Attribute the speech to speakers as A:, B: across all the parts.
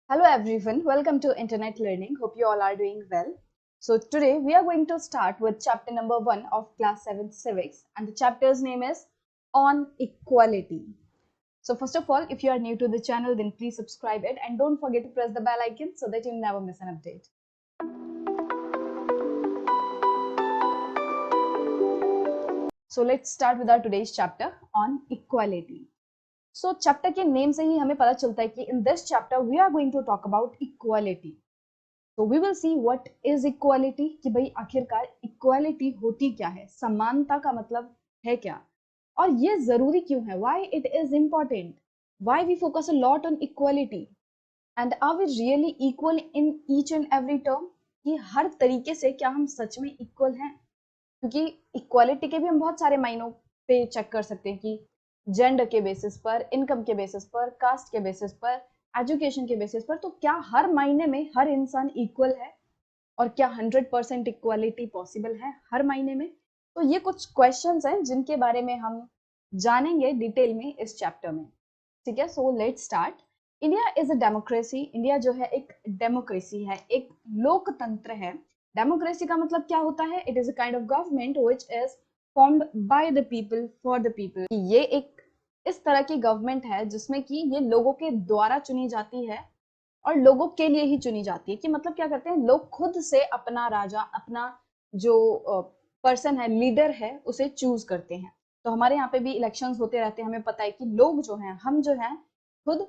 A: Hello everyone, welcome to Internet Learning. Hope you all are doing well. So today we are going to start with chapter number 1 of class 7 civics, and the chapter's name is On Equality. So first of all, if you are new to the channel, then please subscribe it and don't forget to press the bell icon so that you never miss an update. So let's start with our today's chapter on equality. So chapter के name से ही हमें पता चलता है कि in this chapter we are going to talk about equality. तो we will see what is equality, कि भाई आखिरकार इक्वालिटी होती क्या है, समानता का मतलब है क्या, और ये जरूरी क्यों है, why it is important, why we focus a lot on equality, and are we really equal in each and every term, कि हर तरीके से क्या हम सच में इक्वल हैं. क्योंकि इक्वालिटी के भी हम बहुत सारे मायनों पे चेक कर सकते हैं कि जेंडर के बेसिस पर, इनकम के बेसिस पर, कास्ट के बेसिस पर, एजुकेशन के बेसिस पर. तो क्या हर मायने में हर इंसान इक्वल है, और क्या 100% इक्वालिटी पॉसिबल है हर मायने में? तो ये कुछ क्वेश्चंस हैं जिनके बारे में हम जानेंगे डिटेल में इस चैप्टर में. ठीक है, so let's start. India is a democracy. India जो है एक डेमोक्रेसी है, एक लोकतंत्र है. डेमोक्रेसी का मतलब क्या होता है? It is a kind of government which is formed by the people for the people. ये एक इस तरह की गवर्नमेंट है जिसमें कि ये लोगों के द्वारा चुनी जाती है और लोगों के लिए ही चुनी जाती है. कि मतलब क्या करते हैं, लोग खुद से अपना राजा, अपना जो पर्सन है, लीडर है, उसे चूज करते हैं. तो हमारे यहाँ पे भी इलेक्शंस होते रहते हैं. हमें पता है कि लोग जो हैं, हम जो हैं, खुद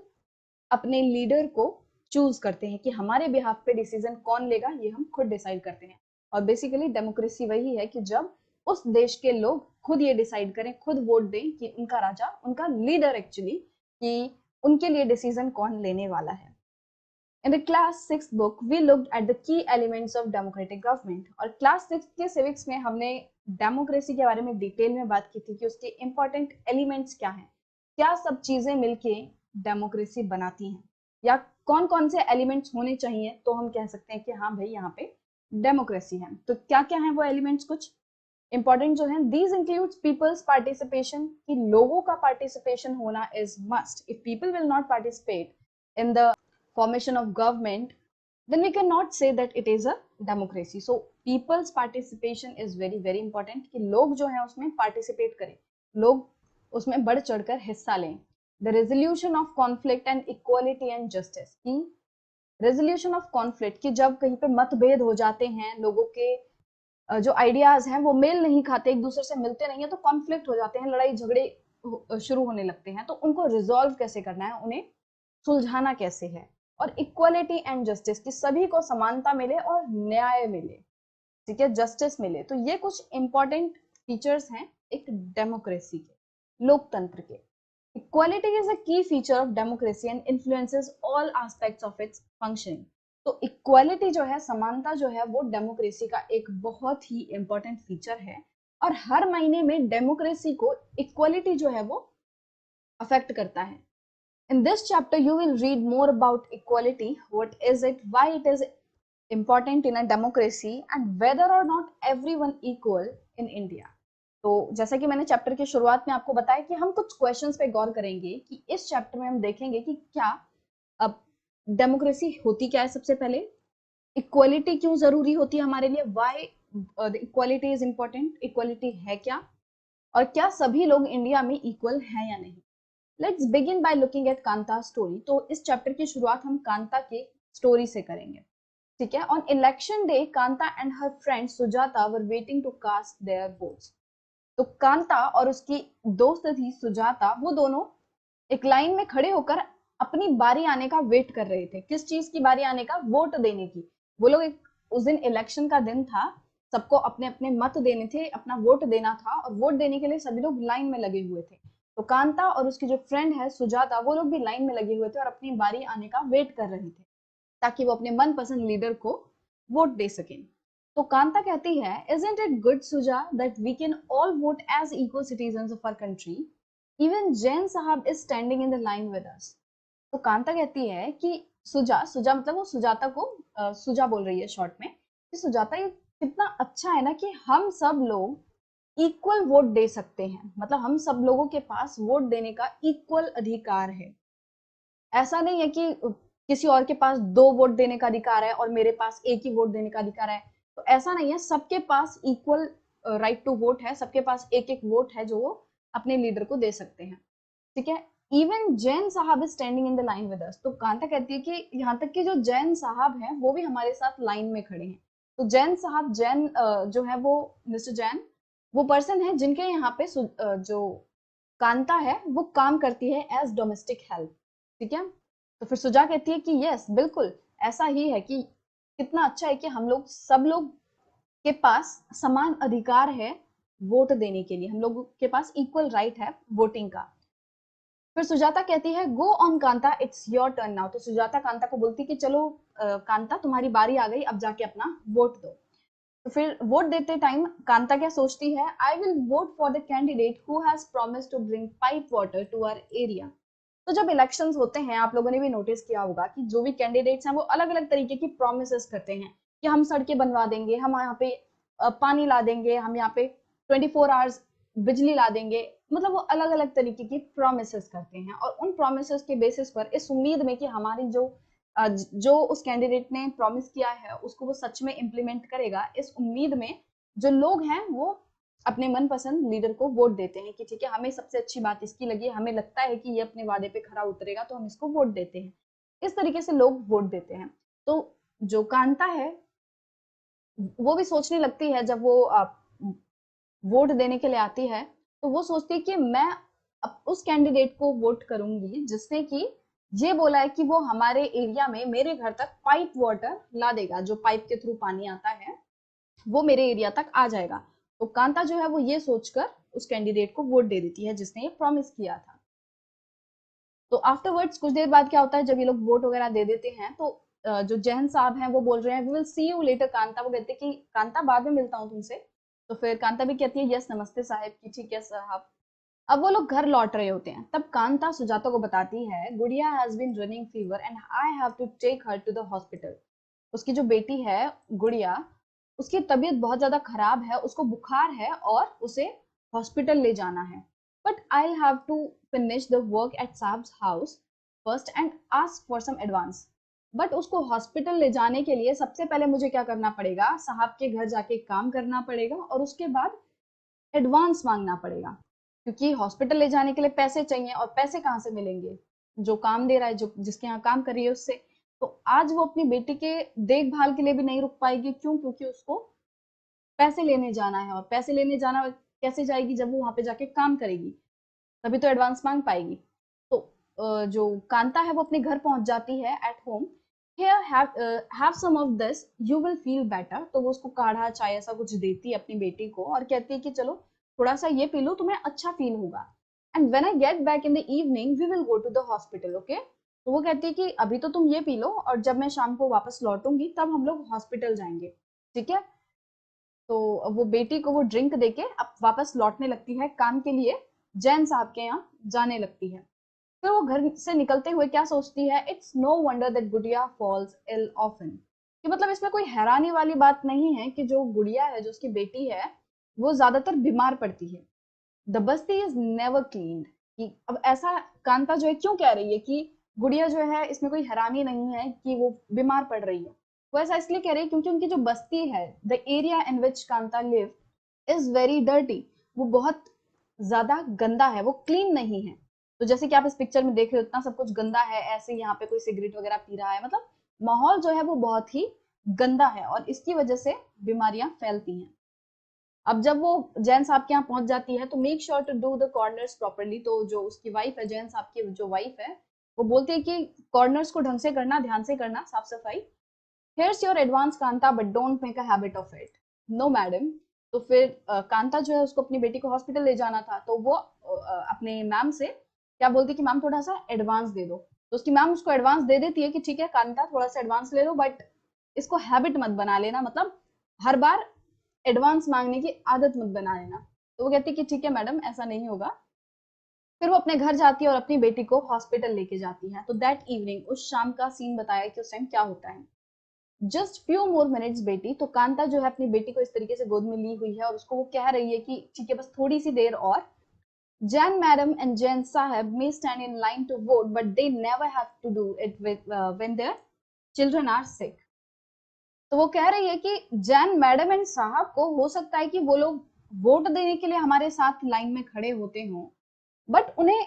A: अपने लीडर को चूज करते हैं कि हमारे बिहाफ पे डिसीजन कौन लेगा, ये हम खुद डिसाइड करते हैं. और बेसिकली डेमोक्रेसी वही है कि जब उस देश के लोग खुद ये डिसाइड करें, खुद वोट दें कि उनका राजा, उनका लीडर एक्चुअली, कि उनके लिए डिसीजन कौन लेने वाला है. In the class 6 book, we looked at the key elements of democratic government. और क्लास 6 के सिविक्स में हमने डेमोक्रेसी के बारे में डिटेल में बात की थी कि उसके इंपॉर्टेंट एलिमेंट्स क्या हैं, क्या सब चीजें मिलके डेमोक्रेसी बनाती हैं, या कौन कौन से एलिमेंट्स होने चाहिए तो हम कह सकते हैं कि हाँ भाई यहाँ पे डेमोक्रेसी है. तो क्या क्या है वो एलिमेंट्स, कुछ इंपॉर्टेंट जो है. दीज इंक्लूड्स पीपल्स पार्टिसिपेशन, कि लोगों का पार्टिसिपेशन होना is must. If people will not participate in the formation of government, then we cannot say that it is a democracy. So people's participation is very very important, कि लोग जो है उसमें participate करें, लोग उसमें बढ़ चढ़कर हिस्सा लें. The resolution of conflict and equality and justice, कि resolution of conflict, कि जब कहीं पे मतभेद हो जाते हैं, लोगों के जो आइडियाज हैं वो मेल नहीं खाते, एक दूसरे से मिलते नहीं है, तो कॉन्फ्लिक्ट हो जाते हैं, लड़ाई झगड़े शुरू होने लगते हैं. तो उनको रिजॉल्व कैसे करना है, उन्हें सुलझाना कैसे है. और इक्वालिटी एंड जस्टिस, कि सभी को समानता मिले और न्याय मिले, ठीक है, जस्टिस मिले. तो ये कुछ इंपॉर्टेंट फीचर्स हैं एक डेमोक्रेसी के, लोकतंत्र के. इक्वालिटी इज अ की feature of democracy and influences all aspects of its functioning. तो इक्वालिटी जो है, समानता जो है, वो डेमोक्रेसी का एक बहुत ही इंपॉर्टेंट फीचर है. और हर महीने में डेमोक्रेसी को इक्वालिटी जो है वो अफेक्ट करता है. In this chapter, you will read more about equality, what is it, why it is important in a democracy, and whether or not everyone equal in India. तो जैसा कि मैंने चैप्टर की शुरुआत में आपको बताया कि हम कुछ क्वेश्चंस पे गौर करेंगे, कि इस चैप्टर में हम देखेंगे कि क्या अब डेमोक्रेसी होती क्या है, सबसे पहले इक्वालिटी क्यों जरूरी होती है हमारे लिए, why the equality is important, equality है क्या, और क्या सभी लोग इंडिया में इक्वल हैं या नहीं. Let's begin by looking at Kanta story. तो इस चैप्टर की शुरुआत हम कांता के स्टोरी से करेंगे. ठीक है. On election day, Kanta and her friend Sujata were waiting to cast their votes. तो कांता और उसकी दोस्त थी सुजाता, वो दोनों एक लाइन में खड़े होकर अपनी बारी आने का वेट कर रहे थे. किस चीज की बारी आने का? वोट देने की. वो लोग उस दिन इलेक्शन का दिन था, सबको अपने अपने मत देने थे, अपना वोट देना था, और वोट देने के लिए सभी लोग लाइन में लगे हुए थे. तो कांता और उसकी जो फ्रेंड है सुजाता, वो लोग भी लाइन में लगे हुए थे और अपनी बारी आने का वेट कर रहे थे, ताकि वो अपने मनपसंद लीडर को वोट दे सकें. तो कांता कहती है, isn't it good Suja that we can all vote as equal citizens of our country? Even Jain साहब is standing in the line with us. तो कांता कहती है कि सुजा, सुजा मतलब वो सुजाता को सुजा बोल रही है शॉर्ट में, कि सुजाता ये कितना अच्छा है ना कि हम सब लोग इक्वल वोट दे सकते हैं, मतलब हम सब लोगों के पास वोट देने का इक्वल अधिकार है. ऐसा नहीं है कि किसी और के पास 2 वोट देने का अधिकार है और मेरे पास 1 ही वोट देने का अधिकार है। तो ऐसा नहीं है, सबके पास इक्वल राइट टू वोट है, सबके पास एक एक वोट है जो वो अपने लीडर को दे सकते हैं। ठीक है, इवन जैन साहब is standing in the line with us. तो कांता कहती है कि यहाँ तक कि जो जैन साहब हैं वो भी हमारे साथ लाइन में खड़े हैं। तो जैन साहब, जैन जो है वो मिस्टर जैन, वो पर्सन है जिनके यहाँ पे जो कांता है वो काम करती है एज डोमेस्टिक हेल्प। ठीक है, तो फिर सुजा कहती है कि यस बिल्कुल ऐसा ही है, कि कितना अच्छा है कि हम लोग सब लोग के पास समान अधिकार है वोट देने के लिए, हम लोगों के पास इक्वल राइट है वोटिंग का। फिर सुजाता कहती है go on Kanta, it's your turn now. तो सुजाता कांता को बोलती कि चलो कांता तुम्हारी बारी आ गई, अब जाके अपना वोट दो। तो फिर वोट देते टाइम कांता क्या सोचती है, I will vote for the candidate who has promised to bring pipe water to our area. तो जब इलेक्शंस होते हैं, आप लोगों ने भी नोटिस किया होगा कि जो भी कैंडिडेट्स हैं वो अलग अलग तरीके की प्रोमिस करते हैं कि हम सड़कें बनवा देंगे, हम यहाँ पे पानी ला देंगे, हम यहाँ पे 24 आवर्स बिजली ला देंगे। मतलब वो अलग अलग तरीके की प्रोमिस करते हैं और उन प्रोमिस के बेसिस पर इस उम्मीद में कि हमारी जो उस कैंडिडेट ने प्रॉमिस किया है उसको वो सच में इम्प्लीमेंट करेगा, इस उम्मीद में जो लोग हैं वो अपने मनपसंद लीडर को वोट देते हैं कि ठीक है, हमें सबसे अच्छी बात इसकी लगी, हमें लगता है कि ये अपने वादे पे खरा उतरेगा तो हम इसको वोट देते हैं। इस तरीके से लोग वोट देते हैं। तो जो कांता है वो भी सोचने लगती है, जब वो वोट देने के लिए आती है तो वो सोचती है कि मैं अब उस कैंडिडेट को वोट करूंगी जिसने कि ये बोला है कि वो हमारे एरिया में मेरे घर तक पाइप वाटर ला देगा, जो पाइप के थ्रू पानी आता है वो मेरे एरिया तक आ जाएगा। तो कांता जो है वो ये सोचकर उस कैंडिडेट को वोट दे देती है जिसने ये प्रॉमिस किया था। तो आफ्टरवर्ड्स कुछ देर बाद क्या होता है, जब ये लोग वोट वगैरह दे देते हैं तो जो जैन साहब हैं वो बोल रहे हैं we will see you later Kanta. वो कहते हैं कि कांता बाद में मिलता हूँ तुमसे। तो फिर कांता भी कहती है यस नमस्ते साहब, की ठीक है साहब। अब वो लोग घर लौट रहे होते हैं, तब कांता सुजाता को बताती है Gudiya has been running fever and I have to take her to the hospital. उसकी जो बेटी है गुड़िया, उसकी तबीयत बहुत ज्यादा खराब है, उसको बुखार है और उसे हॉस्पिटल ले जाना है। But I have to finish the work at sahib's house first and ask for some advance. But उसको हॉस्पिटल ले जाने के लिए सबसे पहले मुझे क्या करना पड़ेगा, साहब के घर जाके काम करना पड़ेगा और उसके बाद एडवांस मांगना पड़ेगा, क्योंकि हॉस्पिटल ले जाने के लिए पैसे चाहिए और पैसे कहाँ से मिलेंगे, जो काम दे रहा है, जो जिसके यहाँ काम कर रही है उससे। तो आज वो अपनी बेटी के देखभाल के लिए भी नहीं रुक पाएगी, क्यों, क्योंकि उसको पैसे लेने जाना है और पैसे लेने जाना कैसे जाएगी, जब वो वहां पे जाके काम करेगी तभी तो एडवांस मांग पाएगी। तो जो कांता है वो अपने घर पहुंच जाती है at home. Here have some of this you will feel better. तो वो उसको काढ़ा चाय ऐसा कुछ देती है अपनी बेटी को और कहती है कि चलो थोड़ा सा ये पी लो, तुम्हें अच्छा फील होगा। And when I get back in the evening we will go to the hospital, okay. तो वो कहती है कि अभी तो तुम ये पी लो और जब मैं शाम को वापस लौटूंगी तब हम लोग हॉस्पिटल जाएंगे, ठीक है। तो वो बेटी को वो ड्रिंक देके अब वापस लौटने लगती है, काम के लिए जैन साहब के यहाँ जाने लगती है। फिर वो घर से निकलते हुए क्या सोचती है, इट्स नो वंडर दैट गुड़िया फॉल्स इल ऑफन। कि मतलब इसमें कोई हैरानी वाली बात नहीं है कि जो गुड़िया है, जो उसकी बेटी है, वो ज्यादातर बीमार पड़ती है। The Basti is never cleaned. कि अब ऐसा कांता जो है क्यों कह रही है कि गुड़िया जो है इसमें कोई हैरानी नहीं है कि वो बीमार पड़ रही है। वो ऐसा इसलिए कह रही है क्योंकि उनकी जो बस्ती है, the area in which Kanta live is very dirty. वो बहुत ज्यादा गंदा है, वो क्लीन नहीं है। तो जैसे कि आप इस पिक्चर में देख रहे हो इतना सब कुछ गंदा है, ऐसे यहाँ पे कोई सिगरेट वगैरह पी रहा है, मतलब माहौल जो है वो बहुत ही गंदा है और इसकी वजह से बीमारियां फैलती हैं। अब जब वो जैन साहब के यहाँ पहुंच जाती है तो make sure to do the corners properly. तो जो उसकी वाइफ है, जैन साहब की जो वाइफ है, वो बोलती है कि कॉर्नर्स को ढंग से करना, ध्यान से करना, साफ सफाई। Here's your advance Kanta but don't make a habit of it. No madam. तो फिर कांता जो है उसको अपनी बेटी को हॉस्पिटल ले जाना था, तो वो अपने मैम से क्या बोलती कि मैम थोड़ा सा एडवांस दे दो। तो उसकी मैम उसको एडवांस दे देती है कि ठीक है कांता थोड़ा सा एडवांस ले लो, बट इसको हैबिट मत बना लेना, मतलब हर बार एडवांस मांगने की आदत मत बना लेना। तो वो कहती कि ठीक है मैडम ऐसा नहीं होगा। फिर वो अपने घर जाती है और अपनी बेटी को हॉस्पिटल लेके जाती है। तो दैट इवनिंग, उस शाम का सीन बताया कि उस टाइम क्या होता है। जस्ट फ्यू मोर मिनट्स बेटी। तो कांता जो है अपनी बेटी को इस तरीके से गोद में ली हुई है और उसको वो कह रही है कि ठीक है बस थोड़ी सी देर और, Jan madam and Jan sahab may stand in line to vote, but they never have to do it when their children are sick. तो वो कह रही है कि जैन मैडम एंड साहब को हो सकता है कि वो लोग वोट देने के लिए हमारे साथ लाइन में खड़े होते हों, बट उन्हें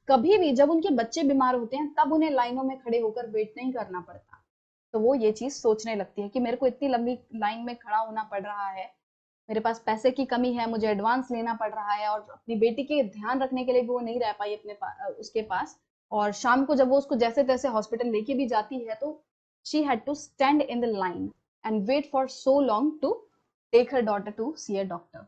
A: कभी भी जब उनके बच्चे बीमार होते हैं तब उन्हें लाइनों में खड़े होकर वेट नहीं करना पड़ता। तो वो ये चीज सोचने लगती है कि मेरे को इतनी लंबी लाइन में खड़ा होना पड़ रहा है, मेरे पास पैसे की कमी है, मुझे एडवांस लेना पड़ रहा है, और अपनी बेटी के ध्यान रखने के लिए भी वो नहीं रह पाई उसके पास। और शाम को जब वो उसको जैसे तैसे हॉस्पिटल लेके भी जाती है तो she had to stand in the line and wait for so long to take her daughter to see a doctor.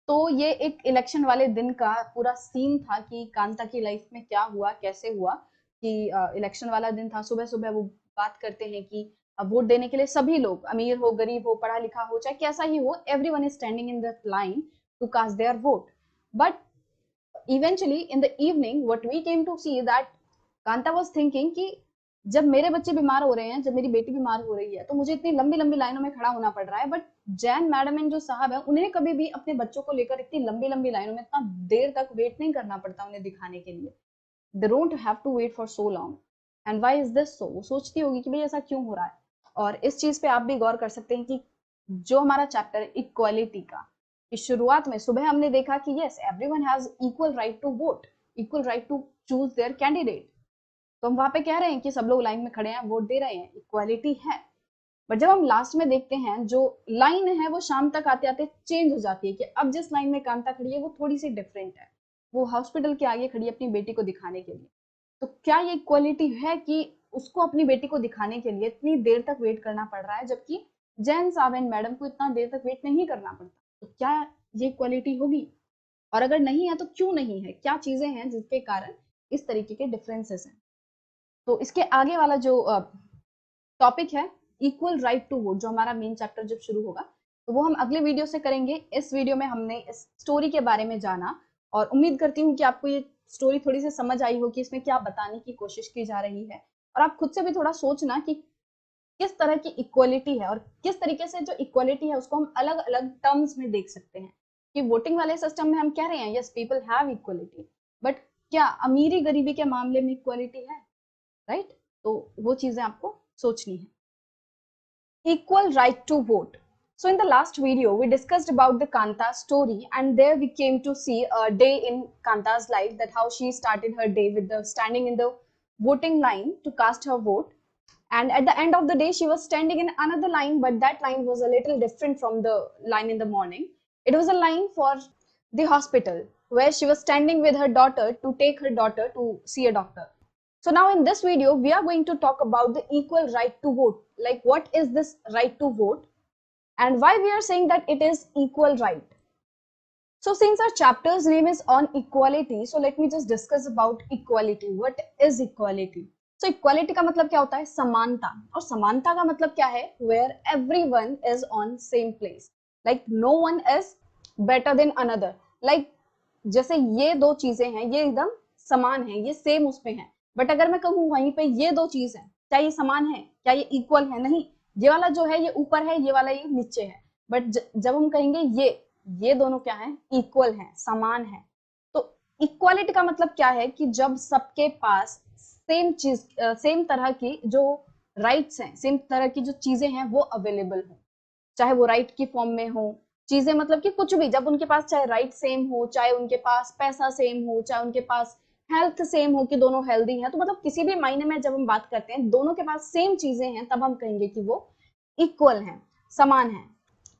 A: तो ये एक इलेक्शन वाले दिन का पूरा सीन था कि कांता की लाइफ में क्या हुआ, कैसे हुआ कि इलेक्शन वाला दिन था। सुबह सुबह वो बात करते हैं कि वोट देने के लिए सभी लोग, अमीर हो, गरीब हो, पढ़ा लिखा हो, चाहे कैसा ही हो, everyone is standing in the line to cast their vote. But eventually in the evening what we came to see that Kanta was thinking कि जब मेरे बच्चे बीमार हो रहे हैं, जब मेरी बेटी बीमार हो रही है, तो मुझे इतनी लंबी लंबी लाइनों में खड़ा होना पड़ रहा है, बट जैन मैडम एंड जो साहब है उन्हें कभी भी अपने बच्चों को लेकर इतनी लंबी लंबी लाइनों में इतना देर तक वेट नहीं करना पड़ता उन्हें दिखाने के लिए। They don't have to wait for so long. And why is this so? वो सोचती होगी कि भाई ऐसा क्यों हो रहा है। और इस चीज पे आप भी गौर कर सकते हैं कि जो हमारा चैप्टर इक्वालिटी का, इस शुरुआत में सुबह हमने देखा कि yes everyone has equal right to vote, equal right to choose their candidate. तो हम वहां पे कह रहे हैं कि सब लोग लाइन में खड़े हैं, वोट दे रहे हैं, इक्वालिटी है। बट जब हम लास्ट में देखते हैं जो लाइन है वो शाम तक आते आते चेंज हो जाती है कि अब जिस लाइन में कांता खड़ी है वो थोड़ी सी डिफरेंट है, वो हॉस्पिटल के आगे खड़ी है अपनी बेटी को दिखाने के लिए। तो क्या ये इक्वालिटी है कि उसको अपनी बेटी को दिखाने के लिए इतनी देर तक वेट करना पड़ रहा है, जबकि जैन साहब एंड मैडम को इतना देर तक वेट नहीं करना पड़ता? तो क्या ये इक्वालिटी होगी? और अगर नहीं है तो क्यों नहीं है? क्या चीजें हैं जिसके कारण इस तरीके के डिफरेंसेस हैं? तो इसके आगे वाला जो टॉपिक है इक्वल राइट टू वोट, जो हमारा मेन चैप्टर जब शुरू होगा तो वो हम अगले वीडियो से करेंगे। इस वीडियो में हमने इस स्टोरी के बारे में जाना, और उम्मीद करती हूँ कि आपको ये स्टोरी थोड़ी सी समझ आई हो कि इसमें क्या बताने की कोशिश की जा रही है। और आप खुद से भी थोड़ा सोचना कि किस तरह की इक्वालिटी है और किस तरीके से जो इक्वालिटी है उसको हम अलग अलग टर्म्स में देख सकते हैं। कि वोटिंग वाले सिस्टम में हम कह रहे हैं yes people have equality, but क्या अमीरी गरीबी के मामले में इक्वालिटी है? राइट? तो वो चीजें आपको सोचनी है। Equal right to vote. So in the last video, we discussed about the Kanta story, and there we came to see a day in Kanta's life, that how she started her day with the standing in the voting line to cast her vote. And at the end of the day, she was standing in another line, but that line was a little different from the line in the morning. It was a line for the hospital where she was standing with her daughter to take her daughter to see a doctor. So now in this video, we are going to talk about the equal right to vote. Like what is this right to vote and why we are saying that it is equal right. So since our chapter's name is on equality, so let me just discuss about equality. What is equality? So equality का मतलब क्या होता है? समानता। और समानता का मतलब क्या है? Where everyone is on same place. Like no one is better than another. Like जैसे ये दो चीजें हैं, ये एकदम समान है, ये सेम उसमें है। बट अगर मैं कहूँ वहीं पे ये दो चीज है, क्या ये समान है? क्या ये इक्वल है? नहीं, ये वाला जो है ये ऊपर है, ये वाला ये नीचे है। बट जब हम कहेंगे ये दोनों क्या है? इक्वल है, समान है। तो इक्वालिटी का मतलब क्या है कि जब सबके पास सेम चीज, सेम तरह की जो राइट्स हैं, सेम तरह की जो चीजें हैं वो अवेलेबल हो, चाहे वो राइट की फॉर्म में हो। चीजें मतलब कि कुछ भी, जब उनके पास चाहे राइट सेम हो, चाहे उनके पास पैसा सेम हो, चाहे उनके पास हेल्थ सेम हो कि दोनों हेल्दी हैं, तो मतलब किसी भी मायने में जब हम बात करते हैं दोनों के पास सेम चीजें हैं, तब हम कहेंगे कि वो इक्वल हैं, समान हैं।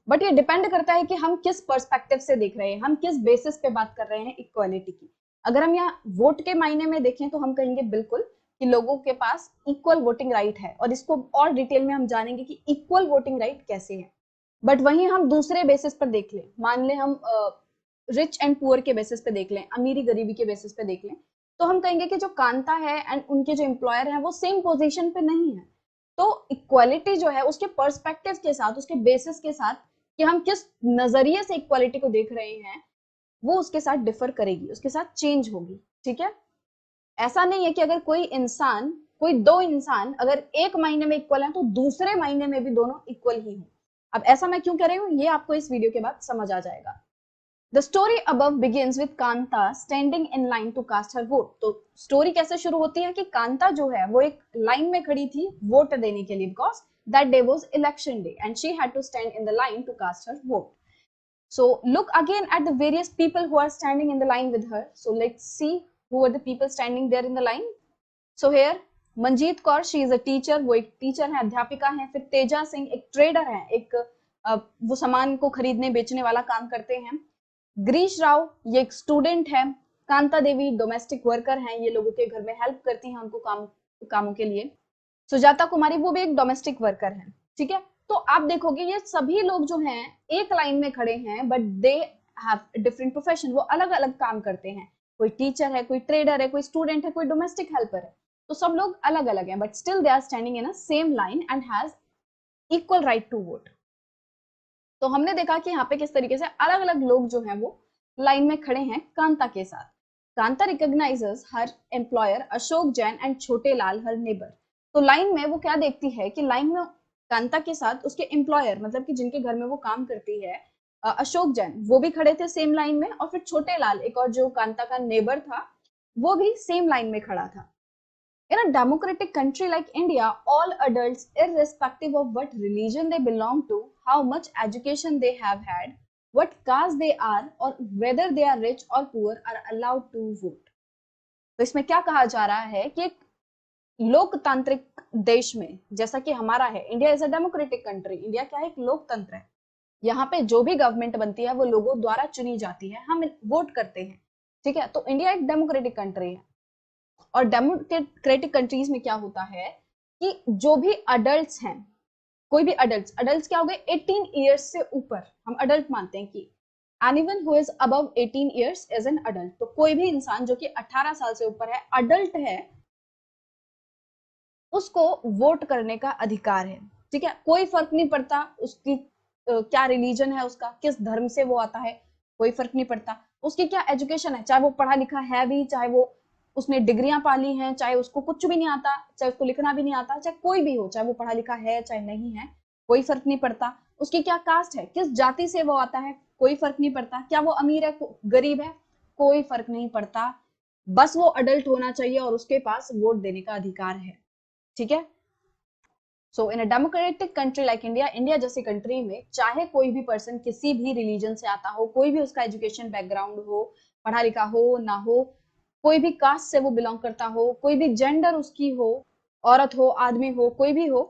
A: बट ये डिपेंड करता है कि हम किस पर्सपेक्टिव से देख रहे हैं, हम किस बेसिस पे बात कर रहे हैं इक्वालिटी की। अगर हम यहाँ वोट के मायने में देखें तो हम कहेंगे बिल्कुल कि लोगों के पास इक्वल वोटिंग राइट है, और इसको और डिटेल में हम जानेंगे कि इक्वल वोटिंग राइट कैसे है। बट वहीं हम दूसरे बेसिस पर देख लें, मान लें हम रिच एंड पुअर के बेसिस पे देख लें, अमीरी गरीबी के बेसिस पे देख लें, तो हम कहेंगे कि जो कांता है एंड उनके जो एम्प्लॉयर है वो सेम पोजीशन पे नहीं है। तो इक्वालिटी जो है उसके पर्सपेक्टिव के साथ, उसके बेसिस के साथ कि हम किस नजरिए से इक्वालिटी को देख रहे हैं, वो उसके साथ डिफर करेगी, उसके साथ चेंज होगी। ठीक है? ऐसा नहीं है कि अगर कोई दो इंसान अगर एक महीने में इक्वल है तो दूसरे महीने में भी दोनों इक्वल ही हो। अब ऐसा मैं क्यों कह रही हूँ, ये आपको इस वीडियो के बाद समझ आ जाएगा। The story above begins with Kanta standing in line to cast her vote. तो स्टोरी कैसे शुरू होती है कि कांता जो है वो एक लाइन में खड़ी थी वोट देने के लिए, because that day was election day and she had to stand in the line to cast her vote. So look again at the various people who are standing in the line with her. So let's see who are the people standing there in the line. So here Manjeet Kaur, she is a teacher, वो एक teacher है, अध्यापिका है. फिर तेजा सिंह एक trader है, एक वो सामान को खरीदने बेचने वाला काम करते हैं. ग्रीश राव ये एक स्टूडेंट है. कांता देवी डोमेस्टिक वर्कर हैं, ये लोगों के घर में हेल्प करती हैं उनको कामों के लिए. सुजाता कुमारी वो भी एक डोमेस्टिक वर्कर है. ठीक है, तो आप देखोगे ये सभी लोग जो हैं एक लाइन में खड़े हैं, but they have different profession, वो अलग अलग काम करते हैं. कोई टीचर है, कोई ट्रेडर है, कोई स्टूडेंट है, कोई डोमेस्टिक हेल्पर है. तो सब लोग अलग अलग हैं, but still they are standing in a same line and has equal right to vote. तो हमने देखा कि यहाँ पे किस तरीके से अलग अलग लोग जो हैं वो लाइन में खड़े हैं कांता के साथ. Kanta recognises her employer Ashok Jain and छोटे लाल हर नेबर. तो लाइन में वो क्या देखती है कि लाइन में कांता के साथ उसके एम्प्लॉयर, मतलब कि जिनके घर में वो काम करती है, अशोक जैन, वो भी खड़े थे सेम लाइन में. और फिर छोटे लाल, एक और जो कांता का नेबर था, वो भी सेम लाइन में खड़ा था. In a democratic country like India, all adults, irrespective of what religion they belong to, how much education they have had, what caste they are, or whether they are rich or poor, are allowed to vote. तो इसमें क्या कहा जा रहा है कि एक लोकतांत्रिक देश में, जैसा कि हमारा है, India is a democratic country. India क्या है? एक लोकतंत्र है. यहाँ पे जो भी गवर्नमेंट बनती है वो लोगों द्वारा चुनी जाती है, हम वोट करते हैं. ठीक है, तो इंडिया एक डेमोक्रेटिक कंट्री है. और डेमोक्रेटिक कंट्रीज में क्या होता है कि जो भी अडल्ट्स हैं, कोई भी अडल्ट्स क्या हो गए? 18 इयर्स से ऊपर हम अडल्ट मानते हैं कि anyone who is above 18 years is an adult. तो कोई भी इंसान जो कि 18 साल से ऊपर है, अडल्ट है, उसको वोट करने का अधिकार है. ठीक है, कोई फर्क नहीं पड़ता उसकी क्या रिलीजन है, उसका किस धर्म से वो आता है, कोई फर्क नहीं पड़ता. उसकी क्या एजुकेशन है, चाहे वो पढ़ा लिखा है भी, चाहे वो उसने डिग्रियां पाली हैं, चाहे उसको कुछ भी नहीं आता, चाहे उसको लिखना भी नहीं आता, चाहे कोई भी हो, चाहे वो पढ़ा लिखा है चाहे नहीं है, कोई फर्क नहीं पड़ता. उसकी क्या कास्ट है, किस जाति से वो आता है, कोई फर्क नहीं पड़ता. क्या वो अमीर है, गरीब है, कोई फर्क नहीं पड़ता. बस वो अडल्ट होना चाहिए और उसके पास वोट देने का अधिकार है. ठीक है, so in a democratic country like India, India जैसी कंट्री में चाहे कोई भी पर्सन किसी भी रिलीजन से आता हो, कोई भी उसका एजुकेशन बैकग्राउंड हो, पढ़ा लिखा हो ना हो, कोई भी कास्ट से वो बिलोंग करता हो, कोई भी जेंडर उसकी हो, औरत हो आदमी हो, कोई भी हो,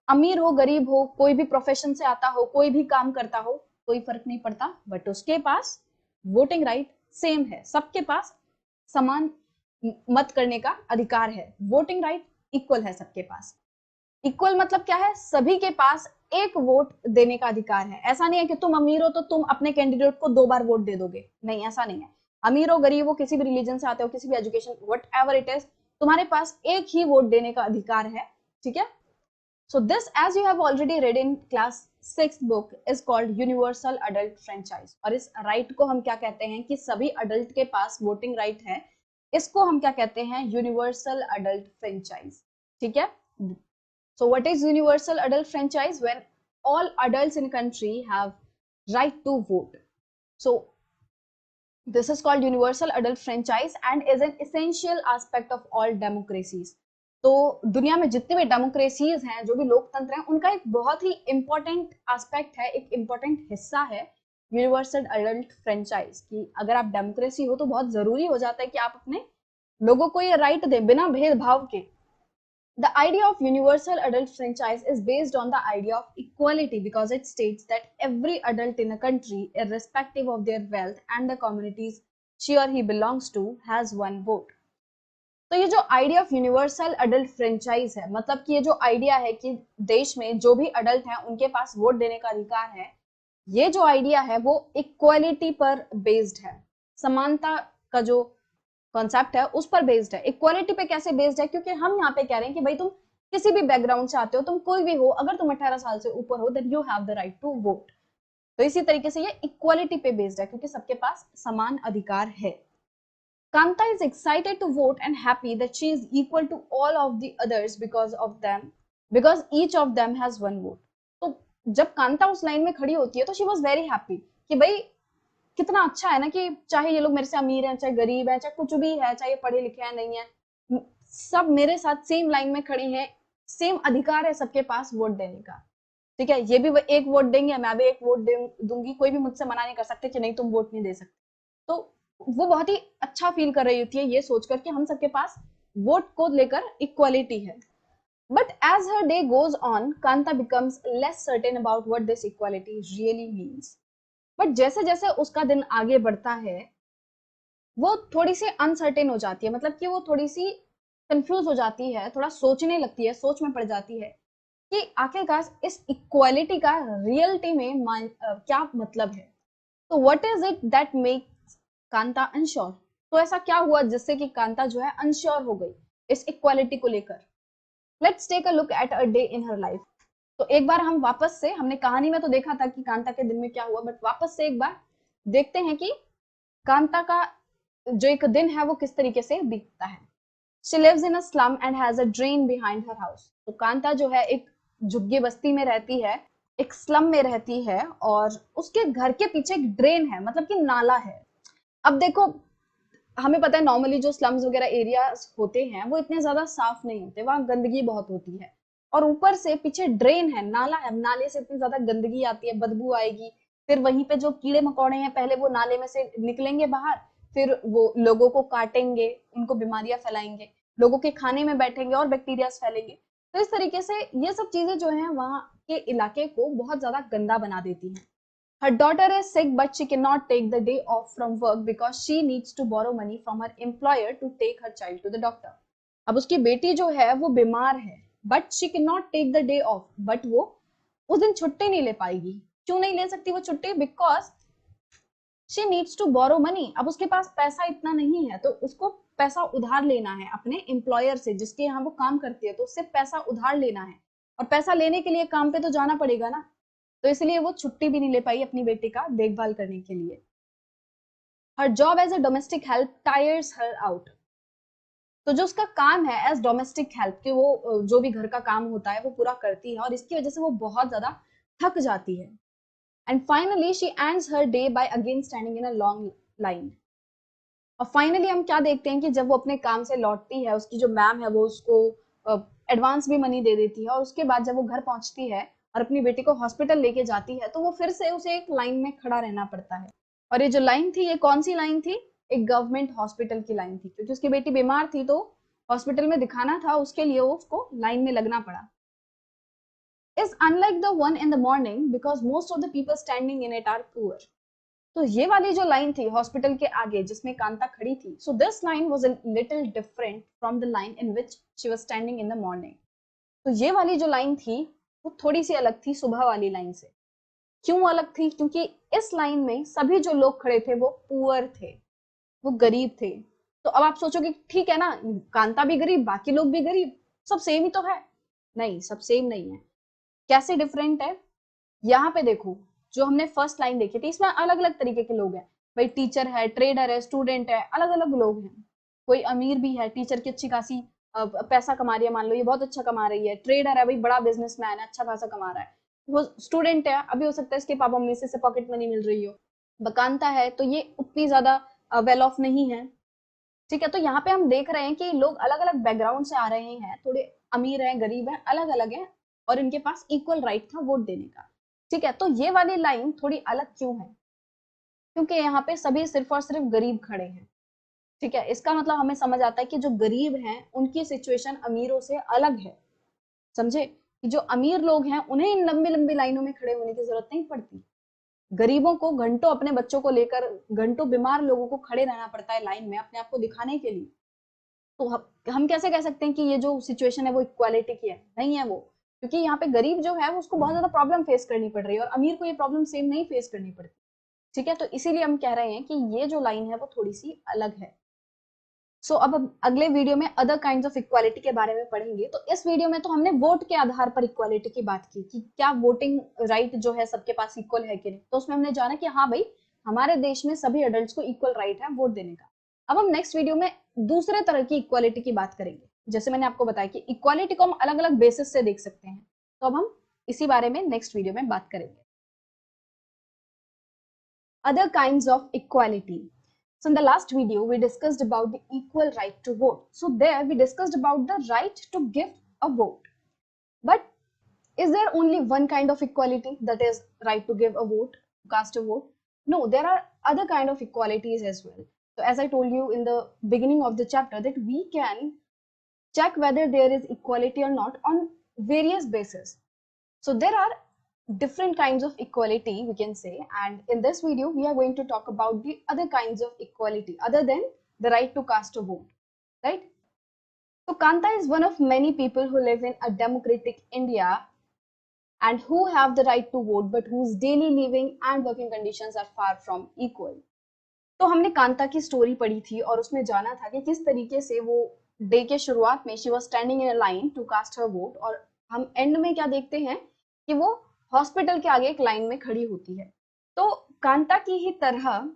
A: अमीर हो गरीब हो, कोई भी प्रोफेशन से आता हो, कोई भी काम करता हो, कोई फर्क नहीं पड़ता, बट उसके पास वोटिंग राइट सेम है. सबके पास समान मत करने का अधिकार है. वोटिंग राइट इक्वल है सबके पास. इक्वल मतलब क्या है? सभी के पास एक वोट देने का अधिकार है. ऐसा नहीं है कि तुम अमीर हो तो तुम अपने कैंडिडेट को 2 बार वोट दे दोगे, नहीं, ऐसा नहीं है. अमीर हो गरीब हो, किसी भी रिलीजन से आते हो, किसी भी education, what ever it is, तुम्हारे पास एक ही वोट देने का अधिकार है. ठीक है, so this, as you have already read in class 6 book, is called universal adult franchise. और इस राइट को हम क्या कहते हैं कि सभी अडल्ट के पास वोटिंग राइट है, इसको हम क्या कहते हैं? Universal adult franchise. ठीक है, so what is universal adult franchise? When all adults in a country have right to vote. So this is called universal adult franchise and is an essential aspect of all democracies. तो दुनिया में जितने भी democracies हैं, जो भी लोकतंत्र हैं, उनका एक बहुत ही इंपॉर्टेंट एस्पेक्ट है, एक इंपॉर्टेंट हिस्सा है यूनिवर्सल अडल्ट फ्रेंचाइज. कि अगर आप डेमोक्रेसी हो तो बहुत जरूरी हो जाता है कि आप अपने लोगों को ये राइट दें बिना भेदभाव के. The idea of universal adult franchise is based on the idea of equality because it states that every adult in a country, irrespective of their wealth and the communities she or he belongs to, has one vote. तो ये जो idea of universal adult franchise है, मतलब कि ये जो idea है कि देश में जो भी अडल्ट हैं उनके पास वोट देने का अधिकार है, ये जो आइडिया है वो इक्वालिटी पर बेस्ड है. समानता का जो कॉन्सेप्ट है उस पर बेस्ड है. इक्वालिटी पे कैसे बेस्ड है? क्योंकि हम यहाँ पे कह रहे हैं कि भाई तुम किसी भी बैकग्राउंड से आते हो, तुम कोई भी हो, अगर तुम 18 साल से ऊपर हो, then you have the right to vote. तो इसी तरीके से ये इक्वालिटी पे बेस्ड है क्योंकि सबके पास समान अधिकार है. Kanta is excited to vote and happy that she is equal to all of the others because each of them has one vote. तो जब कांता उस लाइन में खड़ी होती है तो शी वॉज वेरी हैप्पी कि भाई कितना अच्छा है ना कि चाहे ये लोग मेरे से अमीर हैं, चाहे गरीब हैं, चाहे कुछ भी है, चाहे ये पढ़े लिखे हैं नहीं है, सब मेरे साथ सेम लाइन में खड़े हैं, सेम अधिकार है सबके पास वोट देने का। ठीक है, ये भी एक वोट देंगे, मैं भी एक वोट दूंगी, कोई भी मुझसे मना नहीं कर सकते कि नहीं तुम वोट नहीं दे सकते। तो वो बहुत ही अच्छा फील कर रही होती है ये सोचकर कि हम सबके पास वोट को लेकर इक्वालिटी है। But as her day goes on, Kanta becomes less certain about what this equality really means. But जैसे जैसे उसका दिन आगे बढ़ता है, वो थोड़ी सी अनसर्टेन हो जाती है, मतलब कि वो थोड़ी सी कंफ्यूज हो जाती है, थोड़ा सोचने लगती है, सोच में पड़ जाती है कि आखिरकार इस इक्वालिटी का रियलिटी में क्या मतलब है। तो what is it that makes Kanta unsure. तो ऐसा क्या हुआ जिससे कि कांता जो है अनश्योर हो गई इस इक्वालिटी को लेकर। Let's take a look at a day in her life. तो एक बार हम वापस से, हमने कहानी में तो देखा था कि कांता के दिन में क्या हुआ, बट वापस से एक बार देखते हैं कि कांता का जो एक दिन है वो किस तरीके से बीतता है। She lives in a slum and has a drain behind her house. तो कांता जो है एक झुग्गी बस्ती में रहती है, एक स्लम में रहती है, और उसके घर के पीछे एक ड्रेन है, मतलब कि नाला है। अब देखो, हमें पता है नॉर्मली जो स्लम्स वगैरह एरियाज होते हैं वो इतने ज्यादा साफ नहीं होते, वहां गंदगी बहुत होती है, और ऊपर से पीछे ड्रेन है, नाला है, नाले से इतनी ज्यादा गंदगी आती है, बदबू आएगी। फिर वहीं पे जो कीड़े मकोड़े हैं पहले वो नाले में से निकलेंगे बाहर, फिर वो लोगों को काटेंगे, उनको बीमारियां फैलाएंगे, लोगों के खाने में बैठेंगे और बैक्टीरिया फैलेंगे। तो इस तरीके से ये सब चीजें जो है वहां के इलाके को बहुत ज्यादा गंदा बना देती हैं। Her daughter is sick, but she cannot take the day off from work because she needs to borrow money from her employer to take her child to the doctor. अब उसकी बेटी जो है वो बीमार है, but she cannot take the day off, but वो उस दिन छुट्टी नहीं ले पाएगी। क्यों नहीं ले सकती वो छुट्टी? Because she needs to borrow money। अब उसके पास पैसा इतना नहीं है, तो उसको पैसा उधार लेना है अपने एम्प्लॉयर से, जिसके यहाँ वो काम करती है, तो उससे पैसा उधार लेना है, और पैसा लेने के लिए काम पे तो जाना पड़ेगा ना। तो इसलिए वो छुट्टी भी नहीं ले पाई अपनी बेटी का देखभाल करने के लिए। Her job as a domestic help tires her out. तो जो उसका काम है एज डोमेस्टिक हेल्प, कि वो जो भी घर का काम होता है वो पूरा करती है, और इसकी वजह से वो बहुत ज्यादा थक जाती है। And finally she ends her day by again standing in a long line. और फाइनली हम क्या देखते हैं कि जब वो अपने काम से लौटती है, उसकी जो मैम है वो उसको एडवांस भी मनी दे देती है, और उसके बाद जब वो घर पहुंचती है और अपनी बेटी को हॉस्पिटल लेके जाती है, तो वो फिर से उसे एक लाइन में खड़ा रहना पड़ता है। और ये जो लाइन थी, ये कौन सी लाइन थी? एक गवर्नमेंट हॉस्पिटल की लाइन थी, क्योंकि उसकी बेटी बीमार थी, तो हॉस्पिटल में दिखाना था, उसके लिए उसको लाइन में लगना पड़ा। Is unlike the one in the morning because most of the people standing in it are poor. तो ये वाली जो लाइन थी हॉस्पिटल के आगे जिसमें कांता खड़ी थी, so this line was a little different from the line in which she was standing in the morning. तो ये वाली जो लाइन थी वो थोड़ी सी अलग थी सुबह वाली लाइन से। क्यों अलग थी? क्योंकि इस लाइन में सभी जो लोग खड़े थे वो पुअर थे, वो गरीब थे। तो अब आप सोचोगे ठीक है ना, कांता भी गरीब, बाकी लोग भी गरीब, सब सेम ही तो है। नहीं, सब सेम नहीं है। कैसे डिफरेंट है? यहाँ पे देखो, जो हमने फर्स्ट लाइन देखी थी इसमें अलग अलग तरीके के लोग हैं। भाई टीचर है, ट्रेडर है, स्टूडेंट है, अलग अलग लोग हैं। कोई अमीर भी है, टीचर की अच्छी खासी पैसा कमा रही है, मान लो ये बहुत अच्छा कमा रही है। ट्रेडर है, भाई बड़ा बिजनेसमैन है, अच्छा खासा कमा रहा है। वो स्टूडेंट है, अभी हो सकता है इसके पापा मम्मी से पॉकेट मनी मिल रही हो। बकानता है तो ये उतनी ज्यादा वेल ऑफ नहीं है। ठीक है, तो यहाँ पे हम देख रहे हैं कि लोग अलग अलग बैकग्राउंड से आ रहे हैं, थोड़े अमीर हैं, गरीब हैं, अलग अलग हैं, और इनके पास इक्वल राइट था वोट देने का। ठीक है, तो ये वाली लाइन थोड़ी अलग क्यों है? क्योंकि यहाँ पे सभी सिर्फ और सिर्फ गरीब खड़े हैं। ठीक है, इसका मतलब हमें समझ आता है कि जो गरीब हैं उनकी सिचुएशन अमीरों से अलग है। समझे कि जो अमीर लोग हैं उन्हें इन लंबी लंबी लाइनों में खड़े होने की जरूरत नहीं पड़ती। गरीबों को घंटों अपने बच्चों को लेकर, घंटों बीमार लोगों को खड़े रहना पड़ता है लाइन में अपने आप को दिखाने के लिए। तो हम कैसे कह सकते हैं कि ये जो सिचुएशन है वो इक्वालिटी की है? नहीं है वो, क्योंकि यहाँ पे गरीब जो है उसको बहुत ज्यादा प्रॉब्लम फेस करनी पड़ रही है, और अमीर को ये प्रॉब्लम सेम नहीं फेस करनी पड़ती। ठीक है, तो इसीलिए हम कह रहे हैं कि ये जो लाइन है वो थोड़ी सी अलग है। अब अगले वीडियो में अदर काइंड्स ऑफ इक्वालिटी के बारे में पढ़ेंगे। तो इस वीडियो में तो हमने वोट के आधार पर इक्वालिटी की बात की कि क्या वोटिंग राइट जो है सबके पास इक्वल है कि नहीं। तो उसमें हमने जाना कि हाँ भाई, हमारे देश में सभी एडल्ट्स को इक्वल राइट है वोट देने का। अब हम नेक्स्ट वीडियो में दूसरे तरह की इक्वालिटी की बात करेंगे। जैसे मैंने आपको बताया कि इक्वालिटी को हम अलग अलग बेसिस से देख सकते हैं, तो अब हम इसी बारे में नेक्स्ट वीडियो में बात करेंगे। Other kinds of equality. So in the last video, we discussed about the equal right to vote. So there we discussed about the right to give a vote. But is there only one kind of equality, that is right to give a vote, cast a vote? No, there are other kind of equalities as well. So as I told you in the beginning of the chapter, that we can check whether there is equality or not on various bases. So there are different kinds of equality, we can say, and in this video we are going to talk about the other kinds of equality other than the right to cast a vote, right? So Kanta is one of many people who live in a democratic India and who have the right to vote but whose daily living and working conditions are far from equal. तो हमने कांता की story पढ़ी थी और उसमें जाना था कि किस तरीके से वो डे के शुरुआत में she was standing in a line to cast her vote, और हम एंड में क्या देखते हैं कि वो हॉस्पिटल के आगे एक लाइन में खड़ी होती है। तो कांता की ही तरह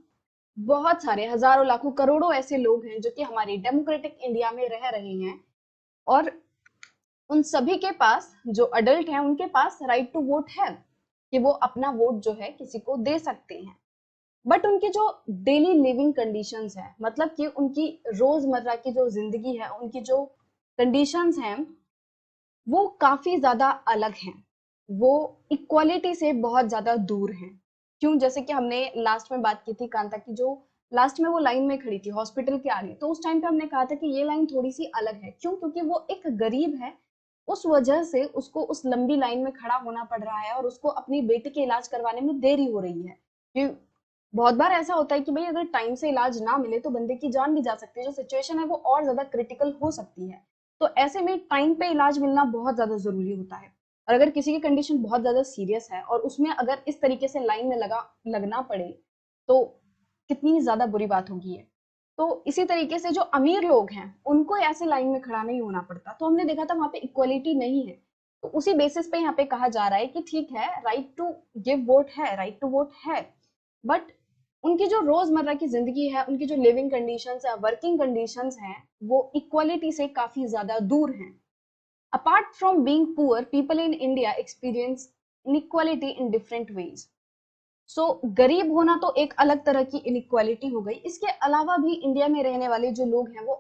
A: बहुत सारे हजारों लाखों करोड़ों ऐसे लोग हैं जो कि हमारी डेमोक्रेटिक इंडिया में रह रहे हैं, और उन सभी के पास, जो अडल्ट हैं उनके पास राइट टू वोट है कि वो अपना वोट जो है किसी को दे सकते हैं। बट उनकी जो डेली लिविंग कंडीशंस है, मतलब कि उनकी रोजमर्रा की जो जिंदगी है, उनकी जो कंडीशंस हैं वो काफी ज्यादा अलग हैं, वो इक्वालिटी से बहुत ज्यादा दूर हैं। क्यों? जैसे कि हमने लास्ट में बात की थी कांता की, जो लास्ट में वो लाइन में खड़ी थी हॉस्पिटल के आगे, तो उस टाइम पे हमने कहा था कि ये लाइन थोड़ी सी अलग है। क्यों? क्योंकि वो एक गरीब है, उस वजह से उसको उस लंबी लाइन में खड़ा होना पड़ रहा है और उसको अपनी बेटी के इलाज करवाने में देरी हो रही है। कि बहुत बार ऐसा होता है कि भाई अगर टाइम से इलाज ना मिले तो बंदे की जान भी जा सकती है, जो सिचुएशन है वो और ज्यादा क्रिटिकल हो सकती है। तो ऐसे में टाइम पे इलाज मिलना बहुत ज्यादा जरूरी होता है। और अगर किसी की कंडीशन बहुत ज्यादा सीरियस है और उसमें अगर इस तरीके से लाइन में लगना पड़े तो कितनी ज्यादा बुरी बात होगी ये। तो इसी तरीके से जो अमीर लोग हैं उनको ऐसे लाइन में खड़ा नहीं होना पड़ता। तो हमने देखा था वहां पे इक्वलिटी नहीं है। तो उसी बेसिस पे यहाँ पे कहा जा रहा है कि ठीक है, राइट टू गिव वोट है, राइट टू वोट है, बट उनकी जो रोजमर्रा की जिंदगी है, उनकी जो लिविंग कंडीशंस है, वर्किंग कंडीशंस हैं, वो इक्वालिटी से काफी ज्यादा दूर हैं। Apart from being poor, people in India experience inequality in different ways. So गरीब होना तो एक अलग तरह की इनइक्वालिटी हो गई। इसके अलावा भी इंडिया में रहने वाले जो लोग हैं वो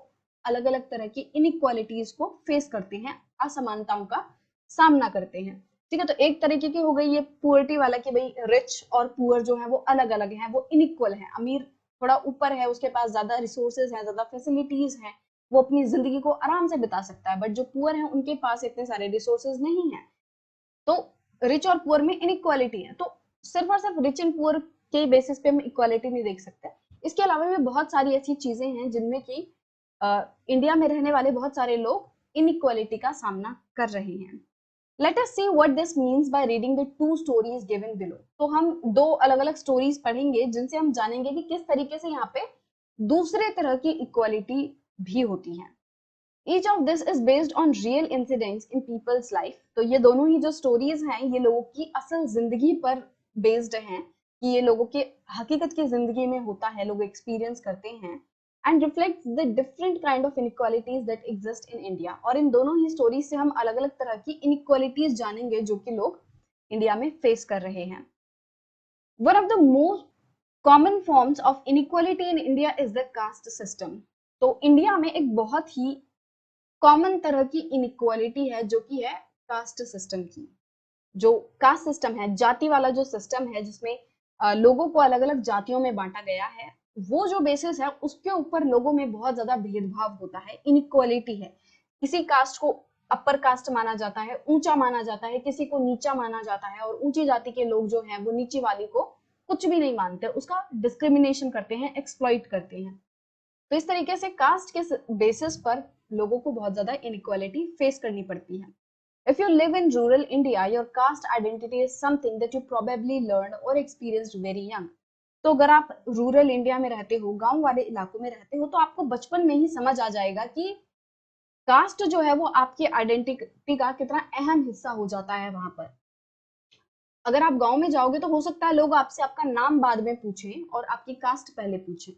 A: अलग अलग तरह की इनइक्वालिटीज को फेस करते हैं, असमानताओं का सामना करते हैं। ठीक है, तो एक तरीके की हो गई ये पुअर्टी वाला कि भाई रिच और पुअर जो है वो अलग अलग हैं, वो इनइक्वल है। अमीर थोड़ा ऊपर है, उसके पास ज्यादा रिसोर्सेज है, ज्यादा फैसिलिटीज हैं, वो अपनी जिंदगी को आराम से बिता सकता है। बट जो पुअर है उनके पास इतने सारे रिसोर्सेज नहीं है। तो रिच और पुअर में इनइक्वालिटी है। तो सिर्फ और सिर्फ रिच एंड पुअर के बेसिस पे हम इक्वालिटी नहीं देख सकते। इसके अलावा भी बहुत सारी ऐसी चीजें हैं जिनमें कि इंडिया में रहने वाले बहुत सारे लोग इनइक्वालिटी का सामना कर रहे हैं। Let us see what this means by reading the two stories given below. तो हम दो अलग अलग स्टोरीज पढ़ेंगे जिनसे हम जानेंगे कि किस तरीके से यहाँ पे दूसरे तरह की इक्वालिटी भी होती है। Each of this is based on real incidents in people's life। तो ये दोनों ही जो स्टोरीज हैं ये लोगों की असल जिंदगी पर बेस्ड हैं, कि ये लोगों के हकीकत की जिंदगी में होता है, लोग एक्सपीरियंस करते हैं, and reflects the different kind of inequalities that exist in India. और इन दोनों ही स्टोरीज से हम अलग अलग तरह की इनइक्वालिटीज जानेंगे जो कि लोग इंडिया में फेस कर रहे हैं। One of the most common forms of inequality in India is the caste system. तो इंडिया में एक बहुत ही कॉमन तरह की इनइक्वालिटी है जो कि है कास्ट सिस्टम की। जो कास्ट सिस्टम है, जाति वाला जो सिस्टम है, जिसमें लोगों को अलग अलग जातियों में बांटा गया है, वो जो बेसिस है उसके ऊपर लोगों में बहुत ज्यादा भेदभाव होता है, इनइक्वालिटी है। किसी कास्ट को अपर कास्ट माना जाता है, ऊंचा माना जाता है, किसी को नीचा माना जाता है, और ऊंची जाति के लोग जो हैं वो नीची वाली को कुछ भी नहीं मानते, उसका डिस्क्रिमिनेशन करते हैं, एक्सप्लॉइट करते हैं। तो इस तरीके से कास्ट के बेसिस पर लोगों को बहुत ज्यादा इनइक्वालिटी फेस करनी पड़ती है। If you live in rural India, your caste identity is something that you probably learned or experienced very young। तो अगर आप रूरल इंडिया में रहते हो, गांव वाले इलाकों में रहते हो, तो आपको बचपन में ही समझ आ जाएगा कि कास्ट जो है वो आपकी आइडेंटिटी का कितना अहम हिस्सा हो जाता है वहां पर। अगर आप गांव में जाओगे तो हो सकता है लोग आपसे आपका नाम बाद में पूछें और आपकी कास्ट पहले पूछें।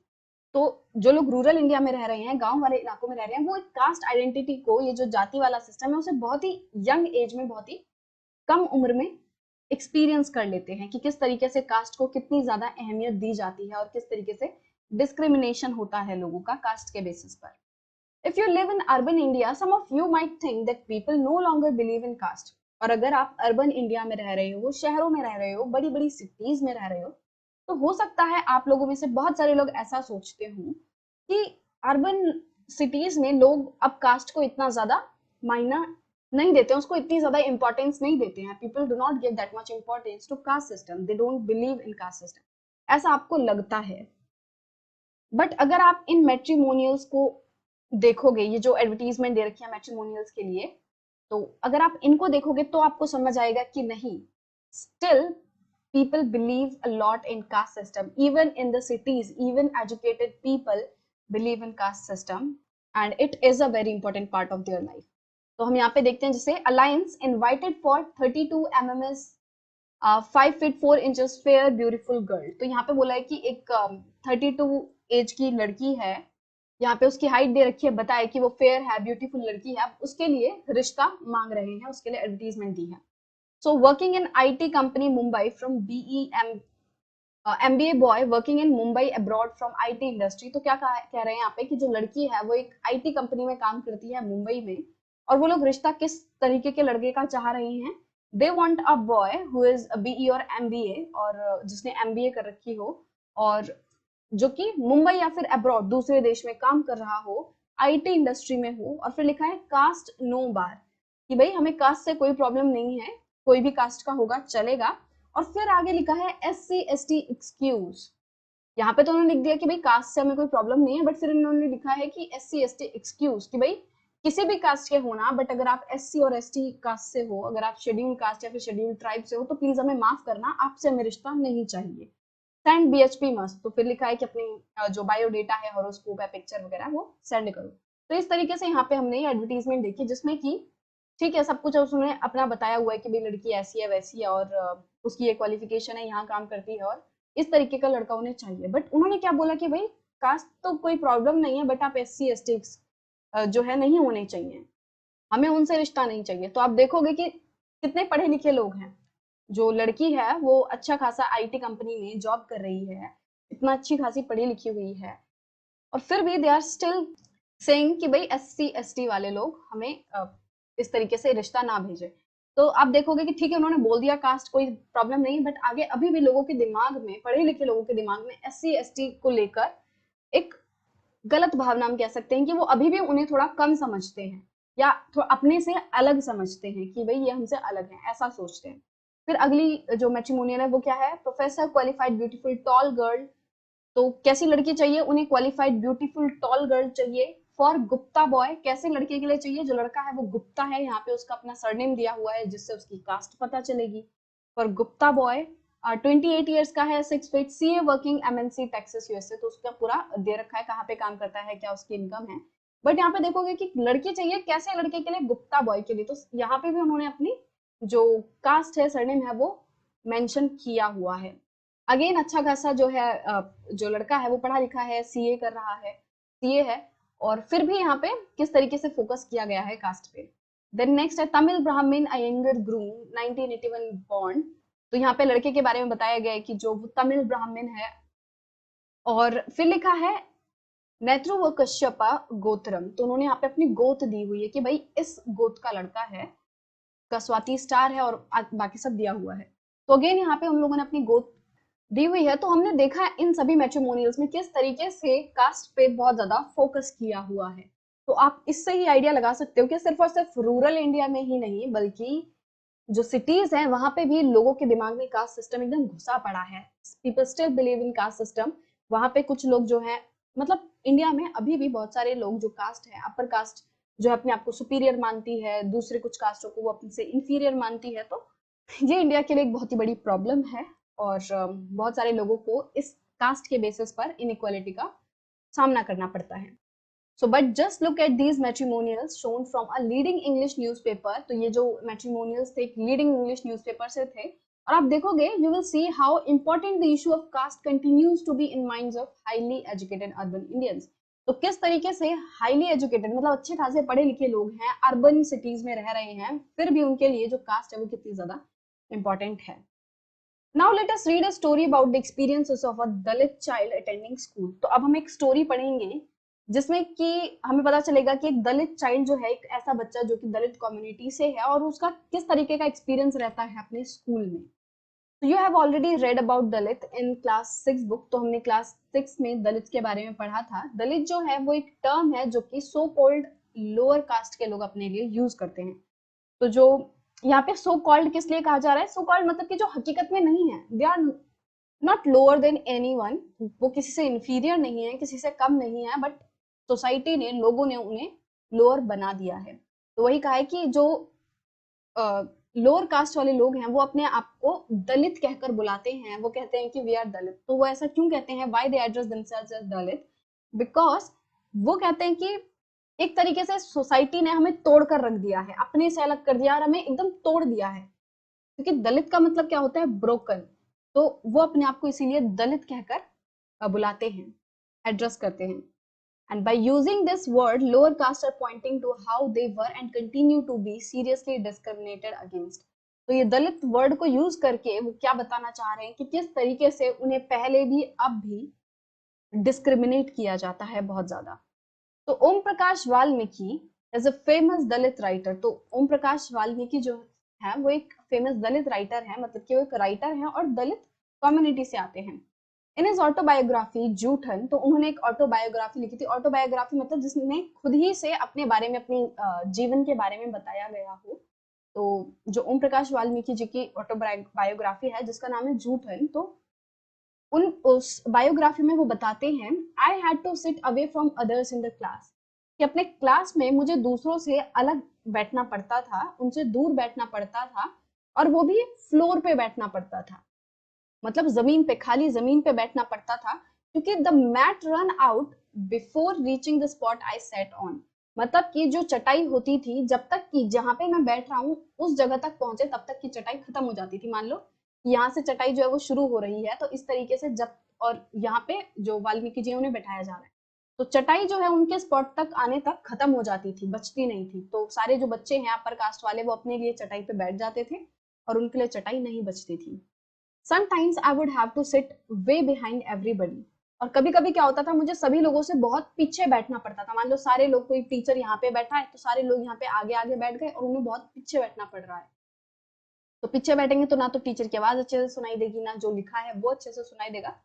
A: तो जो लोग रूरल इंडिया में रह रहे हैं, गांव वाले इलाकों में रह रहे हैं, वो एक कास्ट आइडेंटिटी को, ये जो जाति वाला सिस्टम है, उसे बहुत ही यंग एज में, बहुत ही कम उम्र में एक्सपीरियंस कर लेते हैं कि किस तरीके से कास्ट को कितनी ज्यादा अहमियत दी जाती है और किस तरीके से डिस्क्रिमिनेशन होता है लोगों का कास्ट के बेसिस पर। If you live in urban India, some of you might think that people no longer believe in caste. और अगर आप अर्बन इंडिया में रह रहे हो, शहरों में रह रहे हो, बड़ी बड़ी सिटीज में रह रहे हो, तो हो सकता है आप लोगों में से बहुत सारे लोग ऐसा सोचते हो कि अर्बन सिटीज में लोग अब कास्ट को इतना ज्यादा मायना नहीं देते हैं, उसको इतनी ज्यादा इंपॉर्टेंस नहीं देते हैं। People do not give that much importance to caste system, they don't believe in caste system, ऐसा आपको लगता है। बट अगर आप इन मैट्रिमोनियल्स को देखोगे, ये जो एडवर्टीजमेंट दे रखी है मैट्रिमोनियल्स के लिए, तो अगर आप इनको देखोगे तो आपको समझ आएगा कि नहीं, still people believe a lot in caste system, even in the cities, even educated people believe in caste system and it is a very important part of their life. तो हम यहाँ पे देखते हैं जैसे alliance invited for 32 MMS 5 feet 4 inches fair beautiful girl। तो यहाँ पे बोला है कि एक 32 एज की लड़की है, यहाँ पे उसकी हाइट दे रखी है, बताए कि वो फेयर है, ब्यूटीफुल लड़की है, अब उसके लिए रिश्ता मांग रहे हैं, उसके लिए एडवर्टीजमेंट दी है। So working in IT company Mumbai from MBA boy working in Mumbai abroad from IT industry। तो क्या कह रहे हैं यहाँ पे कि जो लड़की है वो एक IT कंपनी में काम करती है मुंबई में, और वो लोग रिश्ता किस तरीके के लड़के का चाह रही हैं। They want a boy who is a BE और MBA, और जिसने MBA कर रखी हो और जो कि मुंबई या फिर अब्रॉड दूसरे देश में काम कर रहा हो, IT इंडस्ट्री में हो, और फिर लिखा है कास्ट नो बार, कि भाई हमें कास्ट से कोई प्रॉब्लम नहीं है, कोई भी कास्ट का होगा चलेगा। और फिर आगे लिखा है SC ST एक्सक्यूज। यहाँ पे तो उन्होंने लिख दिया कि भाई कास्ट से हमें कोई प्रॉब्लम नहीं है, बट फिर उन्होंने लिखा है कि SC ST एक्सक्यूज, कि भाई किसी भी कास्ट के होना, बट अगर आप SC और ST कास्ट से हो, अगर आप शेड्यूल कास्ट या फिर शेड्यूल ट्राइब से हो, तो प्लीज हमें माफ करना, आपसे हमें रिश्ता नहीं चाहिए। सेंड BHP मस्ट, तो फिर लिखा है कि अपनी जो बायोडेटा है, हॉरोस्कोप है, पिक्चर वगैरह वो सेंड करो। तो इस तरीके से यहाँ पे हमने एडवर्टीजमेंट देखी जिसमें कि ठीक है सब कुछ उसने अपना बताया हुआ है कि भाई लड़की ऐसी है वैसी है और उसकी ये क्वालिफिकेशन है, यहाँ काम करती है और इस तरीके का लड़का उन्हें चाहिए। बट उन्होंने क्या बोला कि भाई कास्ट तो कोई प्रॉब्लम नहीं है, बट आप SC ST जो है नहीं होने चाहिए, हमें उनसे रिश्ता नहीं चाहिए। तो आप देखोगे कि कितने पढ़े लिखे लोग हैं, जो लड़की है वो अच्छा खासा IT कंपनी में जॉब कर रही है, इतना अच्छी खासी पढ़ी लिखी हुई है, और फिर भी दे आर स्टिल सेइंग कि भाई SC ST वाले लोग हमें इस तरीके से रिश्ता ना भेजे। तो आप देखोगे कि ठीक है उन्होंने बोल दिया कास्ट कोई प्रॉब्लम नहीं, बट आगे अभी भी लोगों के दिमाग में, पढ़े लिखे लोगों के दिमाग में SC ST को लेकर एक गलत भावना हम कह सकते हैं कि वो अभी भी उन्हें थोड़ा कम समझते हैं या थोड़ा अपने से अलग समझते हैं कि भाई ये हमसे अलग है, ऐसा सोचते हैं। फिर अगली जो मैट्रिमोनियल है वो क्या है, professor qualified beautiful tall girl. तो कैसी लड़की चाहिए उन्हें, क्वालिफाइड ब्यूटीफुल टॉल गर्ल चाहिए। फॉर गुप्ता बॉय, कैसे लड़के के लिए चाहिए, जो लड़का है वो गुप्ता है, यहाँ पे उसका अपना सरनेम दिया हुआ है जिससे उसकी कास्ट पता चलेगी। फॉर गुप्ता बॉय 28 ईयर्स का है, 6 feet, CA working MNC Texas USA। तो उसका पूरा दे रखा है कहाँ पे काम करता है, क्या उसकी इनकम है। बट यहाँ पे देखोगे कि लड़की चाहिए कैसे लड़के के लिए, गुप्ता बॉय के लिए। तो यहाँ पे भी उन्होंने अपनी जो कास्ट है, सरनेम है, वो मेंशन किया हुआ है। अगेन अच्छा खासा जो है जो लड़का है वो पढ़ा लिखा है, CA कर रहा है, CA है, और फिर भी यहाँ पे किस तरीके से फोकस किया गया है कास्ट पे। देन नेक्स्ट है तमिल ब्राह्मण अयंगर ग्रूम 1981 बॉर्न। तो यहाँ पे लड़के के बारे में बताया गया है कि जो तमिल ब्राह्मण है, और फिर लिखा है नेत्रुव कश्यपा गोत्रम। तो उन्होंने यहाँ पे अपनी गोत दी हुई है कि भाई इस गोत का लड़का है, स्वाति स्टार है, और बाकी सब दिया हुआ है। तो अगेन यहाँ पे उन लोगों ने अपनी गोत दी हुई है। तो हमने देखा है इन सभी मैट्रिमोनियल्स में किस तरीके से कास्ट पे बहुत ज्यादा फोकस किया हुआ है। तो आप इससे ही आइडिया लगा सकते हो कि सिर्फ और सिर्फ रूरल इंडिया में ही नहीं, बल्कि जो सिटीज हैं वहां पे भी लोगों के दिमाग में कास्ट सिस्टम एकदम घुसा पड़ा है। People still believe in caste system. वहां पे कुछ लोग जो है, मतलब इंडिया में अभी भी बहुत सारे लोग जो कास्ट है, अपर कास्ट जो अपने आप को सुपीरियर मानती है, दूसरे कुछ कास्टों को वो अपने से इंफीरियर मानती है। तो ये इंडिया के लिए एक बहुत ही बड़ी प्रॉब्लम है, और बहुत सारे लोगों को इस कास्ट के बेसिस पर इनइक्वालिटी का सामना करना पड़ता है। So, but just look at these matrimonials shown from a leading English newspaper। तो ये जो matrimonials थे, एक leading English newspaper से थे, और आप देखोगे you will see how important the issue of caste continues to be in minds of highly educated urban Indians। तो किस तरीके से highly educated मतलब अच्छे खासे पढ़े लिखे लोग हैं, अर्बन सिटीज में रह रहे हैं, फिर भी उनके लिए जो कास्ट है वो कितनी ज्यादा इंपॉर्टेंट है। Now let us read a story about the experiences of a Dalit child attending school. तो अब हम एक स्टोरी पढ़ेंगे जिसमें कि हमें पता चलेगा कि एक दलित चाइल्ड जो है, एक ऐसा बच्चा जो कि दलित कम्युनिटी से है और उसका किस तरीके का एक्सपीरियंस रहता है अपने स्कूल में। तो you have already read about Dalit in class 6 book. तो हमने क्लास 6 में दलित के बारे में पढ़ा था। दलित जो है वो एक टर्म है जो कि सो कॉल्ड लोअर कास्ट के लोग अपने लिए यूज करते हैं। तो जो यहाँ पे सो कॉल्ड किस लिए कहा जा रहा है, सो कॉल्ड मतलब कि जो हकीकत में नहीं है, they are not lower than anyone, वो किसी से इंफीरियर नहीं है, किसी से कम नहीं है, बट सोसाइटी ने, लोगों ने उन्हें लोअर बना दिया है। तो वही कहा है कि जो लोअर कास्ट वाले लोग हैं वो अपने आप को दलित कहकर बुलाते हैं, वो कहते हैं कि वी आर दलित। तो वो ऐसा क्यों कहते हैं, why they address themselves as Dalit, because वो कहते हैं कि एक तरीके से सोसाइटी ने हमें तोड़ कर रख दिया है, अपने से अलग कर दिया और हमें एकदम तोड़ दिया है, क्योंकि दलित का मतलब क्या होता है, ब्रोकन। तो वो अपने आप को इसीलिए दलित कहकर बुलाते हैं, एड्रेस करते हैं। And by using this word, lower caste are pointing to how they were and continue to be seriously discriminated against. तो ये दलित वर्ड को यूज करके वो क्या बताना चाह रहे हैं कि किस तरीके से उन्हें पहले भी अब भी डिस्क्रिमिनेट किया जाता है बहुत ज्यादा। तो Om Prakash Valmiki is a famous Dalit writer. तो ओम प्रकाश वाल्मीकि जो है वो एक फेमस दलित राइटर है, मतलब कि वो एक राइटर है और दलित कम्युनिटी से आते हैं। इन हिज ऑटोबायोग्राफी जूठन, तो उन्होंने एक ऑटोबायोग्राफी लिखी थी। ऑटोबायोग्राफी मतलब जिसमें खुद ही से अपने बारे में, अपनी जीवन के बारे में बताया गया हो। तो जो ओम प्रकाश वाल्मीकि जी की ऑटोबायोग्राफी है जिसका नाम है जूठन, तो उस बायोग्राफी में वो बताते हैं, I had to sit away from others in the class, कि अपने क्लास में मुझे दूसरों से अलग बैठना पड़ता था, उनसे दूर बैठना पड़ता था, और वो भी फ्लोर पे बैठना पड़ता था, मतलब जमीन पे, खाली जमीन पे बैठना पड़ता था, क्योंकि the mat run out before reaching the spot I set on. मतलब कि जो चटाई होती थी, जब तक कि जहां पे मैं बैठ रहा हूँ उस जगह तक पहुंचे तब तक की चटाई खत्म हो जाती थी। मान लो यहाँ से चटाई जो है वो शुरू हो रही है, तो इस तरीके से जब, और यहाँ पे जो वाल्मीकि जी उन्हें बैठाया जा रहा है, तो चटाई जो है उनके स्पॉट तक आने तक खत्म हो जाती थी, बचती नहीं थी। तो सारे जो बच्चे हैं अपर कास्ट वाले वो अपने लिए चटाई पे बैठ जाते थे और उनके लिए चटाई नहीं बचती थी। Sometimes I would have to sit way behind everybody. और कभी कभी क्या होता था, मुझे सभी लोगों से बहुत पीछे बैठना पड़ता था। मान लो सारे लोग, कोई टीचर यहाँ पे बैठा है तो सारे लोग यहाँ पे आगे आगे बैठ गए और उन्हें बहुत पीछे बैठना पड़ रहा है। तो पीछे बैठेंगे तो ना तो टीचर की आवाज अच्छे से सुनाई देगी, ना जो लिखा है वो अच्छे से सुनाई देगा।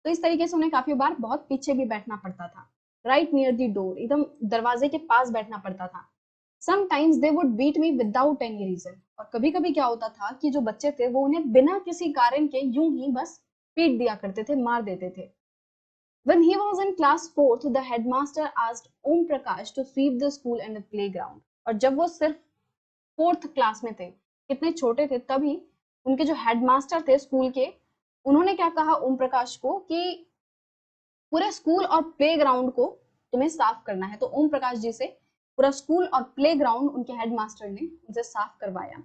A: तो इस तरीके से उन्हें काफी बार बहुत पीछे भी बैठना पड़ता था। राइट नियर दी डोर, एकदम दरवाजे के पास बैठना पड़ता था। Sometimes they would beat me without any reason. और कभी कभी क्या होता था कि जो बच्चे थे वो उन्हें बिना किसी कारण के यूं ही बस पीट दिया करते थे, मार देते थे। When he was in class 4th, the headmaster asked Om Prakash to sweep the school and the playground. और जब वो सिर्फ 4th क्लास में थे, कितने छोटे थे, तभी उनके जो हेडमास्टर थे स्कूल के, उन्होंने क्या कहा ओम प्रकाश को कि पूरे स्कूल और प्लेग्राउंड को तुम्हें साफ करना है। तो ओम प्रकाश जी से पूरा स्कूल और प्लेग्राउंड उनके हेडमास्टर ने उनसे साफ करवाया।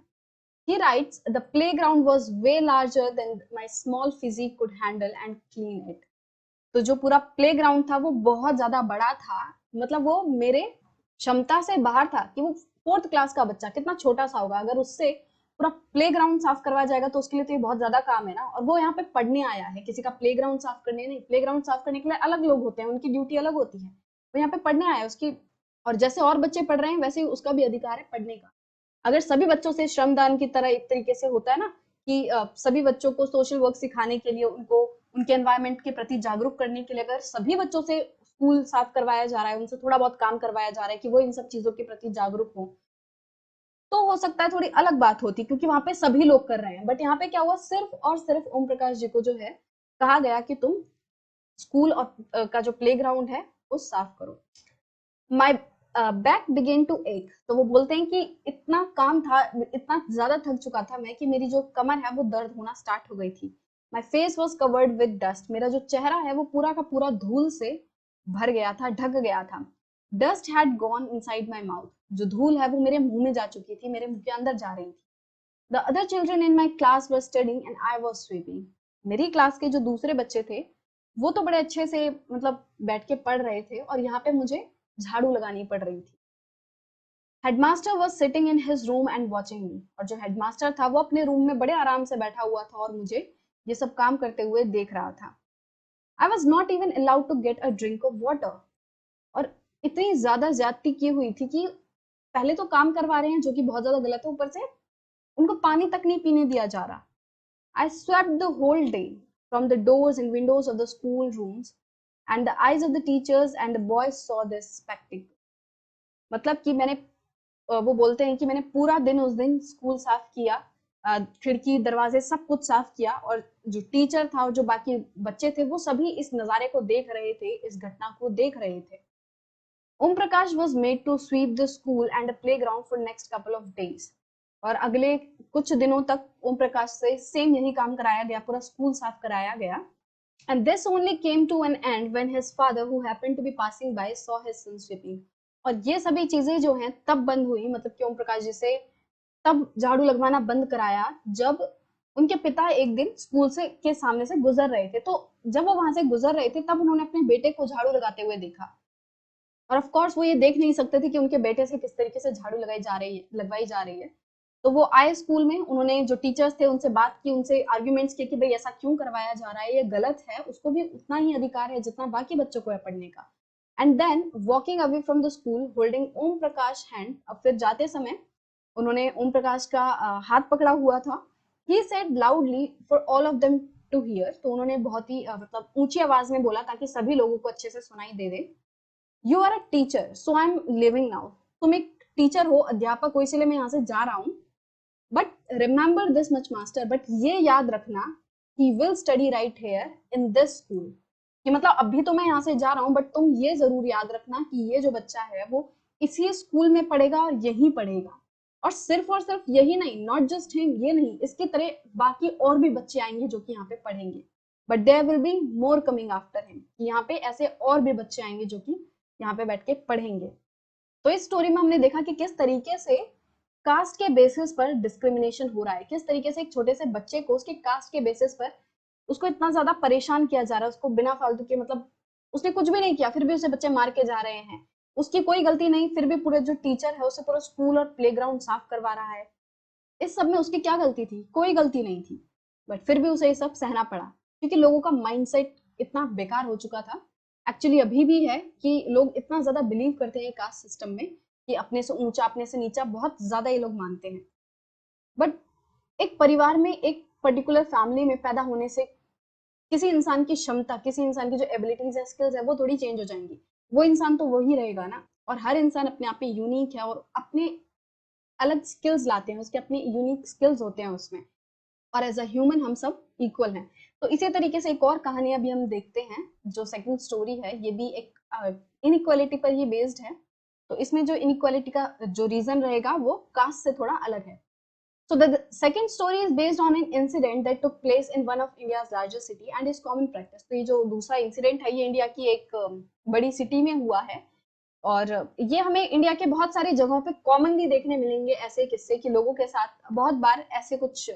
A: He writes, the playground was way larger than my small physique could handle and clean it. तो जो पूरा प्लेग्राउंड था वो बहुत ज्यादा बड़ा था, मतलब वो मेरे क्षमता से बाहर था। कि वो 4th क्लास का बच्चा कितना छोटा सा होगा, अगर उससे पूरा प्लेग्राउंड साफ करवाया जाएगा तो उसके लिए तो ये बहुत ज्यादा काम है ना। और वो यहाँ पे पढ़ने आया है, किसी का प्लेग्राउंड साफ करने नहीं। प्लेग्राउंड साफ करने के लिए अलग लोग होते हैं, उनकी ड्यूटी अलग होती है। वो यहाँ पे पढ़ने आया है, उसकी, और जैसे और बच्चे पढ़ रहे हैं वैसे ही उसका भी अधिकार है पढ़ने का। अगर सभी बच्चों से श्रमदान की तरह एक तरीके से होता है ना कि सभी बच्चों को सोशल वर्क सिखाने के लिए, उनको उनके एनवायरनमेंट के प्रति जागरूक करने के लिए अगर सभी बच्चों से स्कूल साफ करवाया जा रहा है, उनसे थोड़ा बहुत काम करवाया जा रहा है कि वो इन सब चीजों के प्रति जागरूक हो, तो हो सकता है थोड़ी अलग बात होती, क्योंकि वहां पे सभी लोग कर रहे हैं। बट यहाँ पे क्या हुआ, सिर्फ और सिर्फ ओम प्रकाश जी को जो है कहा गया कि तुम स्कूल और का जो प्लेग्राउंड है वो साफ करो। माई बैक बिगेन टू एक, तो वो बोलते हैं कि इतना काम था, इतना ज्यादा थक चुका था मैं कि मेरी जो कमर है वो दर्द होना स्टार्ट हो गई थी। My face was covered with dust, मेरा जो चेहरा है वो पूरा का पूरा धूल से भर गया था, ढक गया था। Dust had gone inside my mouth, जो धूल है वो मेरे मुंह में जा चुकी थी, मेरे मुंह के अंदर जा रही थी। The other children in my class were studying and I was sweeping, मेरी क्लास के जो दूसरे बच्चे थे वो तो बड़े अच्छे से मतलब बैठ के पढ़ रहे थे और यहाँ पे मुझे झाड़ू लगानी पड़ रही थी। Headmaster was sitting in his room and watching मी, और जो हेडमास्टर था वो अपने रूम में बड़े आराम से बैठा हुआ था और मुझे ये सब काम करते हुए देख रहा था। I was not even allowed to get a drink of water, और इतनी ज्यादा ज्यादती की हुई थी कि पहले तो काम करवा रहे हैं जो कि बहुत ज्यादा गलत है, ऊपर से उनको पानी तक नहीं पीने दिया जा रहा। I swept the whole day from the doors and windows of the school rooms and the eyes of the teachers and the boys saw this spectacle. मतलब कि मैंने वो बोलते हैं कि मैंने पूरा दिन उस दिन स्कूल साफ किया, खिड़की दरवाजे सब कुछ साफ किया, और जो टीचर था और जो बाकी बच्चे थे वो सभी इस नजारे को देख रहे थे, इस घटना को देख रहे थे। Om Prakash was made to sweep the school and play ground for next couple of days, और अगले कुछ दिनों तक ओम प्रकाश से सेम यही काम कराया गया, पूरा स्कूल साफ कराया गया। And this only came to an end when his father, who happened to be passing by, saw his son sweeping. और ये सभी चीजें जो हैं तब बंद हुई, मतलब कि ओम प्रकाश जी से तब झाड़ू लगवाना बंद कराया जब उनके पिता एक दिन स्कूल से के सामने से गुजर रहे थे। तो जब वो वहां से गुजर रहे थे तब उन्होंने अपने बेटे को झाड़ू लगाते हुए देखा, और ऑफ कोर्स वो ये देख नहीं सकते थे कि उनके बेटे से किस तरीके से झाड़ू लगवाई जा रही है। तो वो आए स्कूल में, उन्होंने जो टीचर्स थे उनसे बात की, उनसे आर्ग्यूमेंट्स किए कि भाई ऐसा क्यों करवाया जा रहा है, ये गलत है, उसको भी उतना ही अधिकार है जितना बाकी बच्चों को है पढ़ने का। And then walking away from the school holding Om Prakash hand, अब फिर जाते समय उन्होंने ओम प्रकाश का हाथ पकड़ा हुआ था। He said loudly for all of them to hear, तो उन्होंने बहुत ही मतलब ऊंची आवाज में बोला ताकि सभी लोगों को अच्छे से सुनाई दे दे। You are a teacher so I am leaving now, तुम एक टीचर हो, अध्यापक हो, इसीलिए मैं यहाँ से जा रहा हूँ। But remember this much master, but ये याद रखना, he will study right here in this school, कि मतलब अभी तो मैं यहाँ से जा रहा हूँ बट तुम ये जरूर याद रखना कि ये जो बच्चा है वो इसी स्कूल में पढ़ेगा और यही पढ़ेगा, और सिर्फ यही नहीं, नॉट जस्ट हिम, ये नहीं, इसकी तरह बाकी और भी बच्चे आएंगे जो कि यहाँ पे पढ़ेंगे, but there will be more coming after him, यहाँ पे ऐसे और भी बच्चे आएंगे जो कि यहाँ पे बैठ के पढ़ेंगे। तो इस स्टोरी में हमने देखा कि किस तरीके से कास्ट के बेसिस पर डिस्क्रिमिनेशन हो रहा है, किस तरीके से एक छोटे से बच्चे को उसके कास्ट के बेसिस पर उसको इतना ज्यादा परेशान किया जा रहा है, उसको बिना फालतू के, मतलब उसने कुछ भी नहीं किया फिर भी उसे बच्चे मार के जा रहे हैं, उसकी कोई गलती नहीं, फिर भी पूरे जो टीचर है उसे पूरा स्कूल और प्लेग्राउंड साफ करवा रहा है। इस सब में उसकी क्या गलती थी? कोई गलती नहीं थी, बट फिर भी उसे ये सब सहना पड़ा, क्योंकि लोगों का माइंडसेट इतना बेकार हो चुका था। एक्चुअली अभी भी है कि लोग इतना ज्यादा बिलीव करते हैं कास्ट सिस्टम में कि अपने से ऊंचा अपने से नीचा बहुत ज्यादा ये लोग मानते हैं। बट एक परिवार में, एक पर्टिकुलर फैमिली में पैदा होने से किसी इंसान की क्षमता, किसी इंसान की जो एबिलिटीज है, स्किल्स है, वो थोड़ी चेंज हो जाएंगी। वो इंसान तो वही रहेगा ना, और हर इंसान अपने आप में यूनिक है और अपने अलग स्किल्स लाते हैं, उसके अपने यूनिक स्किल्स होते हैं उसमें, और एज अ ह्यूमन हम सब इक्वल हैं। तो इसी तरीके से एक और कहानी अभी हम देखते हैं, जो सेकंड स्टोरी है, ये भी एक इनइक्वालिटी पर ही बेस्ड है। तो इसमें जो इनइक्वालिटी का जो रीजन रहेगा वो कास्ट से थोड़ा अलग है। So the second story is based on an incident that took place in one of India's largest city and is common practice. तो ये जो दूसरा इंसिडेंट है ये इंडिया की एक बड़ी सिटी में हुआ है, और ये हमें इंडिया के बहुत सारी जगहों पे कॉमनली देखने मिलेंगे ऐसे किस्से कि लोगों के साथ बहुत बार ऐसे कुछ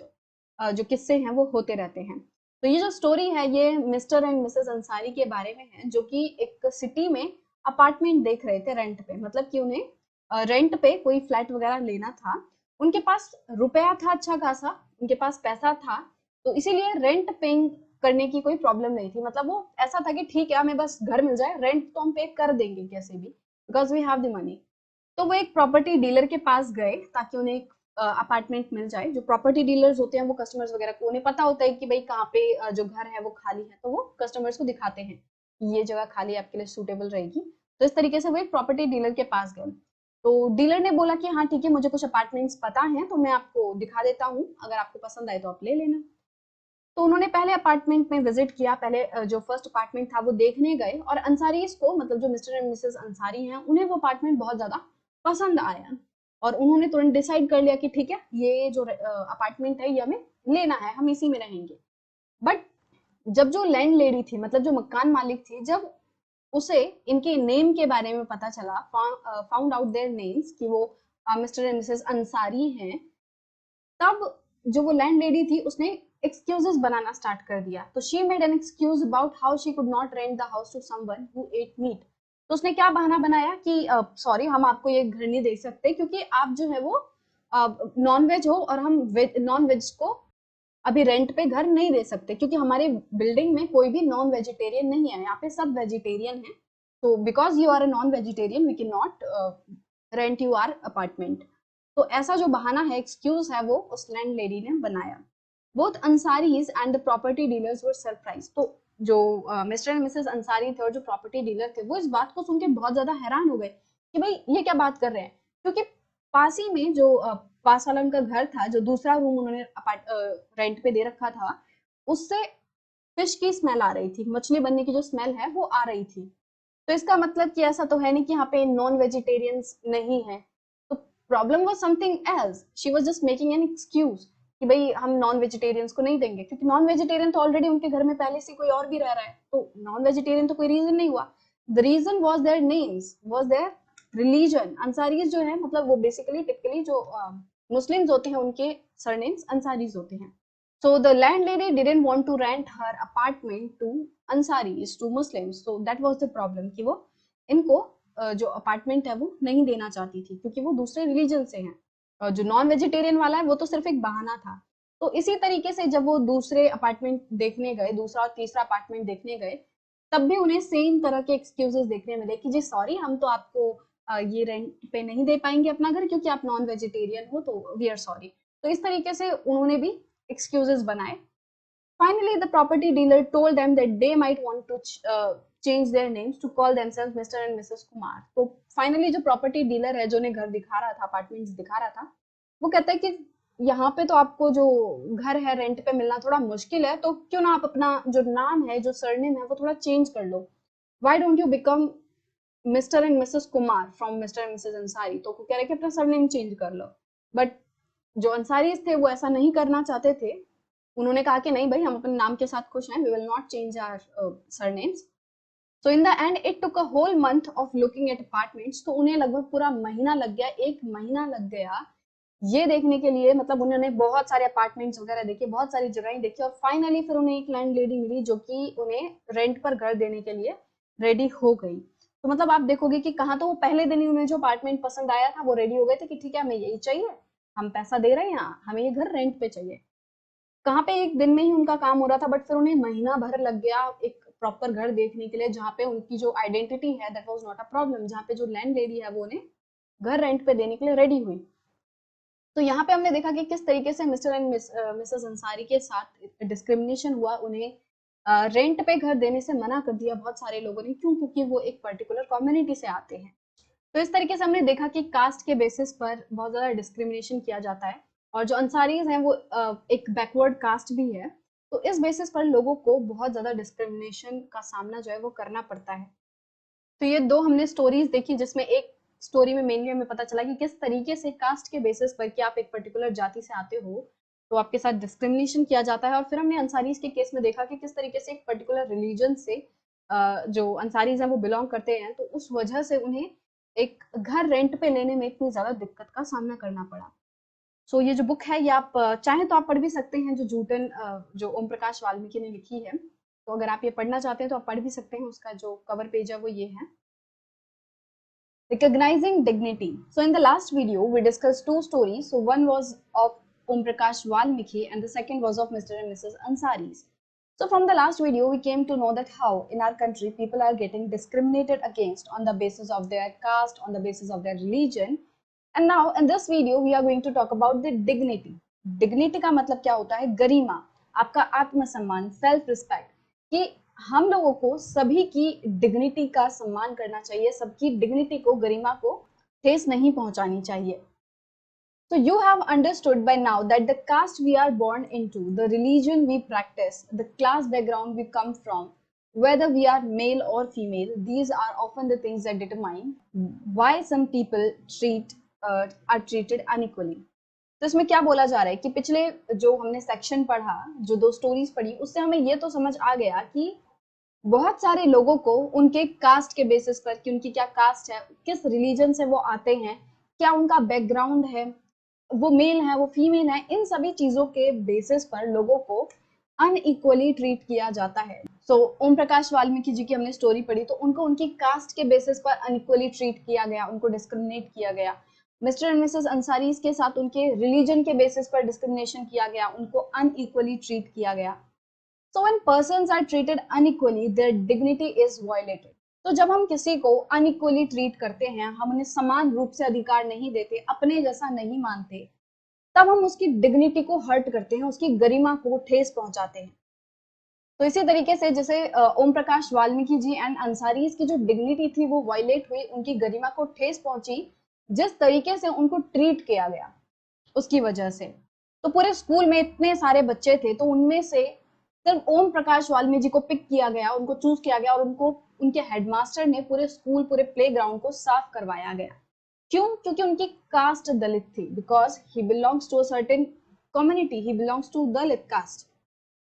A: जो किस्से हैं वो होते रहते हैं। तो ये जो स्टोरी है ये मिस्टर एंड मिसेस अंसारी के बारे में है, जो कि एक सिटी में अपार्टमेंट देख रहे थे रेंट पे, मतलब कि उन्हें रेंट पे कोई फ्लैट वगैरह लेना था। उनके पास रुपया था अच्छा खासा, उनके पास पैसा था, तो इसीलिए रेंट पेइंग करने की कोई प्रॉब्लम नहीं थी। मतलब वो ऐसा था कि ठीक है हमें बस घर मिल जाए, रेंट तो हम पे कर देंगे कैसे भी, because we have the money. तो वो एक प्रॉपर्टी डीलर के पास गए ताकि उन्हें एक अपार्टमेंट मिल जाए। जो प्रॉपर्टी डीलर्स होते हैं वो कस्टमर्स वगैरह को, उन्हें पता होता है कि भाई कहाँ पे जो घर है वो खाली है, तो वो कस्टमर्स को दिखाते हैं कि ये जगह खाली आपके लिए सूटेबल रहेगी। तो इस तरीके से वो एक प्रॉपर्टी डीलर के पास गए। तो डीलर ने बोला कि हाँ ठीक है, मुझे कुछ अपार्टमेंट्स पता है तो मैं आपको दिखा देता हूँ, अगर आपको पसंद आए तो आप ले लेना। तो उन्होंने पहले अपार्टमेंट में विजिट किया, पहले जो फर्स्ट अपार्टमेंट था वो देखने गए, और अंसारी को, मतलब जो मिस्टर एंड मिसेस अंसारी हैं, उन्हें वो अपार्टमेंट बहुत ज्यादा पसंद आया, और उन्होंने तुरंत डिसाइड कर लिया कि ठीक है ये जो अपार्टमेंट है ये हमें लेना है, हम इसी में रहेंगे। बट जब जो लैंड लेडी थी, मतलब जो मकान मालिक थी, जब उसे इनके नेम के बारे में पता चला, फाउंड आउट देयर नेम्स कि वो मिस्टर एंड मिसेस अंसारी हैं, तब जो वो लैंड लेडी थी उसने एक्सक्यूजेस बनाना स्टार्ट कर दिया। तो she made an excuse about how she could not rent the house to someone who eat meat. तो उसने क्या बहाना बनाया कि सॉरी हम आपको ये घर नहीं दे सकते क्योंकि आप जो है वो नॉन वेज हो और हम नॉन वेज को अभी रेंट पे घर नहीं दे सकते क्योंकि हमारे बिल्डिंग में कोई भी नॉन वेजिटेरियन नहीं है, यहाँ पे सब वेजिटेरियन है। तो because you are a non vegetarian we can not rent you our apartment. तो ऐसा जो बहाना है, एक्सक्यूज है, वो उस लैंड लेडी ने बनाया। Both Ansaris and the property dealers were surprise. तो जो मिस्टर एंड मिसेस अंसारी थे और जो प्रॉपर्टी डीलर थे वो इस बात को सुन के बहुत ज्यादा हैरान हो गए कि भाई ये क्या बात कर रहे हैं, क्योंकि पास ही में जो पास वाला उनका घर था, जो दूसरा रूम उन्होंने रेंट पे दे रखा था, उससे फिश की स्मेल आ रही थी, मछली बनने की जो स्मेल है वो आ रही थी। तो इसका मतलब कि ऐसा तो है नहीं कि यहाँ पे नॉन वेजिटेरियंस नहीं है। तो problem was something else, she was just making an excuse कि भाई हम नॉन वेजिटेरियंस को नहीं देंगे क्योंकि नॉन वेजिटेरियन तो ऑलरेडी उनके घर में पहले से कोई और भी रह रहा है, तो नॉन वेजिटेरियन तो कोई रीजन नहीं हुआ। The reason was their names, was their religion. Ansaris जो है मतलब वो बेसिकली टिपिकली जो मुस्लिम्स होते हैं उनके सरनेम्स अंसारीज होते हैं। So the landlady didn't want to rent her apartment to Ansaris, to Muslims. So that was the problem कि वो इनको जो अपार्टमेंट है वो नहीं देना चाहती थी क्योंकि वो दूसरे रिलीजन से हैं। और जो नॉन वेजिटेरियन वाला है वो तो सिर्फ एक बहाना था। तो इसी तरीके से जब वो दूसरे अपार्टमेंट देखने गए, दूसरा और तीसरा अपार्टमेंट देखने गए, तब भी उन्हें सेम तरह के एक्सक्यूजेस देखने मिले कि जी सॉरी हम तो आपको ये रेंट पे नहीं दे पाएंगे अपना घर क्योंकि आप नॉन वेजिटेरियन हो, तो वी आर सॉरी। तो इस तरीके से उन्होंने भी excuses बनाए। Finally, the property dealer told them that they might want to change their names to call themselves Mr. and Mrs. Kumar. तो finally जो property dealer है, जो ने घर दिखा रहा था, apartments दिखा रहा था, वो कहता है कि यहाँ पे तो आपको जो घर है रेंट पे मिलना थोड़ा मुश्किल है, तो क्यों ना आप अपना जो नाम है, जो सरनेम है, वो थोड़ा चेंज कर लो। Why don't you become mister and Mrs Kumar from mister and Mrs Ansari? तो कह रहे कि अपना सरनेम चेंज कर लो। बट जो अंसारी थे वो ऐसा नहीं करना चाहते थे। उन्होंने कहा कि नहीं भाई हम अपने नाम के साथ खुश हैं, we will not change our surnames. So in the end it took a whole month of looking at apartments. तो उन्हें लगभग पूरा महीना लग गया, 1 महीना लग गया ये देखने के लिए। मतलब उन्होंने बहुत सारे अपार्टमेंट्स वगैरह देखे, बहुत सारी जगहें देखी और फाइनली फिर उन्हें एक लैंड लेडी मिली जो कि उन्हें रेंट पर घर देने के लिए रेडी हो गई। तो मतलब आप देखोगे कि कहाँ तो वो पहले दिन ही उन्हें जो अपार्टमेंट पसंद आया था वो रेडी हो गए थे कि ठीक है हमें यही चाहिए, हम पैसा दे रहे हैं, यहाँ हमें ये घर रेंट पे चाहिए। कहाँ पे एक दिन में ही उनका काम हो रहा था, बट फिर उन्हें महीना भर लग गया एक प्रॉपर घर देखने के लिए जहाँ पे उनकी जो आइडेंटिटी है that was not a problem, जहाँ पे जो लैंड लेडी है वो उन्हें घर रेंट पे देने के लिए रेडी हुई। तो यहाँ पे हमने देखा कि किस तरीके से मिस्टर एंड मिसेस अंसारी के साथ डिस्क्रिमिनेशन हुआ, उन्हें रेंट पे घर देने से मना कर दिया बहुत सारे लोगों ने। क्यों? क्योंकि वो एक पर्टिकुलर कम्युनिटी से आते हैं। तो इस तरीके से हमने देखा कि कास्ट के बेसिस पर बहुत ज्यादा डिस्क्रिमिनेशन किया जाता है और जो अंसारीज हैं वो एक बैकवर्ड कास्ट भी है। तो इस बेसिस पर लोगों को बहुत ज्यादा डिस्क्रिमिनेशन का सामना जो है वो करना पड़ता है। तो ये दो हमने स्टोरीज देखी जिसमें एक स्टोरी में मेनली हमें पता चला कि किस तरीके से कास्ट के बेसिस पर कि आप एक पर्टिकुलर जाति से आते हो तो आपके साथ डिस्क्रिमिनेशन किया जाता है। और फिर हमने अंसारीज के केस में देखा कि किस तरीके से एक पर्टिकुलर रिलीजन से जो अंसारीज हैं वो बिलोंग करते हैं, तो उस वजह से उन्हें एक घर रेंट पे लेने में इतनी ज्यादा दिक्कत का सामना करना पड़ा। सो ये जो बुक है ये आप चाहें तो आप पढ़ भी सकते हैं, जो जूटन जो ओम प्रकाश वाल्मीकि ने लिखी है। तो अगर आप ये पढ़ना चाहते हैं तो आप पढ़ भी सकते हैं। उसका जो कवर पेज है वो ये है, recognizing dignity. So in the last video, we discussed two stories. So one was of Om Prakash Valmiki and the second was of Mr. and Mrs. Ansaris. So from the last video, we came to know that how in our country people are getting discriminated against on the basis of their caste, on the basis of their religion. And now in this video, we are going to talk about the dignity. Dignity का मतलब क्या होता है? गरिमा, आपका आत्मसम्मान, self respect, कि हम लोगों को सभी की डिग्निटी का सम्मान करना चाहिए, सबकी डिग्निटी को, गरिमा को ठेस नहीं पहुंचानी चाहिए। So you have understood by now that the caste we are born into, the religion we practice, the class background we come from, whether we are male or female, these are often the things that determine why some people are treated unequally. तो इसमें क्या बोला जा रहा है कि पिछले जो हमने सेक्शन पढ़ा, जो दो स्टोरीज पढ़ी, उससे हमें ये तो समझ आ गया कि बहुत सारे लोगों को उनके कास्ट के बेसिस पर कि उनकी क्या कास्ट है, किस रिलीजन से वो आते हैं, क्या उनका बैकग्राउंड है, वो मेल है वो फीमेल है, इन सभी चीजों के बेसिस पर लोगों को अनइक्वली ट्रीट किया जाता है। सो ओम प्रकाश वाल्मीकि जी की हमने स्टोरी पढ़ी, तो उनको उनकी कास्ट के बेसिस पर अनइक्वली ट्रीट किया गया, उनको डिस्क्रिमिनेट किया गया। मिस्टर एंड मिसेस अंसारी के साथ उनके रिलीजन के बेसिस पर डिस्क्रिमिनेशन किया गया, उनको अनइक्वली ट्रीट किया गया। So when persons are treated unequally, their dignity is violated. तो जब हम किसी को अनइक्वली ट्रीट करते हैं, हम उन्हें समान रूप से अधिकार नहीं देते, अपने जैसा नहीं मानते, तब हम उसकी डिग्निटी को हर्ट करते हैं, उसकी गरिमा को ठेस पहुंचाते हैं। तो इसी तरीके से जैसे ओम प्रकाश वाल्मीकि जी एंड अंसारी की जो डिग्निटी थी वो वायलेट हुई, उनकी गरिमा को ठेस पहुंची जिस तरीके से उनको ट्रीट किया गया उसकी वजह से। तो पूरे स्कूल में इतने सारे बच्चे थे, तो उनमें से सिर्फ ओम प्रकाश वाल्मीकि जी को पिक किया गया, उनको चूज किया गया और उनको उनके हेडमास्टर ने पूरे स्कूल, पूरे प्लेग्राउंड को साफ करवाया गया। क्यों? क्योंकि उनकी कास्ट दलित थी, because he belongs to a certain community, he belongs to Dalit caste.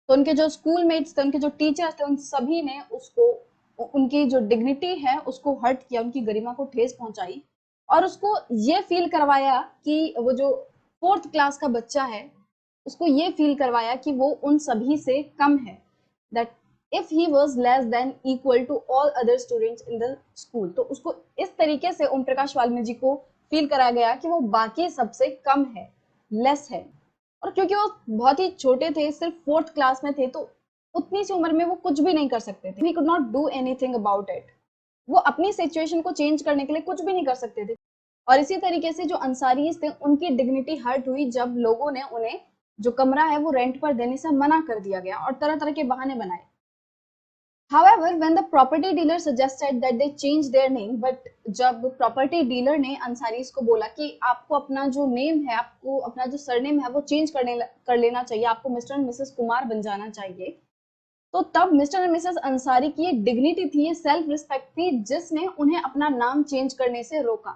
A: तो उनके जो स्कूलमेट्स थे, उनके जो टीचर्स थे, उन सभी ने उसको, उनकी जो डिग्निटी है उसको हर्ट किया, उनकी गरिमा को ठेस पहुंचाई और उसको ये फील करवाया कि वो जो 4th क्लास का बच्चा है, उसको ये फील करवाया कि वो उन सभी से कम है, that if he was less than equal to all other students in the school. तो उसको इस तरीके से ओम प्रकाश वाल्मीकि जी को फील कराया गया कि वो बाकी सबसे कम है, लेस है। और क्योंकि वो बहुत ही छोटे थे, सिर्फ 4th क्लास में थे, तो उतनी सी उम्र में वो कुछ भी नहीं कर सकते थे। We could not do anything about it. वो अपनी सिचुएशन को चेंज करने के लिए कुछ भी नहीं कर सकते थे। और इसी तरीके से जो अंसारीज थे, उनकी डिग्निटी हर्ट हुई जब लोगों ने उन्हें जो कमरा है वो रेंट पर देने से मना कर दिया गया और तरह तरह के बहाने बनाए। However, when the property dealer suggested that they change their name, but जब प्रॉपर्टी डीलर ने अंसारीज को बोला कि आपको अपना जो नेम है, आपको अपना जो सरनेम है वो चेंज कर लेना चाहिए, आपको मिस्टर एंड मिसेस कुमार बन जाना चाहिए, तो तब मिस्टर एंड मिसेस अंसारी की ये डिग्निटी थी, ये सेल्फ रिस्पेक्ट थी, जिसने उन्हें अपना नाम चेंज करने से रोका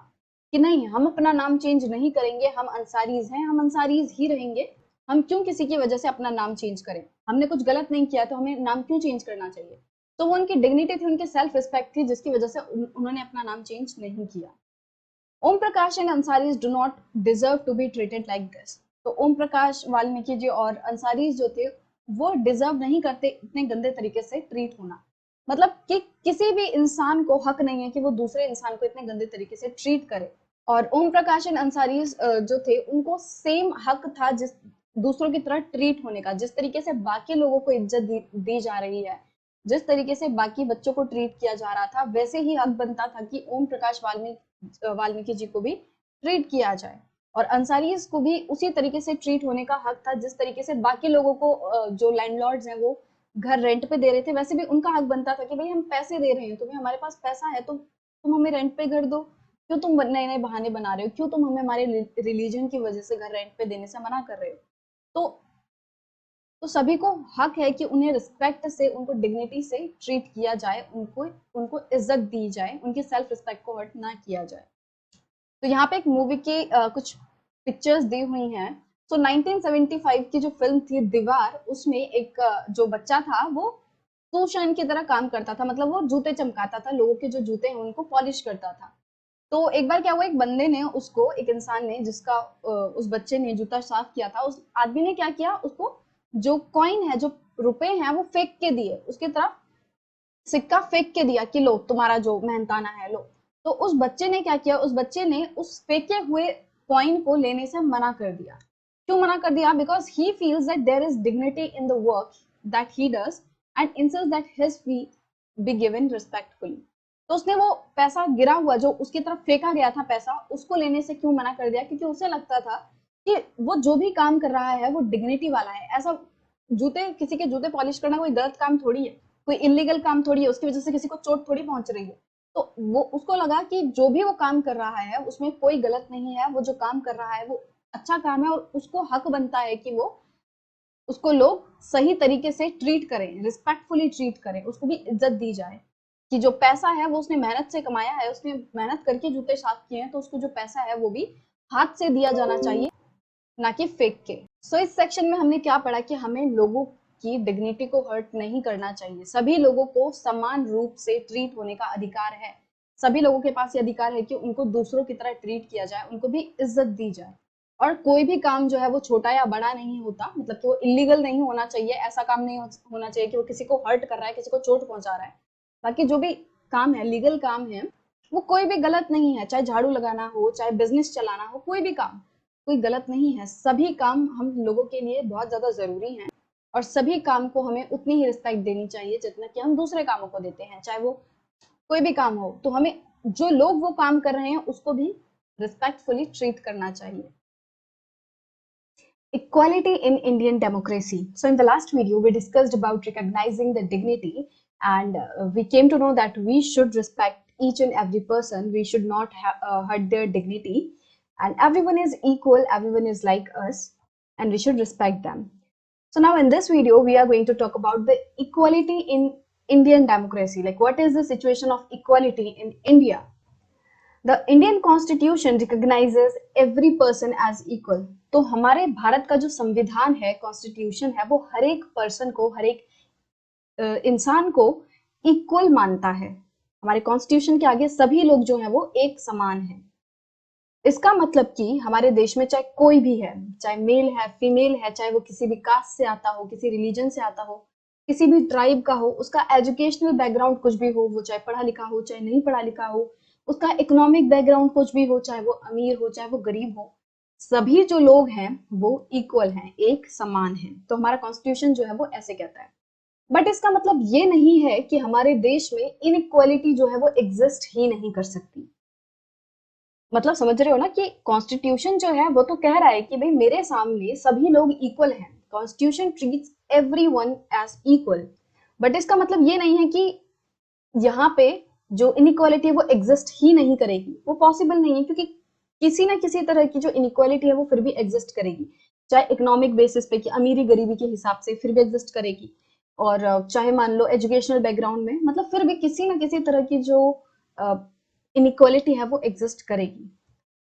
A: कि नहीं, हम अपना नाम चेंज नहीं करेंगे, हम अंसारीज हैं, हम अंसारीज ही रहेंगे, हम क्यों किसी की वजह से अपना नाम चेंज करें, हमने कुछ गलत नहीं किया तो हमें नाम क्यों चेंज करना चाहिए। तो वो उनकी डिग्निटी थी, उनकी सेल्फ रिस्पेक्ट थी, जिसकी वजह से उन्होंने अपना नाम चेंज नहीं किया। Om Prakash and Ansaris do not deserve to be treated like this. तो ओम प्रकाश वाल्मीकि जी और अंसारीज जो थे वो डिजर्व नहीं करते इतने गंदे तरीके से ट्रीट होना। मतलब कि किसी भी इंसान को हक नहीं है कि वो दूसरे इंसान को इतने गंदे तरीके से ट्रीट करे। और ओम प्रकाश एंड अंसारी जो थे, उनको सेम हक था जिस दूसरों की तरह ट्रीट होने का, जिस तरीके से बाकी लोगों को इज्जत दी जा रही है, जिस तरीके से बाकी बच्चों को ट्रीट किया जा रहा था, वैसे ही हक बनता था कि ओम प्रकाश वाल्मीकि जी को भी ट्रीट किया जाए। और अंसारी को भी उसी तरीके से ट्रीट होने का हक था, जिस तरीके से बाकी लोगों को जो लैंडलॉर्ड्स हैं वो घर रेंट पे दे रहे थे, वैसे भी उनका हक बनता था कि भाई हम पैसे दे रहे हैं तुम्हें, हमारे पास पैसा है तो तुम हमें रेंट पे घर दो, क्यों तुम नए नए बहाने बना रहे हो, क्यों तुम हमें हमारे रिलीजन की वजह से घर रेंट पे देने से मना कर रहे हो। तो सभी को हक है कि उन्हें रिस्पेक्ट से, उनको डिग्निटी से ट्रीट किया जाए, उनको उनको इज्जत दी जाए, उनकी सेल्फ रिस्पेक्ट को हर्ट ना किया जाए। तो यहाँ पे एक मूवी की कुछ पिक्चर्स दी हुई हैं। सो 1975 की जो फिल्म थी दीवार, उसमें एक जो बच्चा था वो सुशांत की तरह काम करता था, मतलब वो जूते चमकाता था, लोगों के जो जूते हैं उनको पॉलिश करता था। तो एक बार क्या हुआ, एक बंदे ने उसको, एक इंसान ने जिसका उस बच्चे ने जूता साफ किया था, उस आदमी ने क्या किया, उसको जो कॉइन है, जो रुपए हैं वो फेंक के दिए, उसकी तरफ सिक्का फेंक के दिया कि लो तुम्हारा जो मेहनताना है लो। तो उस बच्चे ने क्या किया, उस बच्चे ने उस फेंके हुए कॉइन को लेने से मना कर दिया। क्यों मना कर दिया? Because he feels that there is dignity in the work that he does and insist that his fee be given respectfully. तो उसने वो पैसा गिरा हुआ, जो उसकी तरफ फेंका गया था पैसा, उसको लेने से क्यों मना कर दिया? क्योंकि उसे लगता था कि वो जो भी काम कर रहा है वो डिग्निटी वाला है। ऐसा किसी के जूते पॉलिश करना कोई गलत काम थोड़ी है, कोई इलीगल काम थोड़ी है, उसकी वजह से किसी को चोट थोड़ी पहुंच रही है। तो वो, उसको लगा कि जो भी वो काम कर रहा है उसमें कोई गलत नहीं है, वो जो काम कर रहा है वो अच्छा काम है और उसको हक बनता है कि वो, उसको लोग सही तरीके से ट्रीट करें, रिस्पेक्टफुली ट्रीट करें, उसको भी इज्जत दी जाए कि जो पैसा है वो उसने मेहनत से कमाया है, उसने मेहनत करके जूते साफ किए हैं, तो उसको जो पैसा है वो भी हाथ से दिया जाना चाहिए, ना कि फेक के। सो इस सेक्शन में हमने क्या पढ़ा कि हमें लोगों की डिग्निटी को हर्ट नहीं करना चाहिए, सभी लोगों को समान रूप से ट्रीट होने का अधिकार है, सभी लोगों के पास ये अधिकार है कि उनको दूसरों की तरह ट्रीट किया जाए, उनको भी इज्जत दी जाए। और कोई भी काम जो है वो छोटा या बड़ा नहीं होता, मतलब कि वो इलीगल नहीं होना चाहिए, ऐसा काम नहीं होना चाहिए कि वो किसी को हर्ट कर रहा है, किसी को चोट पहुंचा रहा है। बाकी जो भी काम है, लीगल काम है, वो कोई भी गलत नहीं है, चाहे झाड़ू लगाना हो, चाहे बिजनेस चलाना हो, कोई भी काम कोई गलत नहीं है। सभी काम हम लोगों के लिए बहुत ज्यादा जरूरी हैं और सभी काम को हमें उतनी ही रिस्पेक्ट देनी चाहिए जितना कि हम दूसरे कामों को देते हैं। चाहे वो कोई भी काम हो तो हमें जो लोग वो काम कर रहे हैं उसको भी रिस्पेक्टफुली ट्रीट करना चाहिए। Equality in Indian democracy. So in the last video, we discussed about recognizing the dignity, and we came to know that we should respect each and every person. We should not hurt their dignity, and everyone is equal, everyone is like us, and we should respect them. So now in this video, we are going to talk about the equality in Indian democracy. Like, what is the situation of equality in India? The Indian Constitution recognizes every person as equal. तो हमारे भारत का जो संविधान है, constitution है, वो हर एक person को, हर एक इंसान को इक्वल मानता है। हमारे कॉन्स्टिट्यूशन के आगे सभी लोग जो हैं वो एक समान हैं। इसका मतलब कि हमारे देश में चाहे कोई भी है, चाहे मेल है, फीमेल है, चाहे वो किसी भी कास्ट से आता हो, किसी रिलीजन से आता हो, किसी भी ट्राइब का हो, उसका एजुकेशनल बैकग्राउंड कुछ भी हो, वो चाहे पढ़ा लिखा हो, चाहे नहीं पढ़ा लिखा हो, उसका इकोनॉमिक बैकग्राउंड कुछ भी हो, चाहे वो अमीर हो, चाहे वो गरीब हो, सभी जो लोग हैं वो इक्वल हैं, एक समान हैं। तो हमारा कॉन्स्टिट्यूशन जो है वो ऐसे कहता है। बट इसका मतलब ये नहीं है कि हमारे देश में इनइक्वालिटी जो है वो एग्जिस्ट ही नहीं कर सकती। मतलब समझ रहे हो ना कि कॉन्स्टिट्यूशन जो है वो तो कह रहा है कि भाई मेरे सामने सभी लोग इक्वल हैं, constitution treats everyone as equal. But इसका मतलब ये नहीं है कि यहाँ पे जो इनइक्वालिटी है वो एग्जिस्ट ही नहीं करेगी, वो पॉसिबल नहीं है, क्योंकि किसी ना किसी तरह की जो इनइक्वालिटी है वो फिर भी एग्जिस्ट करेगी। चाहे इकोनॉमिक बेसिस पे कि अमीरी गरीबी के हिसाब से फिर भी एग्जिस्ट करेगी, और चाहे मान लो एजुकेशनल बैकग्राउंड में, मतलब फिर भी किसी ना किसी तरह की जो इनइक्वालिटी है वो एग्जिस्ट करेगी।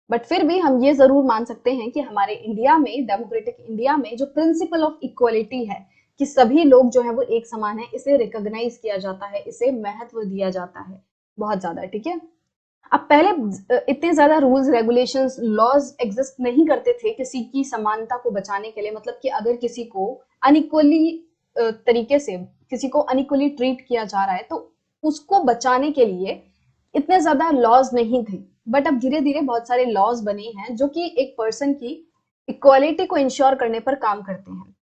A: बट फिर भी हम ये जरूर मान सकते हैं कि हमारे इंडिया में, डेमोक्रेटिक इंडिया में, जो प्रिंसिपल ऑफ इक्वालिटी है कि सभी लोग जो है वो एक समान है, इसे रिकॉग्नाइज किया जाता है, इसे महत्व दिया जाता है बहुत ज्यादा। ठीक है, अब पहले इतने ज्यादा रूल्स, रेगुलेशंस, लॉज एग्जिस्ट नहीं करते थे किसी की समानता को बचाने के लिए। मतलब कि अगर किसी को अनइक्वली तरीके से, किसी को अनइक्वली ट्रीट किया जा रहा है तो उसको बचाने के लिए इतने ज्यादा लॉज नहीं थे। बट अब धीरे धीरे बहुत सारे लॉज बने हैं जो कि एक पर्सन की इक्वालिटी को इंश्योर करने पर काम करते हैं।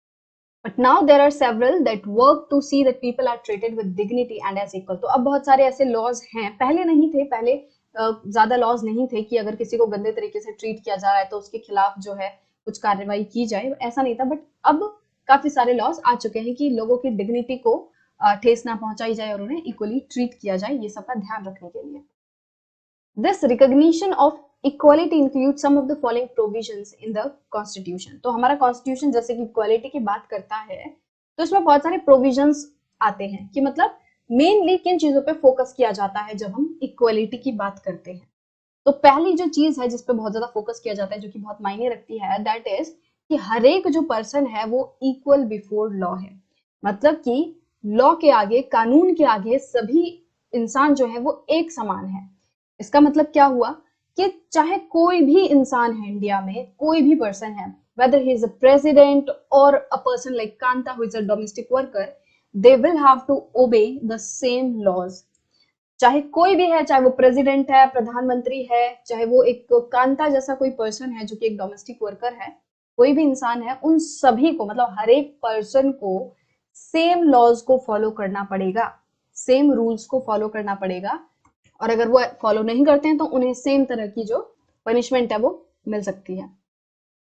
A: But now there are several that work to see that people are treated with dignity and as equal. तो अब बहुत सारे ऐसे लॉज हैं, पहले नहीं थे, पहले ज्यादा लॉज नहीं थे कि अगर किसी को गंदे तरीके से ट्रीट किया जा रहा है तो उसके खिलाफ जो है कुछ कार्रवाई की जाए, ऐसा नहीं था। बट अब काफी सारे लॉज आ चुके हैं कि लोगों की डिग्निटी को ठेस ना पहुंचाई जाए और उन्हें इक्वली ट्रीट किया जाए, ये सबका ध्यान रखने के लिए। This recognition of equality includes some of the following provisions in the constitution. तो हमारा constitution जैसे कि equality की बात करता है तो इसमें बहुत सारे provisions आते हैं कि मतलब मेनली किन चीजों पे फोकस किया जाता है जब हम इक्वालिटी की बात करते हैं। तो पहली जो चीज है जिस पे बहुत ज्यादा फोकस किया जाता है, जो कि बहुत मायने रखती है, दैट इज कि हर एक जो पर्सन है वो इक्वल बिफोर लॉ है। मतलब कि लॉ के आगे, कानून के आगे सभी इंसान जो है वो एक समान है। इसका मतलब क्या हुआ कि चाहे कोई भी इंसान है इंडिया में, कोई भी पर्सन है, whether he is a president or a person like Kanta who is a domestic worker, they will have to obey the same laws. चाहे कोई भी है, चाहे वो प्रेसिडेंट है, प्रधानमंत्री है, चाहे वो एक कांता जैसा कोई पर्सन है जो कि एक डोमेस्टिक वर्कर है, कोई भी इंसान है, उन सभी को, मतलब हर एक पर्सन को सेम लॉज को फॉलो करना पड़ेगा, सेम रूल्स को फॉलो करना पड़ेगा। और अगर वो फॉलो नहीं करते हैं तो उन्हें सेम तरह की जो पनिशमेंट है वो मिल सकती है।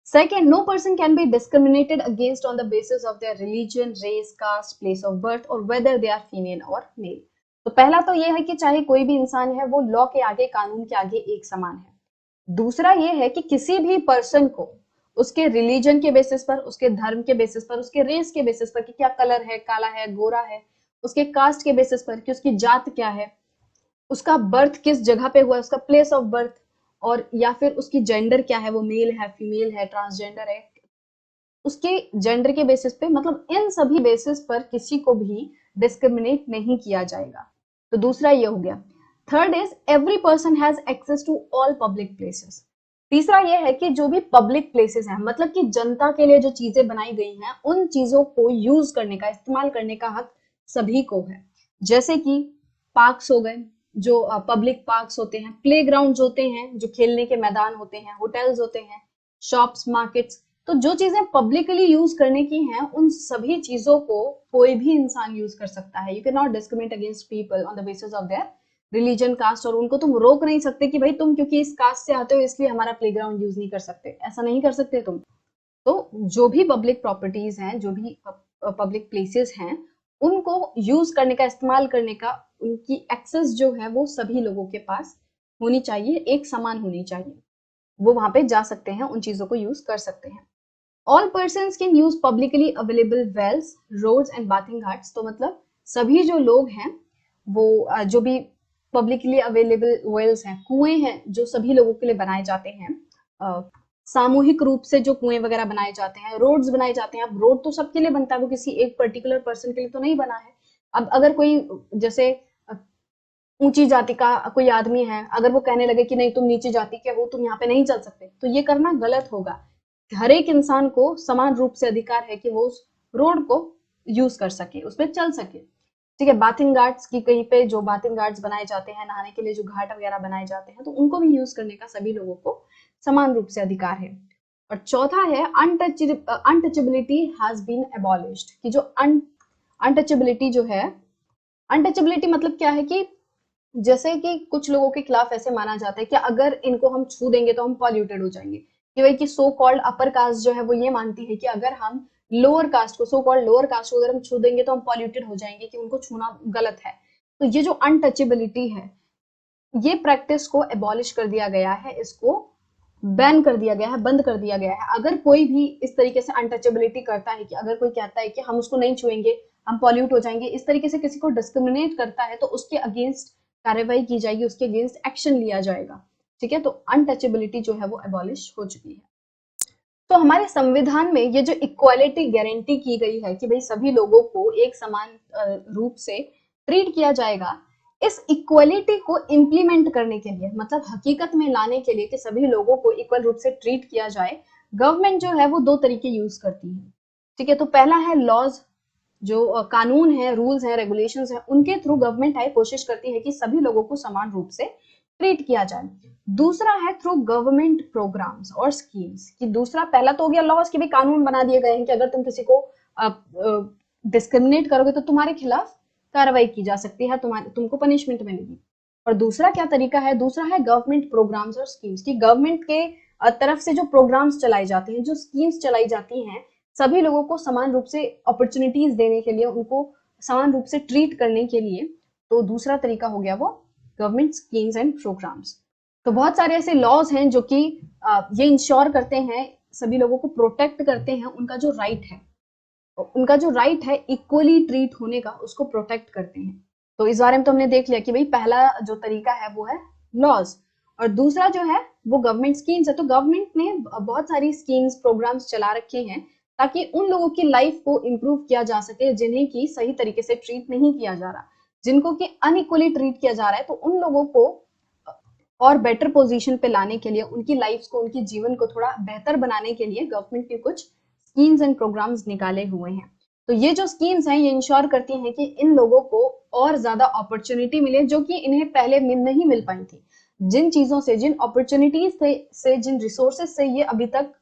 A: Second, no person can be discriminated against on the basis of their religion, race, caste, place of birth or whether they are female or male. तो पहला तो ये है कि चाहे कोई भी इंसान है वो लॉ के आगे, कानून के आगे एक समान है। दूसरा ये है कि किसी भी पर्सन को उसके रिलीजन के बेसिस पर, उसके धर्म के बेसिस पर, उसके रेस के बेसिस पर कि क्या कलर है, काला है, गोरा है, उसके कास्ट के बेसिस पर कि उसकी जात क्या है, उसका बर्थ किस जगह पे हुआ है, उसका प्लेस ऑफ बर्थ, और या फिर उसकी जेंडर क्या है, वो मेल है, फीमेल है, ट्रांसजेंडर है, उसके जेंडर के बेसिस पे, मतलब इन सभी बेसिस पर किसी को भी डिस्क्रिमिनेट नहीं किया जाएगा। तो दूसरा ये हो गया। Third is every person has access to all public places. तीसरा ये है कि जो भी पब्लिक प्लेसेस हैं, मतलब कि जनता के लिए जो चीजें बनाई गई हैं, उन चीजों को यूज करने का, इस्तेमाल करने का हक सभी को है। जैसे कि पार्क्स हो गए, जो पब्लिक पार्क्स होते हैं, प्लेग्राउंड होते हैं, जो खेलने के मैदान होते हैं, होटल्स होते हैं, शॉप्स, मार्केट्स। तो जो चीजें पब्लिकली यूज करने की हैं, उन सभी चीजों को कोई भी इंसान यूज कर सकता है। You can not discriminate against people on the basis of their religion, caste, और उनको तुम रोक नहीं सकते कि भाई तुम क्योंकि इस कास्ट से आते हो इसलिए हमारा प्लेग्राउंड यूज नहीं कर सकते, ऐसा नहीं कर सकते तुम। तो जो भी पब्लिक प्रॉपर्टीज हैं, जो भी पब्लिक प्लेसेस हैं, उनको यूज करने का, इस्तेमाल करने का, उनकी एक्सेस जो है वो सभी लोगों के पास होनी चाहिए, एक समान होनी चाहिए। वो वहां पे जा सकते हैं, उन चीजों को यूज कर सकते हैं। All person can use publicly available wells, roads and bathing ghats. तो मतलब सभी जो लोग हैं वो जो भी पब्लिकली अवेलेबल वेल्स हैं, कुएं हैं, जो सभी लोगों के लिए बनाए जाते हैं, सामूहिक रूप से जो कुएं वगैरह बनाए जाते हैं, रोड्स बनाए जाते हैं। अब रोड तो सबके लिए बनता है, वो किसी एक पर्टिकुलर पर्सन के लिए तो नहीं बना है। अब अगर कोई जैसे ऊंची जाति का कोई आदमी है, अगर वो कहने लगे कि नहीं तुम नीची जाति के हो, तुम यहाँ पे नहीं चल सकते, तो ये करना गलत होगा। हर एक इंसान को समान रूप से अधिकार है कि वो उस रोड को यूज कर सके, उसमें चल सके। ठीक है, बाथिंग घाट्स की, कहीं पे जो बाथिंग घाट्स बनाए जाते हैं, नहाने के लिए जो घाट वगैरह बनाए जाते हैं, तो उनको भी यूज करने का सभी लोगों को समान रूप से अधिकार है। और चौथा है अनटचेबिलिटी हैज बीन एबॉलिश्ड, कि जो अनटचेबिलिटी जो है, अनटचेबिलिटी मतलब क्या है कि जैसे कि कुछ लोगों के खिलाफ ऐसे माना जाता है कि अगर इनको हम छू देंगे तो हम पॉल्यूटेड हो जाएंगे, कि भाई कि सो कॉल्ड अपर कास्ट जो है वो ये मानती है कि अगर हम लोअर कास्ट को, सो कॉल्ड लोअर कास्ट को अगर हम छू देंगे तो हम पॉल्यूटेड हो जाएंगे, कि उनको छूना गलत है। तो ये जो अनटचेबिलिटी है, ये प्रैक्टिस को एबॉलिश कर दिया गया है, इसको बैन कर दिया गया है, बंद कर दिया गया है। अगर कोई भी इस तरीके से अनटचेबिलिटी करता है, कि अगर कोई कहता है कि हम उसको नहीं छुएंगे, हम पॉल्यूट हो जाएंगे, इस तरीके से किसी को डिस्क्रिमिनेट करता है, तो उसके अगेंस्ट कार्रवाई की जाएगी, उसके अगेंस्ट एक्शन लिया जाएगा। ठीक है, तो अनटचेबिलिटी जो है वो एबॉलिश हो चुकी है। तो हमारे संविधान में ये जो इक्वालिटी गारंटी की गई है कि भाई सभी लोगों को एक समान रूप से ट्रीट किया जाएगा, इस इक्वालिटी को इम्प्लीमेंट करने के लिए, मतलब हकीकत में लाने के लिए कि सभी लोगों को इक्वल रूप से ट्रीट किया जाए, गवर्नमेंट जो है वो दो तरीके यूज करती है। ठीक है, तो पहला है लॉज, जो कानून है, रूल्स है, रेगुलेशंस है, उनके थ्रू गवर्नमेंट है कोशिश करती है कि सभी लोगों को समान रूप से ट्रीट किया जाए। दूसरा है थ्रू गवर्नमेंट प्रोग्राम्स और स्कीम्स, कि दूसरा, पहला तो हो गया लॉज, कि भी कानून बना दिए गए हैं कि अगर तुम किसी को डिस्क्रिमिनेट करोगे तो तुम्हारे खिलाफ कार्रवाई की जा सकती है, तुमको पनिशमेंट मिलेगी। और दूसरा क्या तरीका है, दूसरा है गवर्नमेंट प्रोग्राम्स और स्कीम्स, की गवर्नमेंट के तरफ से जो प्रोग्राम्स चलाए जाते हैं, जो स्कीम्स चलाई जाती हैं, सभी लोगों को समान रूप से अपॉर्चुनिटीज देने के लिए, उनको समान रूप से ट्रीट करने के लिए। तो दूसरा तरीका हो गया वो गवर्नमेंट स्कीम्स एंड प्रोग्राम्स। तो बहुत सारे ऐसे लॉज हैं जो कि ये इंश्योर करते हैं, सभी लोगों को प्रोटेक्ट करते हैं, उनका जो राइट है, उनका जो राइट है इक्वली ट्रीट होने का, उसको प्रोटेक्ट करते हैं। तो इस बारे में तो हमने देख लिया कि भाई पहला जो तरीका है वो है लॉज, और दूसरा जो है वो गवर्नमेंट स्कीम्स है। तो गवर्नमेंट ने बहुत सारी स्कीम्स, प्रोग्राम्स चला रखे हैं ताकि उन लोगों की लाइफ को इम्प्रूव किया जा सके जिन्हें की सही तरीके से ट्रीट नहीं किया जा रहा, जिनको की अनइक्वली ट्रीट किया जा रहा है। तो उन लोगों को और बेटर पोजीशन पे लाने के लिए, उनकी लाइफ को, उनके जीवन को थोड़ा बेहतर बनाने के लिए गवर्नमेंट ने कुछ स्कीम्स एंड प्रोग्राम्स निकाले हुए हैं। तो ये जो स्कीम्स हैं ये इंश्योर करती हैं कि इन लोगों को और ज्यादा अपॉर्चुनिटी मिले, जो कि इन्हें पहले नहीं मिल पाई थी। जिन चीजों से, जिन अपॉर्चुनिटीज से, जिन रिसोर्सेज से ये अभी तक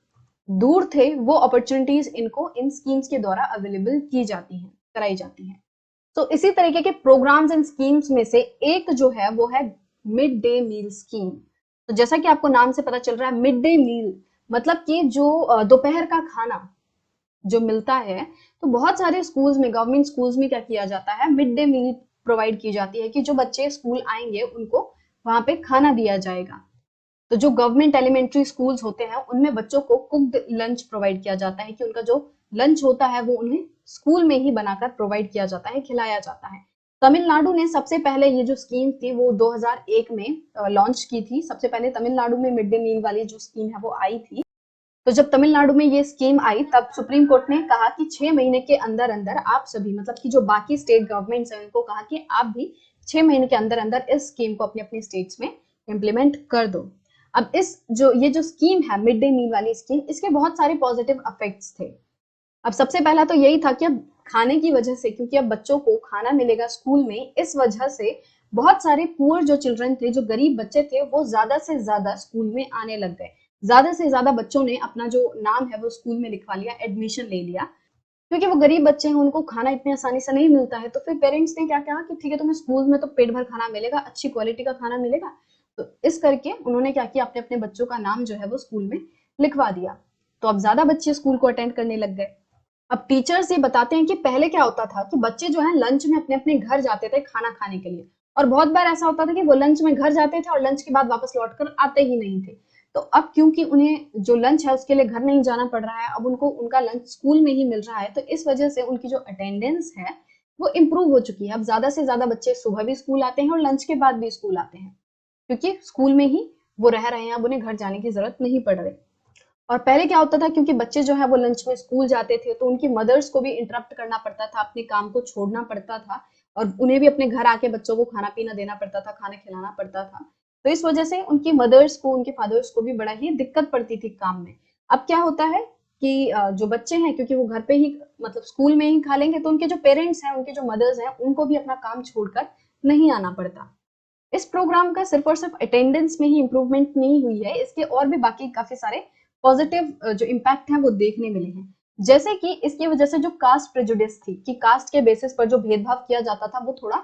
A: दूर थे, वो अपॉर्चुनिटीज इनको इन स्कीम्स के द्वारा अवेलेबल की जाती हैं, कराई जाती हैं। तो इसी तरीके के प्रोग्राम्स एंड स्कीम्स में से एक जो है वो है मिड डे मील स्कीम। तो जैसा कि आपको नाम से पता चल रहा है, मिड डे मील मतलब कि जो दोपहर का खाना जो मिलता है, तो बहुत सारे स्कूल्स में, गवर्नमेंट स्कूल्स में क्या किया जाता है, मिड डे मील प्रोवाइड की जाती है, कि जो बच्चे स्कूल आएंगे उनको वहां पे खाना दिया जाएगा। तो जो गवर्नमेंट एलिमेंट्री स्कूल्स होते हैं उनमें बच्चों को कुक्ड लंच प्रोवाइड किया जाता है, कि उनका जो लंच होता है वो उन्हें स्कूल में ही बनाकर प्रोवाइड किया जाता है, खिलाया जाता है। तमिलनाडु ने सबसे पहले ये जो स्कीम थी वो 2001 में लॉन्च की थी। सबसे पहले तमिलनाडु में मिड डे मील वाली जो स्कीम है वो आई थी। तो जब तमिलनाडु में ये स्कीम आई तब सुप्रीम कोर्ट ने कहा कि 6 महीने के अंदर अंदर आप सभी, मतलब कि जो बाकी स्टेट गवर्नमेंट्स हैं, उनको कहा कि आप भी 6 महीने के अंदर अंदर इस स्कीम को अपने अपने स्टेट्स में इम्प्लीमेंट कर दो। अब ये जो स्कीम है मिड डे मील वाली स्कीम, इसके बहुत सारे पॉजिटिव इफेक्ट्स थे। अब सबसे पहला तो यही था कि अब खाने की वजह से, क्योंकि अब बच्चों को खाना मिलेगा स्कूल में, इस वजह से बहुत सारे पुअर जो चिल्ड्रन थे, जो गरीब बच्चे थे, वो ज्यादा से ज्यादा स्कूल में आने लग गए। ज्यादा से ज्यादा बच्चों ने अपना जो नाम है वो स्कूल में लिखवा लिया, एडमिशन ले लिया। क्योंकि वो गरीब बच्चे हैं, उनको खाना इतनी आसानी से नहीं मिलता है, तो फिर पेरेंट्स ने क्या कहा कि ठीक है, तुम्हें स्कूल में तो पेट भर खाना मिलेगा, अच्छी क्वालिटी का खाना मिलेगा। तो इस करके उन्होंने क्या किया, अपने अपने बच्चों का नाम जो है वो स्कूल में लिखवा दिया। तो अब ज्यादा बच्चे स्कूल को अटेंड करने लग गए। अब टीचर्स ये बताते हैं कि पहले क्या होता था कि बच्चे जो है लंच में अपने अपने घर जाते थे खाना खाने के लिए, और बहुत बार ऐसा होता था कि वो लंच में घर जाते थे और लंच के बाद वापस लौट कर आते ही नहीं थे। तो अब क्योंकि उन्हें जो लंच है उसके लिए घर नहीं जाना पड़ रहा है, अब उनको उनका लंच स्कूल में ही मिल रहा है, तो इस वजह से उनकी जो अटेंडेंस है वो इम्प्रूव हो चुकी है। अब ज्यादा से ज्यादा बच्चे सुबह भी स्कूल आते हैं और लंच के बाद भी स्कूल आते हैं, क्योंकि स्कूल में ही वो रह रहे हैं, अब उन्हें घर जाने की जरूरत नहीं पड़ रही। और पहले क्या होता था, क्योंकि बच्चे जो है वो लंच में स्कूल जाते थे, तो उनकी मदर्स को भी इंटरप्ट करना पड़ता था, अपने काम को छोड़ना पड़ता था, और उन्हें भी अपने घर आके बच्चों को खाना पीना देना पड़ता था, खाना खिलाना पड़ता था। तो इस वजह से उनकी मदर्स को, उनके फादर्स को भी बड़ा ही दिक्कत पड़ती थी काम में। अब क्या होता है कि जो बच्चे हैं, क्योंकि वो घर पे ही मतलब स्कूल में ही खा लेंगे, तो उनके जो पेरेंट्स हैं, उनके जो मदर्स हैं, उनको भी अपना काम छोड़कर नहीं आना पड़ता। इस प्रोग्राम का सिर्फ और सिर्फ अटेंडेंस में ही इम्प्रूवमेंट नहीं हुई है, इसके और भी बाकी काफी सारे पॉजिटिव जो इम्पैक्ट हैं वो देखने मिले हैं। जैसे कि इसकी वजह से जो कास्ट प्रेजुडिस थी, कि कास्ट के बेसिस पर जो भेदभाव किया जाता था, वो थोड़ा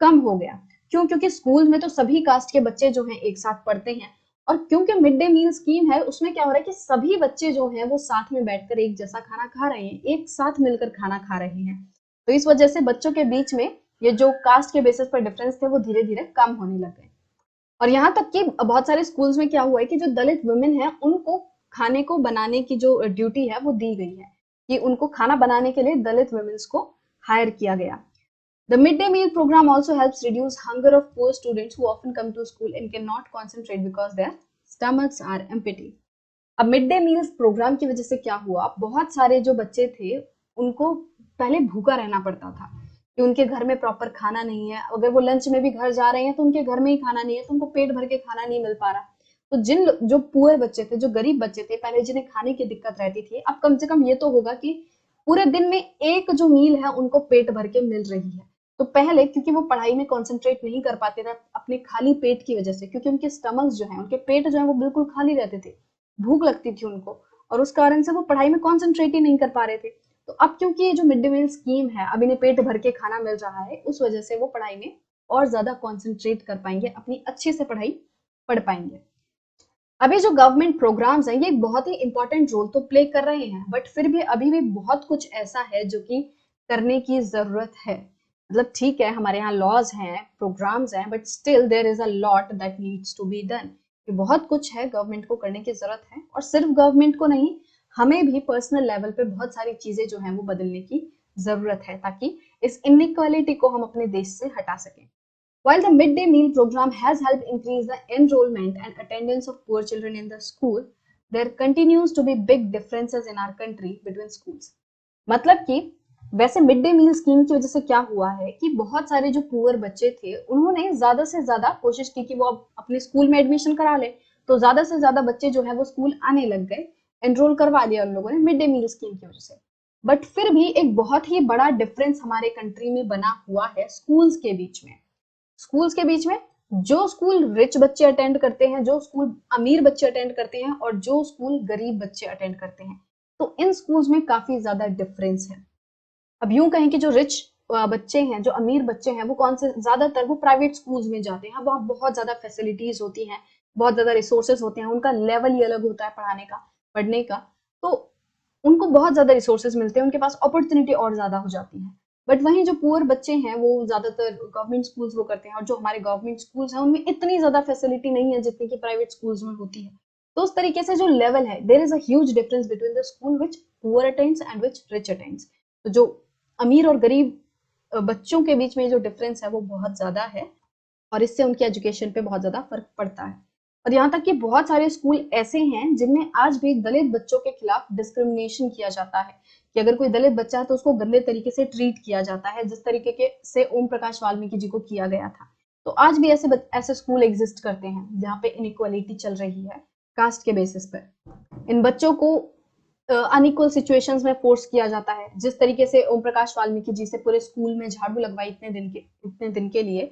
A: कम हो गया। क्यों? क्योंकि स्कूल में तो सभी कास्ट के बच्चे जो हैं एक साथ पढ़ते हैं, और क्योंकि मिड डे मील स्कीम है, उसमें क्या हो रहा है कि सभी बच्चे जो हैं वो साथ में बैठकर एक जैसा खाना खा रहे हैं, एक साथ मिलकर खाना खा रहे हैं। तो इस वजह से बच्चों के बीच में ये जो कास्ट के बेसिस पर डिफरेंस थे वो धीरे धीरे कम होने लग गए। और यहाँ तक कि बहुत सारे स्कूल्स में क्या हुआ है कि जो दलित वुमेन है, उनको खाने को बनाने की जो ड्यूटी है वो दी गई है, कि उनको खाना बनाने के लिए दलित वुमेन्स को हायर किया गया। The midday meal program also helps reduce hunger of poor students who often come to school and cannot concentrate because their stomachs are empty. अब मिड डे मील्स प्रोग्राम की वजह से क्या हुआ, बहुत सारे जो बच्चे थे उनको पहले भूखा रहना पड़ता था, कि उनके घर में प्रॉपर खाना नहीं है। अगर वो लंच में भी घर जा रहे हैं तो उनके घर में ही खाना नहीं है, तो उनको पेट भर के खाना नहीं मिल पा रहा। तो जो पुअर बच्चे थे, जो गरीब बच्चे थे पहले, जिन्हें खाने की दिक्कत रहती थी, अब कम से कम ये तो होगा कि पूरे दिन में एक जो मील है उनको पेट भर के मिल रही है। तो पहले क्योंकि वो पढ़ाई में कंसंट्रेट नहीं कर पाते थे अपने खाली पेट की वजह से, क्योंकि उनके स्टमक जो है, उनके पेट जो है वो बिल्कुल खाली रहते थे, भूख लगती थी उनको, और उस कारण से वो पढ़ाई में कॉन्सेंट्रेट ही नहीं कर पा रहे थे। तो अब क्योंकि ये जो मिड डे मील स्कीम है, अब इन्हें पेट भर के खाना मिल रहा है, उस वजह से वो पढ़ाई में और ज्यादा कॉन्सेंट्रेट कर पाएंगे, अपनी अच्छे से पढ़ाई पढ़ पाएंगे। अभी जो गवर्नमेंट प्रोग्राम्स हैं, ये एक बहुत ही इंपॉर्टेंट रोल तो प्ले कर रहे हैं, बट फिर भी अभी भी बहुत कुछ ऐसा है जो कि करने की जरूरत है। मतलब ठीक है, हमारे यहाँ लॉज हैं, प्रोग्राम्स हैं, but still there is a lot that needs to be done. बहुत कुछ है गवर्नमेंट को करने की जरूरत है, और सिर्फ गवर्नमेंट को नहीं, हमें भी पर्सनल लेवल पे बहुत सारी चीजें जो हैं वो बदलने की जरूरत है, ताकि इस इनइक्वालिटी को हम अपने देश से हटा सकें। While the midday meal program has helped increase the enrollment and attendance of poor children in the school, there continues to be big differences in our country between schools. मतलब कि वैसे मिड डे मील स्कीम की वजह से क्या हुआ है कि बहुत सारे जो पुअर बच्चे थे, उन्होंने ज्यादा से ज्यादा कोशिश की कि वो अपने स्कूल में एडमिशन करा ले। तो ज्यादा से ज्यादा बच्चे जो है वो स्कूल आने लग गए, एनरोल करवा लिया उन लोगों ने मिड डे मील स्कीम की वजह से। बट फिर भी एक बहुत ही बड़ा डिफरेंस हमारे कंट्री में बना हुआ है स्कूल्स के बीच में। स्कूल्स के बीच में जो स्कूल रिच बच्चे अटेंड करते हैं, जो स्कूल अमीर बच्चे अटेंड करते हैं, और जो स्कूल गरीब बच्चे अटेंड करते हैं, तो इन स्कूल्स में काफी ज्यादा डिफरेंस है। अब यूं कहें कि जो रिच बच्चे हैं, जो अमीर बच्चे हैं, वो कौन से ज्यादातर वो प्राइवेट स्कूल्स में जाते हैं। वहाँ बहुत ज्यादा फैसिलिटीज होती हैं, बहुत ज्यादा रिसोर्सेज होते हैं, उनका लेवल ही अलग होता है पढ़ाने का, पढ़ने का। तो उनको बहुत ज्यादा रिसोर्सेज मिलते हैं, उनके पास अपॉर्चुनिटी और ज्यादा हो जाती है। बट वहीं जो पुअर बच्चे हैं वो ज्यादातर गवर्नमेंट स्कूल्स वो करते हैं, और जो हमारे गवर्नमेंट स्कूल्स हैं उनमें इतनी ज्यादा फैसिलिटी नहीं है जितनी कि प्राइवेट स्कूल्स में होती है। तो उस तरीके से जो लेवल है, there is a huge difference between the school which poor attends and which rich attends. तो जो अमीर और गरीब बच्चों के बीच में जो डिफरेंस है वो बहुत ज्यादा है, और इससे उनकी एजुकेशन पे बहुत ज्यादा फर्क पड़ता है। और यहाँ तक कि बहुत सारे स्कूल ऐसे हैं जिनमें आज भी दलित बच्चों के खिलाफ डिस्क्रिमिनेशन किया जाता है, कि अगर कोई दलित बच्चा है तो उसको गंदे तरीके से ट्रीट किया जाता है, जिस तरीके के से ओम प्रकाश वाल्मीकि जी को किया गया था। तो आज भी ऐसे स्कूल एग्जिस्ट करते हैं जहाँ पे इनइक्वालिटी चल रही है कास्ट के बेसिस पर। इन बच्चों को अनइक्वल सिचुएशंस में फोर्स किया जाता है। जिस तरीके से ओम प्रकाश वाल्मीकि जी से पूरे स्कूल में झाड़ू लगवाई इतने दिन के लिए,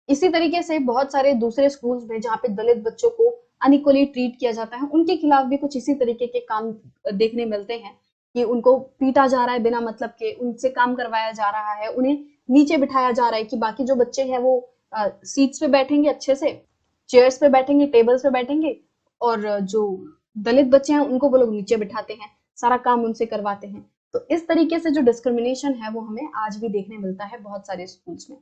A: इसी तरीके से बहुत सारे दूसरे स्कूल्स में जहाँ पे दलित बच्चों को अनइक्वली ट्रीट किया जाता है, उनके खिलाफ भी कुछ इसी तरीके के काम देखने मिलते हैं कि उनको पीटा जा रहा है बिना मतलब के, उनसे काम करवाया जा रहा है, उन्हें नीचे बिठाया जा रहा है कि बाकी जो बच्चे हैं वो सीट्स पे बैठेंगे, अच्छे से चेयर्स पे बैठेंगे, टेबल्स पे बैठेंगे, और जो दलित बच्चे हैं उनको वो लोग नीचे बिठाते हैं, सारा काम उनसे करवाते हैं। तो इस तरीके से जो डिस्क्रिमिनेशन है वो हमें आज भी देखने मिलता है बहुत सारे स्कूल्स में।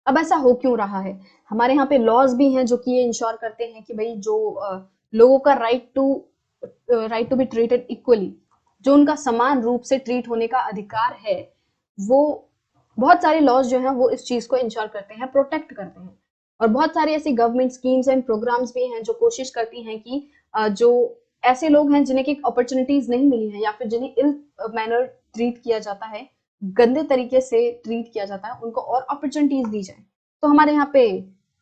A: अब ऐसा हो क्यों रहा है? हमारे यहाँ पे लॉज भी हैं जो कि ये इंश्योर करते हैं कि भाई जो लोगों का right to be treated equally, जो उनका समान रूप से ट्रीट होने का अधिकार है, वो बहुत सारे लॉज जो हैं वो इस चीज को इंश्योर करते हैं, प्रोटेक्ट करते हैं। और बहुत सारी ऐसी गवर्नमेंट स्कीम्स एंड प्रोग्राम्स भी हैं जो कोशिश करती हैं कि जो ऐसे लोग हैं जिन्हें की अपॉर्चुनिटीज नहीं मिली है या फिर जिन्हें इल मैनर ट्रीट किया जाता है, गंदे तरीके से ट्रीट किया जाता है, उनको और अपॉर्चुनिटीज दी जाए। तो हमारे यहाँ पे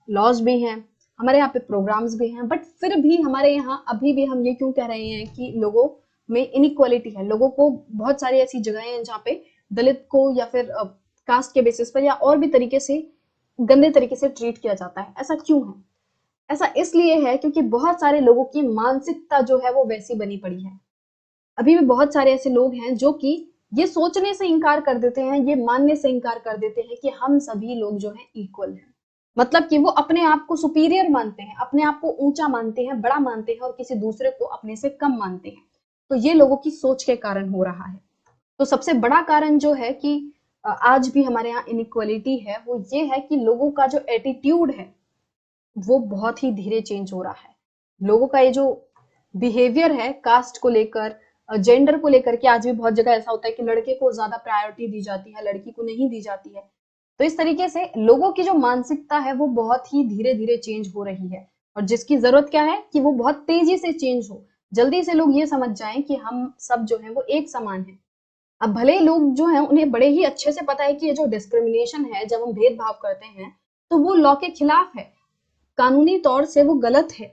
A: लॉज भी हैं, हमारे यहाँ पे प्रोग्राम्स भी हैं, बट फिर भी हमारे यहाँ अभी भी हम ये क्यों कह रहे हैं कि लोगों में इनइक्वालिटी है। लोगों को बहुत सारी ऐसी जगहें हैं जहाँ पे दलित को या फिर कास्ट के बेसिस पर या और भी तरीके से गंदे तरीके से ट्रीट किया जाता है। ऐसा क्यों है? ऐसा इसलिए है क्योंकि बहुत सारे लोगों की मानसिकता जो है वो वैसी बनी पड़ी है। अभी भी बहुत सारे ऐसे लोग हैं जो कि ये सोचने से इनकार कर देते हैं, ये मानने से इनकार कर देते हैं कि हम सभी लोग जो हैं इक्वल हैं। मतलब कि वो अपने आप को सुपीरियर मानते हैं, अपने आप को ऊंचा मानते हैं, बड़ा मानते हैं, और किसी दूसरे को अपने से कम मानते हैं। तो ये लोगों की सोच के कारण हो रहा है। तो सबसे बड़ा कारण जो है कि आज भी हमारे यहाँ इनइक्वालिटी है, वो ये है कि लोगों का जो एटीट्यूड है वो बहुत ही धीरे चेंज हो रहा है। लोगों का ये जो बिहेवियर है कास्ट को लेकर, जेंडर को लेकर के, आज भी बहुत जगह ऐसा होता है कि लड़के को ज्यादा प्रायोरिटी दी जाती है, लड़की को नहीं दी जाती है। तो इस तरीके से लोगों की जो मानसिकता है वो बहुत ही धीरे धीरे चेंज हो रही है, और जिसकी जरूरत क्या है कि वो बहुत तेजी से चेंज हो, जल्दी से लोग ये समझ जाएं कि हम सब जो है वो एक समान है। अब भले ही लोग जो है उन्हें बड़े ही अच्छे से पता है कि ये जो डिस्क्रिमिनेशन है, जब हम भेदभाव करते हैं, तो वो लॉ के खिलाफ है, कानूनी तौर से वो गलत है,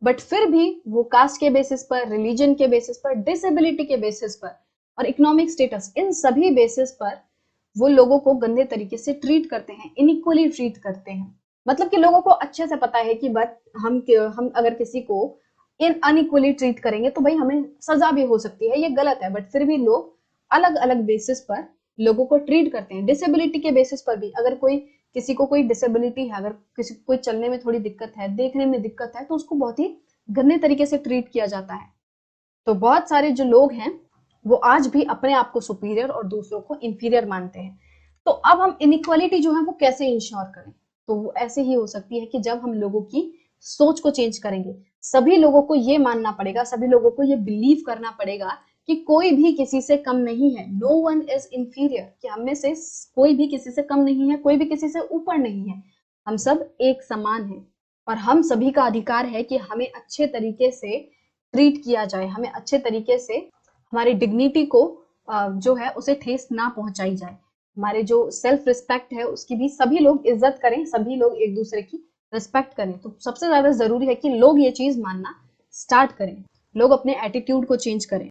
A: बट फिर भी वो कास्ट के बेसिस पर, रिलीजन के बेसिस पर, डिसेबिलिटी के बेसिस पर और इकोनॉमिक स्टेटस, इन सभी बेसिस पर वो लोगों को गंदे तरीके से ट्रीट करते हैं, इनइक्वली ट्रीट करते हैं। मतलब कि लोगों को अच्छे से पता है कि बट हम अगर किसी को इन अनइक्वली ट्रीट करेंगे तो भाई हमें सजा भी हो सकती है, ये गलत है, बट फिर भी लोग अलग अलग बेसिस पर लोगों को ट्रीट करते हैं। डिसेबिलिटी के बेसिस पर भी, अगर किसी को कोई डिसेबिलिटी है, अगर किसी को कोई चलने में थोड़ी दिक्कत है, देखने में दिक्कत है, तो उसको बहुत ही गंदे तरीके से ट्रीट किया जाता है। तो बहुत सारे जो लोग हैं वो आज भी अपने आप को सुपीरियर और दूसरों को इंफीरियर मानते हैं। तो अब हम इनइक्वालिटी जो है वो कैसे इंश्योर करें? तो वो ऐसे ही हो सकती है कि जब हम लोगों की सोच को चेंज करेंगे। सभी लोगों को ये मानना पड़ेगा, सभी लोगों को ये बिलीव करना पड़ेगा कि कोई भी किसी से कम नहीं है। नो वन इज इंफीरियर, कि हम में से कोई भी किसी से कम नहीं है, कोई भी किसी से ऊपर नहीं है, हम सब एक समान हैं। और हम सभी का अधिकार है कि हमें अच्छे तरीके से ट्रीट किया जाए, हमें अच्छे तरीके से हमारी डिग्निटी को जो है उसे ठेस ना पहुंचाई जाए। हमारे जो सेल्फ रिस्पेक्ट है उसकी भी सभी लोग इज्जत करें, सभी लोग एक दूसरे की रिस्पेक्ट करें। तो सबसे ज्यादा जरूरी है कि लोग ये चीज मानना स्टार्ट करें, लोग अपने एटीट्यूड को चेंज करें।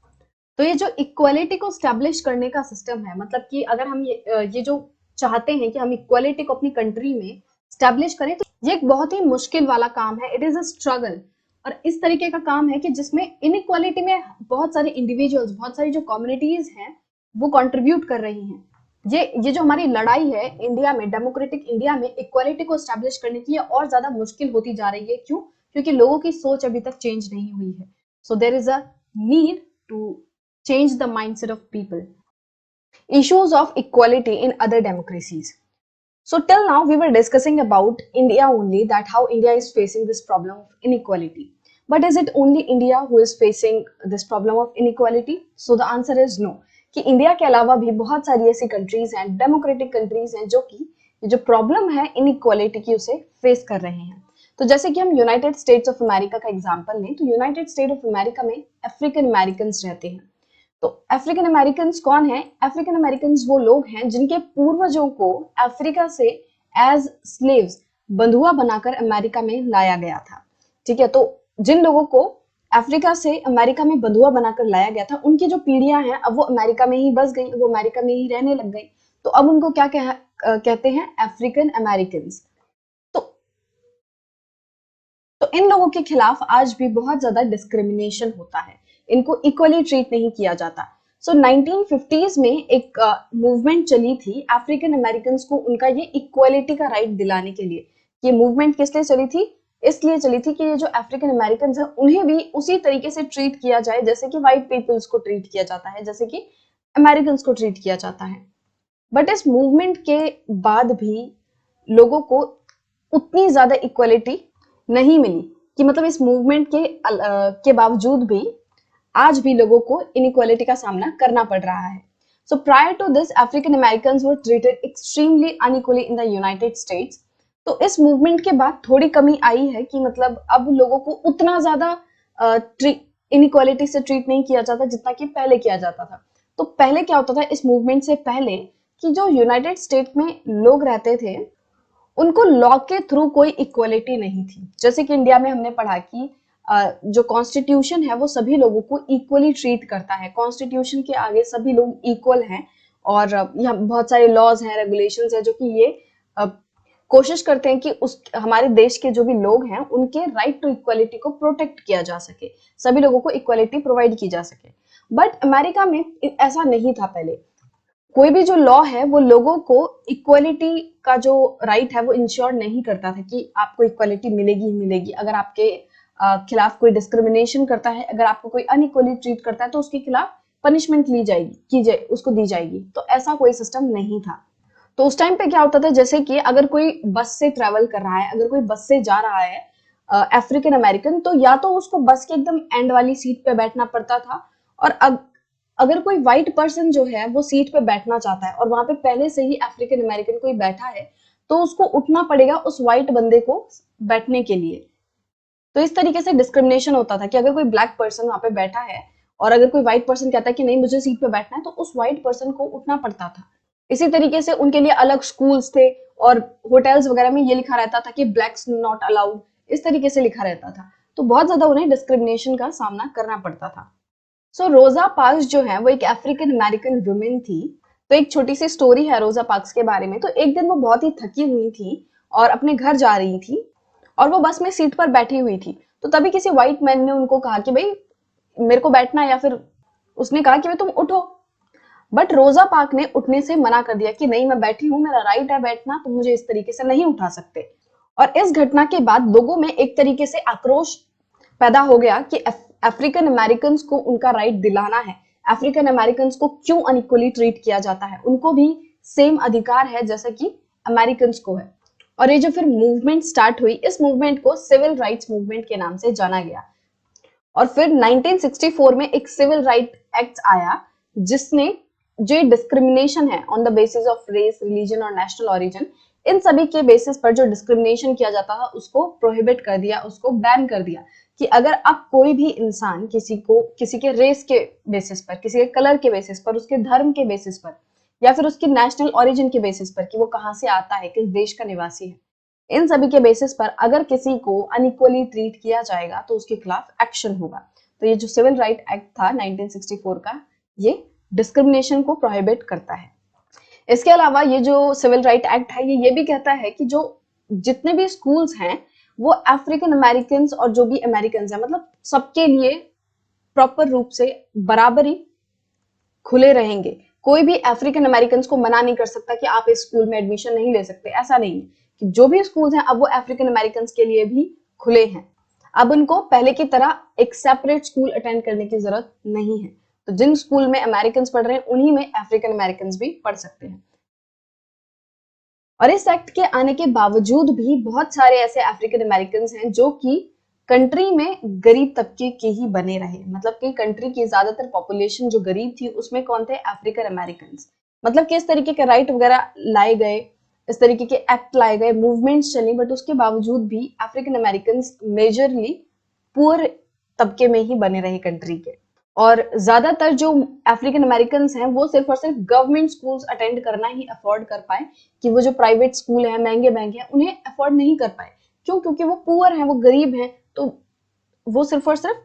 A: तो ये जो इक्वालिटी को स्टैब्लिश करने का सिस्टम है, मतलब कि अगर हम ये जो चाहते हैं कि हम इक्वालिटी को अपनी कंट्री में स्टैब्लिश करें, तो ये एक बहुत ही मुश्किल वाला काम है। इट इज अ स्ट्रगल, और इस तरीके का काम है कि जिसमें इनइक्वालिटी में बहुत सारे इंडिविजुअल्स, बहुत सारी जो कम्युनिटीज हैं वो कंट्रीब्यूट कर रही हैं। ये जो हमारी लड़ाई है इंडिया में, डेमोक्रेटिक इंडिया में इक्वालिटी को स्टैब्लिश करने की, ये और ज्यादा मुश्किल होती जा रही है। क्यों? क्योंकि लोगों की सोच अभी तक चेंज नहीं हुई है। So there is a need to change the mindset of people. Issues of equality in other democracies. So till now we were discussing about India only, that how India is facing this problem of inequality. But is it only India who is facing this problem of inequality? So the answer is no. कि India के अलावा भी बहुत सारी ऐसी countries हैं, democratic countries हैं, जो कि जो प्रॉब्लम है इनइक्वालिटी की उसे फेस कर रहे हैं। तो जैसे कि हम यूनाइटेड स्टेट्स ऑफ अमेरिका का एग्जांपल लें, तो यूनाइटेड स्टेट ऑफ अमेरिका में अफ्रीकन अमेरिकन रहते हैं। तो अफ्रीकन अमेरिकन कौन है? अफ्रीकन अमेरिकन वो लोग हैं जिनके पूर्वजों को अफ्रीका से एज स्लेव्स, बंधुआ बनाकर अमेरिका में लाया गया था। ठीक है, तो जिन लोगों को अफ्रीका से अमेरिका में बंधुआ बनाकर लाया गया था, उनकी जो पीढ़ियां हैं अब वो अमेरिका में ही बस गई, वो अमेरिका में ही रहने लग गई, तो अब उनको क्या कहते हैं, अफ्रीकन अमेरिकन। तो इन लोगों के खिलाफ आज भी बहुत ज्यादा डिस्क्रिमिनेशन होता है, इनको इक्वली ट्रीट नहीं किया जाता। सो 1950s में एक मूवमेंट चली थी अफ्रीकन अमेरिकन को उनका ये इक्वालिटी का राइट दिलाने के लिए। ये मूवमेंट किस लिए चली थी? इसलिए चली थी कि ये जो अफ्रीकन अमेरिकन है उन्हें भी उसी तरीके से ट्रीट किया जाए जैसे कि व्हाइट पीपल्स को ट्रीट किया जाता है, जैसे कि अमेरिकन को ट्रीट किया जाता है। बट इस मूवमेंट के बाद भी लोगों को उतनी ज्यादा इक्वालिटी नहीं मिली, कि मतलब इस मूवमेंट के बावजूद भी आज भी लोगों को इनइक्वालिटी का सामना करना पड़ रहा है। So prior to this African Americans were treated extremely unequally in the United States. तो इस मूवमेंट के बाद थोड़ी कमी आई है कि मतलब अब लोगों को उतना ज्यादा इनइक्वालिटी से ट्रीट नहीं किया जाता जितना कि पहले किया जाता था। तो पहले क्या होता था इस मूवमेंट से पहले, कि जो यूनाइटेड स्टेट में लोग रहते थे उनको लॉ के थ्रू कोई इक्वालिटी नहीं थी। जैसे कि इंडिया में हमने पढ़ा कि जो कॉन्स्टिट्यूशन है वो सभी लोगों को इक्वली ट्रीट करता है, कॉन्स्टिट्यूशन के आगे सभी लोग इक्वल हैं, और यहाँ बहुत सारे लॉज हैं, रेगुलेशंस हैं जो कि ये कोशिश करते हैं कि उस हमारे देश के जो भी लोग हैं उनके राइट टू इक्वालिटी को प्रोटेक्ट किया जा सके, सभी लोगों को इक्वालिटी प्रोवाइड की जा सके। बट अमेरिका में ऐसा नहीं था। पहले कोई भी जो लॉ है वो लोगों को इक्वालिटी का जो राइट है वो इंश्योर नहीं करता था कि आपको इक्वालिटी मिलेगी ही मिलेगी। अगर आपके खिलाफ कोई डिस्क्रिमिनेशन करता है, अगर आपको कोई अनइक्वली ट्रीट करता है तो उसके खिलाफ पनिशमेंट ली जाएगी, उसको दी जाएगी। तो ऐसा कोई सिस्टम नहीं था। तो उस टाइम पे क्या होता था, जैसे कि अगर कोई बस से ट्रेवल कर रहा है, अगर कोई बस से जा रहा है अफ्रीकन अमेरिकन, तो या तो उसको बस के एकदम एंड वाली सीट पे बैठना पड़ता था, और अगर कोई व्हाइट पर्सन जो है वो सीट पे बैठना चाहता है और वहां पे पहले से ही अफ्रीकन अमेरिकन कोई बैठा है, तो उसको उठना पड़ेगा उस व्हाइट बंदे को बैठने के लिए। तो इस तरीके से डिस्क्रिमिनेशन होता था कि अगर कोई ब्लैक पर्सन वहां पे बैठा है और अगर कोई व्हाइट पर्सन कहता है कि नहीं मुझे सीट पे बैठना है, तो उस व्हाइट पर्सन को उठना पड़ता था। इसी तरीके से उनके लिए अलग स्कूल्स थे और होटल्स वगैरह में ये लिखा रहता था कि ब्लैक्स नॉट अलाउड, इस तरीके से लिखा रहता था। तो बहुत ज्यादा उन्हें डिस्क्रिमिनेशन का सामना करना पड़ता था। सो रोजा पार्क्स जो है वो एक अफ्रीकन अमेरिकन वुमेन थी। तो एक छोटी सी स्टोरी है रोजा पार्क्स के बारे में। तो एक दिन वो बहुत ही थकी हुई थी और अपने घर जा रही थी, और वो बस में सीट पर बैठी हुई थी। तो तभी किसी व्हाइट मैन ने उनको कहा कि भाई मेरे को बैठना है, या फिर उसने कहा कि भाई तुम उठो। बट रोजा पार्क ने उठने से मना कर दिया कि नहीं मैं बैठी हूँ, मेरा राइट है बैठना, तुम मुझे इस तरीके से नहीं उठा सकते। और इस घटना के बाद लोगों में एक तरीके से आक्रोश पैदा हो गया कि अफ्रीकन अमेरिकन को उनका राइट दिलाना है, अफ्रीकन अमेरिकन को क्यों अनइक्वली ट्रीट किया जाता है, उनको भी सेम अधिकार है जैसे कि अमेरिकन को है। और ये जो फिर मूवमेंट स्टार्ट हुई, इस मूवमेंट को सिविल राइट्स मूवमेंट के नाम से जाना गया। और फिर 1964 में एक सिविल राइट एक्ट आया जिसने जो डिस्क्रिमिनेशन है on the basis of race, religion और नेशनल ओरिजिन, इन सभी के बेसिस पर जो डिस्क्रिमिनेशन किया जाता था उसको प्रोहिबिट कर दिया, उसको बैन कर दिया कि अगर अब कोई भी इंसान किसी के रेस के बेसिस पर, किसी के कलर के बेसिस पर, उसके धर्म के बेसिस पर, या फिर उसकी नेशनल ओरिजिन के बेसिस पर कि वो कहाँ से आता है, किस देश का निवासी है, इन सभी के बेसिस पर अगर किसी को अनइक्वली ट्रीट किया जाएगा तो उसके खिलाफ एक्शन होगा। तो ये जो सिविल राइट एक्ट था 1964 का, ये डिस्क्रिमिनेशन को प्रोहिबिट करता है। इसके अलावा ये जो सिविल राइट एक्ट है ये भी कहता है कि जो जितने भी स्कूल्स हैं वो अफ्रीकन अमेरिकन और जो भी अमेरिकन हैं, मतलब सबके लिए प्रॉपर रूप से बराबरी खुले रहेंगे। कोई भी अफ्रीकन अमेरिकन को मना नहीं कर सकता कि आप इस स्कूल में एडमिशन नहीं ले सकते। ऐसा नहीं है कि जो भी स्कूल हैं अब वो अफ्रीकन अमेरिकन के लिए भी खुले हैं। अब उनको पहले की तरह एक सेपरेट स्कूल अटेंड करने की जरूरत नहीं है। तो जिन स्कूल में अमेरिकन पढ़ रहे हैं उन्हीं में अफ्रीकन अमेरिकन भी पढ़ सकते हैं। और इस एक्ट के आने के बावजूद भी बहुत सारे ऐसे अफ्रीकन अमेरिकन हैं जो कि कंट्री में गरीब तबके के ही बने रहे। मतलब कि कंट्री की ज्यादातर पॉपुलेशन जो गरीब थी उसमें कौन थे? African American. मतलब कि इस तरीके के राइट वगैरह लाए गए, इस तरीके के एक्ट लाए गए, मूवमेंट्स चली, बट उसके बावजूद भी अफ्रीकन अमेरिकन मेजरली पुअर तबके में ही बने रहे कंट्री के। और ज्यादातर जो अफ्रीकन अमेरिकन हैं वो सिर्फ और सिर्फ गवर्नमेंट स्कूल्स अटेंड करना ही अफोर्ड कर पाए, कि वो जो प्राइवेट स्कूल है महंगे महंगे हैं उन्हें अफोर्ड नहीं कर पाए। क्यों? क्योंकि वो पुअर हैं, वो गरीब हैं, तो वो सिर्फ और सिर्फ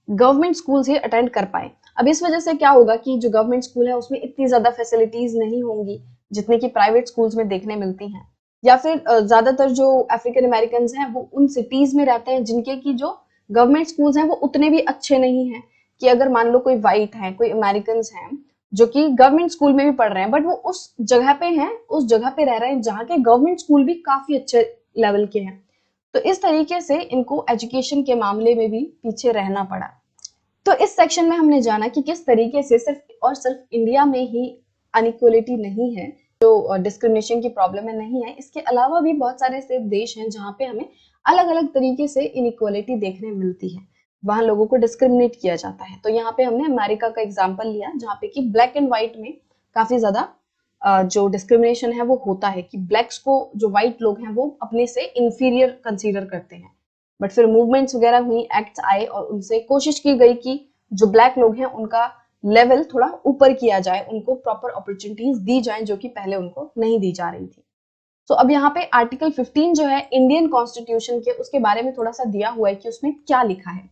A: गवर्नमेंट स्कूल्स ही अटेंड कर पाए। अब इस वजह से क्या होगा कि जो गवर्नमेंट स्कूल है उसमें इतनी ज्यादा फैसिलिटीज नहीं होंगी जितने की प्राइवेट स्कूल्स में देखने मिलती हैं। या फिर ज्यादातर जो अफ्रीकन अमेरिकन हैं वो उन सिटीज में रहते हैं जिनके की जो गवर्नमेंट स्कूल्स हैं वो उतने भी अच्छे नहीं हैं। कि अगर मान लो कोई वाइट है, कोई अमेरिकन हैं जो कि गवर्नमेंट स्कूल में भी पढ़ रहे हैं, बट वो उस जगह पे हैं, उस जगह पे रह रहे हैं जहाँ के गवर्नमेंट स्कूल भी काफी अच्छे लेवल के हैं, तो इस तरीके से इनको एजुकेशन के मामले में भी पीछे रहना पड़ा। तो इस सेक्शन में हमने जाना कि किस तरीके से सिर्फ और सिर्फ इंडिया में ही अनइक्वलिटी नहीं है, जो डिस्क्रिमिनेशन की प्रॉब्लम है नहीं है, इसके अलावा भी बहुत सारे ऐसे देश हैं जहाँ पे हमें अलग अलग तरीके से इनइक्वालिटी देखने मिलती है, वहां लोगों को डिस्क्रिमिनेट किया जाता है। तो यहाँ पे हमने अमेरिका का एग्जाम्पल लिया जहाँ पे कि ब्लैक एंड व्हाइट में काफी ज्यादा जो डिस्क्रिमिनेशन है वो होता है, कि ब्लैक्स को जो व्हाइट लोग हैं वो अपने से इंफीरियर कंसीडर करते हैं। बट फिर मूवमेंट्स वगैरह हुई, एक्ट्स आए और उनसे कोशिश की गई कि जो ब्लैक लोग हैं उनका लेवल थोड़ा ऊपर किया जाए, उनको प्रॉपर अपॉर्चुनिटीज दी जाए जो कि पहले उनको नहीं दी जा रही थी। तो अब यहाँ पे आर्टिकल 15 जो है इंडियन कॉन्स्टिट्यूशन के, उसके बारे में थोड़ा सा दिया हुआ है कि उसमें क्या लिखा है।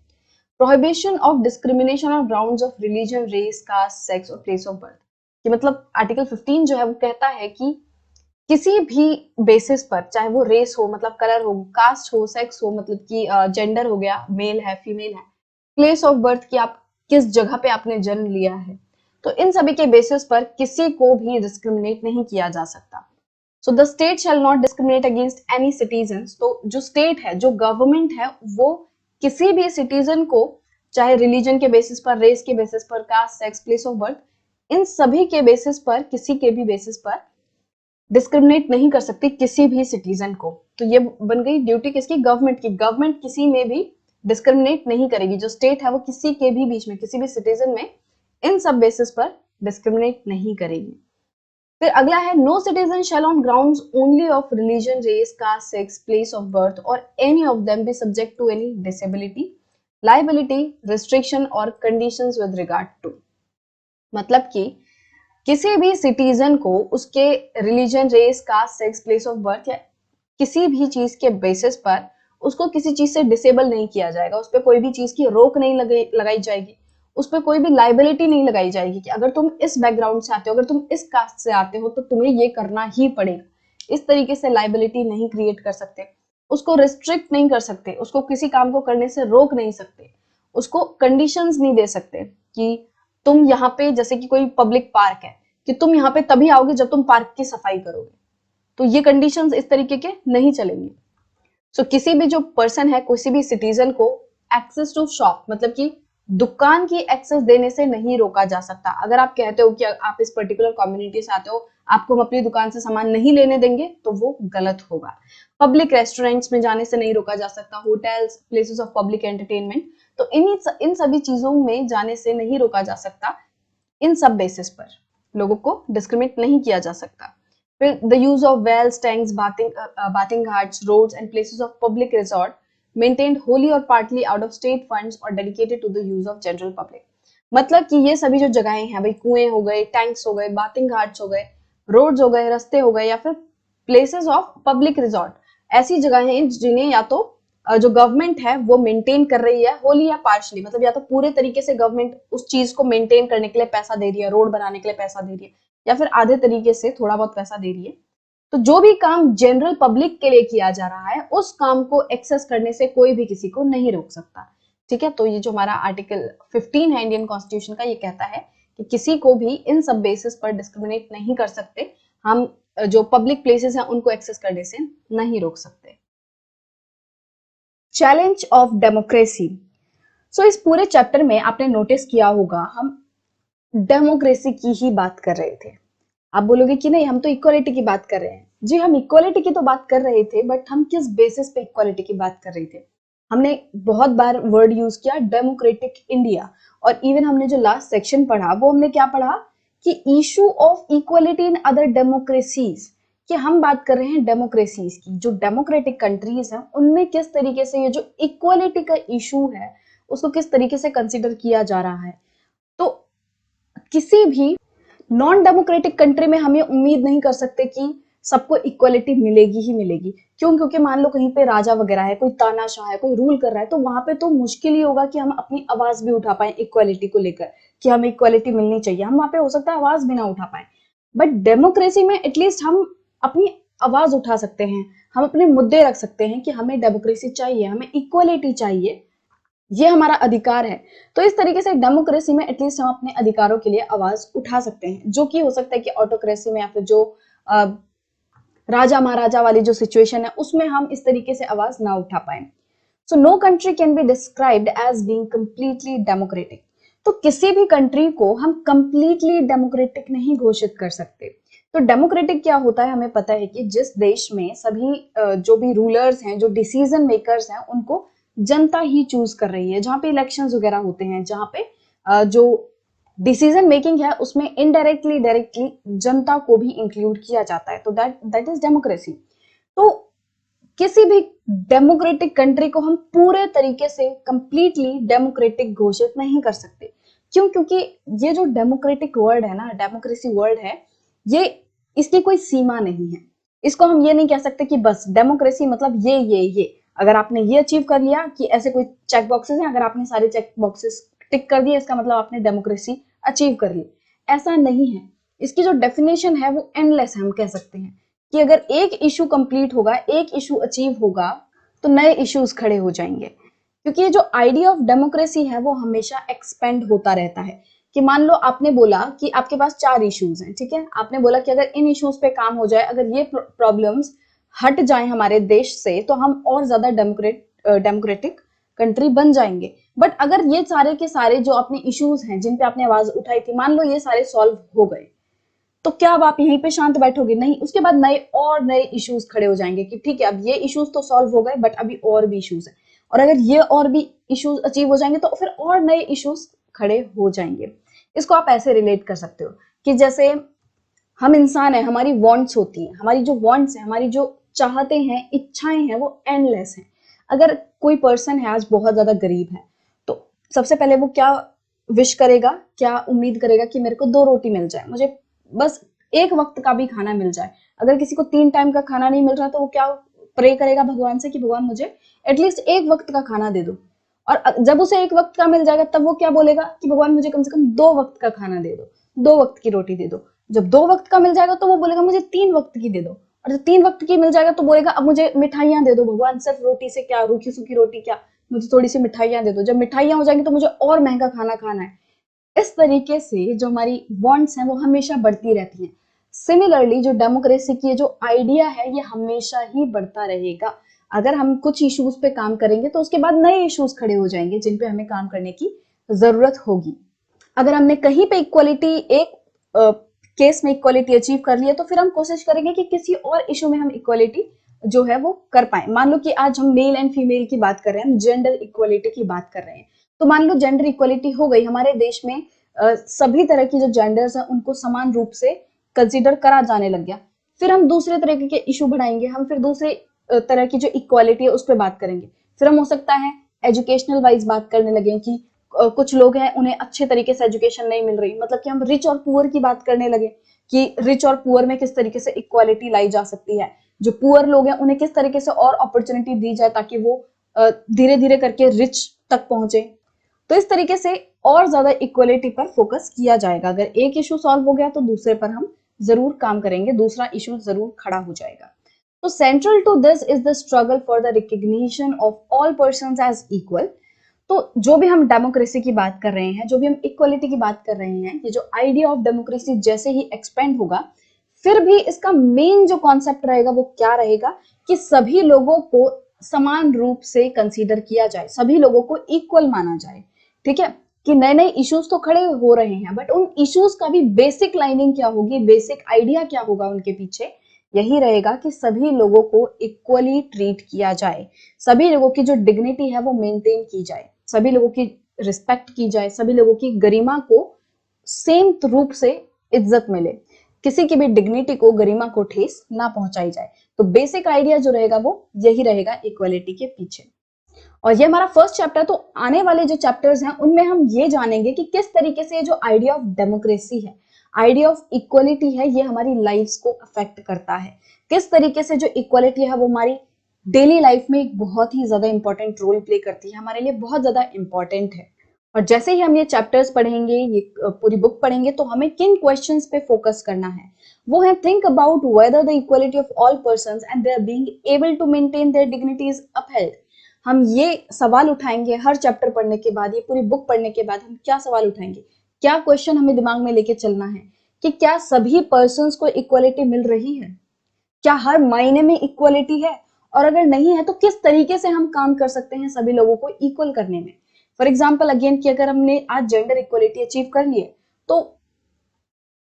A: Prohibition of discrimination on grounds of religion, race, caste, sex और प्लेस ऑफ बर्थ। कि मतलब आर्टिकल 15 जो है वो कहता है कि किसी भी बेसिस पर, चाहे वो रेस हो मतलब कलर हो, कास्ट हो, सेक्स हो मतलब कि जेंडर हो गया, मेल है फीमेल है, प्लेस ऑफ बर्थ की आप किस जगह पे आपने जन्म लिया है, तो इन सभी के बेसिस पर किसी को भी डिस्क्रिमिनेट नहीं किया जा सकता। So the state shall not discriminate against any citizens. तो जो स्टेट है, जो गवर्नमेंट है, वो किसी भी सिटीजन को चाहे रिलीजन के बेसिस पर, रेस के बेसिस पर, caste, sex, place of birth, इन सभी के बेसिस पर, किसी के भी बेसिस पर डिस्क्रिमिनेट नहीं कर सकती किसी भी सिटीजन को। तो ये बन गई ड्यूटी किसकी? गवर्नमेंट की। गवर्नमेंट किसी में भी डिस्क्रिमिनेट नहीं करेगी, जो स्टेट है वो किसी के भी बीच में, किसी भी सिटीजन में इन सब बेसिस पर डिस्क्रिमिनेट नहीं करेगी। फिर अगला है no citizen shall on grounds only of religion, race, caste, sex, place of birth और any of them be subject to any disability, liability, restriction और कंडीशंस विद रिगार्ड टू। मतलब कि किसी भी सिटीजन को उसके religion, race, caste, sex, place of birth या किसी भी चीज के बेसिस पर उसको किसी चीज से डिसेबल नहीं किया जाएगा, उस पर कोई भी चीज की रोक नहीं लगाई जाएगी, उस पर कोई भी लाइबिलिटी नहीं लगाई जाएगी कि अगर तुम इस बैकग्राउंड से आते हो, अगर तुम इस कास्ट से आते हो तो तुम्हें ये करना ही पड़ेगा। इस तरीके से लाइबिलिटी नहीं क्रिएट कर सकते, उसको रिस्ट्रिक्ट नहीं कर सकते, उसको किसी काम को करने से रोक नहीं सकते, उसको कंडीशंस नहीं दे सकते कि तुम यहाँ पे, जैसे कि कोई पब्लिक पार्क है, कि तुम यहाँ पे तभी आओगे जब तुम पार्क की सफाई करोगे, तो ये कंडीशंस इस तरीके के नहीं चलेंगे। सो किसी भी जो पर्सन है, किसी भी सिटीजन को एक्सेस टू शॉप मतलब कि दुकान की एक्सेस देने से नहीं रोका जा सकता। अगर आप कहते हो कि आप इस पर्टिकुलर कम्युनिटी से आते हो, आपको हम अपनी दुकान से सामान नहीं लेने देंगे, तो वो गलत होगा। पब्लिक रेस्टोरेंट्स में जाने से नहीं रोका जा सकता, hotels, places of public entertainment, तो इन सभी चीजों में जाने से नहीं रोका जा सकता। इन सब बेसिस पर लोगों को डिस्क्रिमिनेट नहीं किया जा सकता। फिर the use of wells, tanks, bathing ghats, roads and places of public resort maintained wholly और partly out of state funds और dedicated to the use of general public. मतलब कि ये सभी जो जगहें हैं भाई, कुएं हो गए, टैंक्स हो गए, बाथिंग घाट्स हो गए, रोड्स हो गए, रास्ते हो गए, या फिर प्लेसेस ऑफ पब्लिक रिजॉर्ट, ऐसी जगहें हैं जिन्हें या तो जो गवर्नमेंट है वो मेंटेन कर रही है होली या पार्शली, मतलब या तो पूरे तरीके से गवर्नमेंट उस चीज को मेंटेन करने के लिए पैसा दे रही है, रोड बनाने के लिए पैसा दे रही है, या फिर आधे तरीके से थोड़ा बहुत पैसा दे रही है। तो जो भी काम जनरल पब्लिक के लिए किया जा रहा है उस काम को एक्सेस करने से कोई भी किसी को नहीं रोक सकता। ठीक है, तो ये जो हमारा आर्टिकल 15 है इंडियन कॉन्स्टिट्यूशन का, ये कहता है कि किसी को भी इन सब बेसिस पर डिस्क्रिमिनेट नहीं कर सकते, हम जो पब्लिक प्लेसेस हैं उनको एक्सेस करने से नहीं रोक सकते। Challenge of democracy. सो इस पूरे चैप्टर में आपने नोटिस किया होगा हम डेमोक्रेसी की ही बात कर रहे थे। आप बोलोगे कि नहीं, हम तो इक्वालिटी की बात कर रहे हैं। जी, हम इक्वालिटी की तो बात कर रहे थे, बट हम किस बेसिस पे इक्वालिटी की बात कर रहे थे? हमने बहुत बार वर्ड यूज किया डेमोक्रेटिक इंडिया, और इवन हमने जो लास्ट सेक्शन पढ़ा वो हमने क्या पढ़ा कि issue of equality in other democracies, कि हम बात कर रहे हैं डेमोक्रेसीज की, जो डेमोक्रेटिक कंट्रीज हैं उनमें किस तरीके से ये जो इक्वालिटी का इशू है उसको किस तरीके से कंसिडर किया जा रहा है। तो किसी भी नॉन डेमोक्रेटिक कंट्री में हम ये उम्मीद नहीं कर सकते कि सबको इक्वलिटी मिलेगी ही मिलेगी। क्यों? क्योंकि मान लो कहीं पे राजा वगैरह है, कोई तानाशाह है, कोई रूल कर रहा है, तो वहां पे तो मुश्किल ही होगा कि हम अपनी आवाज भी उठा पाए इक्वलिटी को लेकर, कि हमें इक्वलिटी मिलनी चाहिए। हम वहां पे हो सकता है आवाज भी ना उठा पाए, बट डेमोक्रेसी में एटलीस्ट हम अपनी आवाज उठा सकते हैं, हम अपने मुद्दे रख सकते हैं कि हमें डेमोक्रेसी चाहिए, हमें इक्वलिटी चाहिए, ये हमारा अधिकार है। तो इस तरीके से डेमोक्रेसी में एटलीस्ट हम अपने अधिकारों के लिए आवाज उठा सकते हैं, जो कि हो सकता है कि ऑटोक्रेसी में या फिर जो राजा महाराजा वाली जो सिचुएशन है उसमें हम इस तरीके से आवाज ना उठा पाए। So no country can be described as being completely democratic. तो किसी भी कंट्री को हम कंप्लीटली डेमोक्रेटिक नहीं घोषित कर सकते। तो डेमोक्रेटिक क्या होता है, हमें पता है कि जिस देश में सभी जो भी रूलर्स हैं, जो डिसीजन मेकर्स हैं, उनको जनता ही चूज कर रही है, जहां पे इलेक्शंस वगैरह होते हैं, जहां पे जो डिसीजन मेकिंग है उसमें इनडायरेक्टली डायरेक्टली जनता को भी इंक्लूड किया जाता है, तो दैट इज डेमोक्रेसी। तो किसी भी डेमोक्रेटिक कंट्री को हम पूरे तरीके से कंप्लीटली डेमोक्रेटिक घोषित नहीं कर सकते। क्यों? क्योंकि ये जो डेमोक्रेटिक वर्ड है ना, डेमोक्रेसी वर्ड है, ये इसकी कोई सीमा नहीं है। इसको हम ये नहीं कह सकते कि बस डेमोक्रेसी मतलब ये अगर आपने ये अचीव कर लिया, कि ऐसे कोई चेक बॉक्सेस हैं, अगर आपने सारे चेक बॉक्सेस टिक कर दिए इसका मतलब आपने डेमोक्रेसी अचीव कर ली। ऐसा नहीं है। इसकी जो डेफिनेशन है वो एंडलेस है। हम कह सकते हैं कि अगर एक इशू कंप्लीट होगा, एक इशू अचीव होगा, तो नए इश्यूज खड़े हो जाएंगे। क्योंकि ये जो आइडिया ऑफ डेमोक्रेसी है वो हमेशा एक्सपेंड होता रहता है। कि मान लो आपने बोला कि आपके पास 4 इश्यूज हैं, ठीक है, आपने बोला कि अगर इन इश्यूज पे काम हो जाए, अगर ये प्रॉब्लम्स हट जाए हमारे देश से, तो हम और ज्यादा डेमोक्रेटिक कंट्री बन जाएंगे। बट अगर ये सारे के सारे जो अपने इश्यूज हैं जिन पे आपने आवाज उठाई थी, मान लो ये सारे सॉल्व हो गए, तो क्या अब आप यहीं पे शांत बैठोगे? नहीं, उसके बाद नए इश्यूज खड़े हो जाएंगे कि ठीक है, अब ये इश्यूज तो सॉल्व हो गए, बट अभी और भी इश्यूज है, और अगर ये और भी इश्यूज अचीव हो जाएंगे तो फिर और नए इश्यूज खड़े हो जाएंगे। इसको आप ऐसे रिलेट कर सकते हो कि जैसे हम इंसान है, हमारी वांट्स होती है, हमारी जो वांट्स है, हमारी जो चाहते हैं, इच्छाएं हैं, वो एंडलेस हैं। अगर कोई पर्सन है आज बहुत ज्यादा गरीब है, तो सबसे पहले वो क्या विश करेगा, क्या उम्मीद करेगा कि मेरे को 2 रोटी मिल जाए, मुझे बस एक वक्त का भी खाना मिल जाए। अगर किसी को 3 टाइम का खाना नहीं मिल रहा तो वो क्या प्रे करेगा भगवान से कि भगवान मुझे एटलीस्ट एक वक्त का खाना दे दो। और जब उसे एक वक्त का मिल जाएगा तब वो क्या बोलेगा कि भगवान मुझे कम से कम 2 वक्त का खाना दे दो, 2 वक्त की रोटी दे दो। जब 2 वक्त का मिल जाएगा तो वो बोलेगा मुझे 3 वक्त की दे दो, और जब 3 वक्त की मिल जाएगा तो बोलेगा अब मुझे मिठाइयां दे दो भगवान, सिर्फ रोटी से क्या, रूखी सूखी रोटी क्या, मुझे थोड़ी सी मिठाइयां दे दो। जब मिठाइयां हो जाएंगी तो मुझे और महंगा खाना खाना है। इस तरीके से जो हमारी वांट्स हैं वो हमेशा बढ़ती रहती हैं। सिमिलरली जो डेमोक्रेसी की जो आइडिया है ये हमेशा ही बढ़ता रहेगा। अगर हम कुछ इश्यूज पे काम करेंगे तो उसके बाद नए इश्यूज खड़े हो जाएंगे जिन पे हमें काम करने की जरूरत होगी। अगर हमने कहीं पे इक्वलिटी, एक केस में इक्वलिटी अचीव कर लिया, तो फिर हम कोशिश करेंगे कि किसी और इशू में हम इक्वलिटी जो है वो कर पाए। मान लो कि आज हम मेल एंड फीमेल की बात कर रहे हैं, हम जेंडर इक्वलिटी की बात कर रहे हैं, तो मान लो जेंडर इक्वलिटी हो गई हमारे देश में, सभी तरह की जो जेंडर्स हैं उनको समान रूप से कंसिडर करा जाने लग गया। फिर हम दूसरे तरीके के इशू बढ़ाएंगे, हम फिर दूसरे तरह की जो इक्वालिटी है उस पर बात करेंगे। फिर हम हो सकता है एजुकेशनल वाइज बात करने लगे कि कुछ लोग हैं उन्हें अच्छे तरीके से एजुकेशन नहीं मिल रही, मतलब कि हम रिच और पुअर की बात करने लगे कि रिच और पुअर में किस तरीके से इक्वालिटी लाई जा सकती है। जो पुअर लोग हैं उन्हें किस तरीके से और अपॉर्चुनिटी दी जाए ताकि वो धीरे धीरे करके रिच तक पहुंचे। तो इस तरीके से और ज्यादा इक्वलिटी पर फोकस किया जाएगा। अगर एक इशू सॉल्व हो गया तो दूसरे पर हम जरूर काम करेंगे, दूसरा इशू जरूर खड़ा हो जाएगा। तो central to this is the struggle for the recognition of all persons as equal. तो जो भी हम डेमोक्रेसी की बात कर रहे हैं, जो भी हम इक्वलिटी की बात कर रहे हैं, ये जो आइडिया ऑफ डेमोक्रेसी जैसे ही एक्सपेंड होगा, फिर भी इसका मेन जो कॉन्सेप्ट रहेगा वो क्या रहेगा कि सभी लोगों को समान रूप से कंसीडर किया जाए, सभी लोगों को इक्वल माना जाए। ठीक है, कि नए नए इश्यूज तो खड़े हो रहे हैं, बट उन इश्यूज का भी बेसिक लाइनिंग क्या होगी, बेसिक आइडिया क्या होगा उनके पीछे, यही रहेगा कि सभी लोगों को इक्वली ट्रीट किया जाए, सभी लोगों की जो डिग्निटी है वो मेंटेन की जाए, सभी लोगों की रिस्पेक्ट की जाए, सभी लोगों की गरिमा को सेम रूप से इज्जत मिले, किसी की भी डिग्निटी को, गरिमा को ठेस ना पहुंचाई जाए। तो बेसिक आइडिया जो रहेगा वो यही रहेगा इक्वलिटी के पीछे। और ये हमारा फर्स्ट चैप्टर, तो आने वाले जो चैप्टर्स हैं उनमें हम ये जानेंगे कि किस तरीके से जो आइडिया ऑफ डेमोक्रेसी है, आइडिया ऑफ इक्वलिटी है, ये हमारी लाइफ्स को अफेक्ट करता है। किस तरीके से जो इक्वलिटी है वो हमारी डेली लाइफ में एक बहुत ही ज्यादा इंपॉर्टेंट रोल प्ले करती है, हमारे लिए बहुत ज्यादा इंपॉर्टेंट है। और जैसे ही हम ये चैप्टर्स पढ़ेंगे, ये पूरी बुक पढ़ेंगे, तो हमें किन क्वेश्चंस पे फोकस करना है, वो है think about whether the equality of all persons and they are being able to maintain their dignity is upheld. हम ये सवाल उठाएंगे हर चैप्टर पढ़ने के बाद, ये पूरी बुक पढ़ने के बाद हम क्या सवाल उठाएंगे, क्या क्वेश्चन हमें दिमाग में लेके चलना है कि क्या सभी पर्संस को इक्वलिटी मिल रही है, क्या हर मायने में इक्वलिटी है, और अगर नहीं है तो किस तरीके से हम काम कर सकते हैं सभी लोगों को इक्वल करने में। फॉर एग्जाम्पल अगेन कि अगर हमने आज जेंडर इक्वलिटी अचीव कर ली है, तो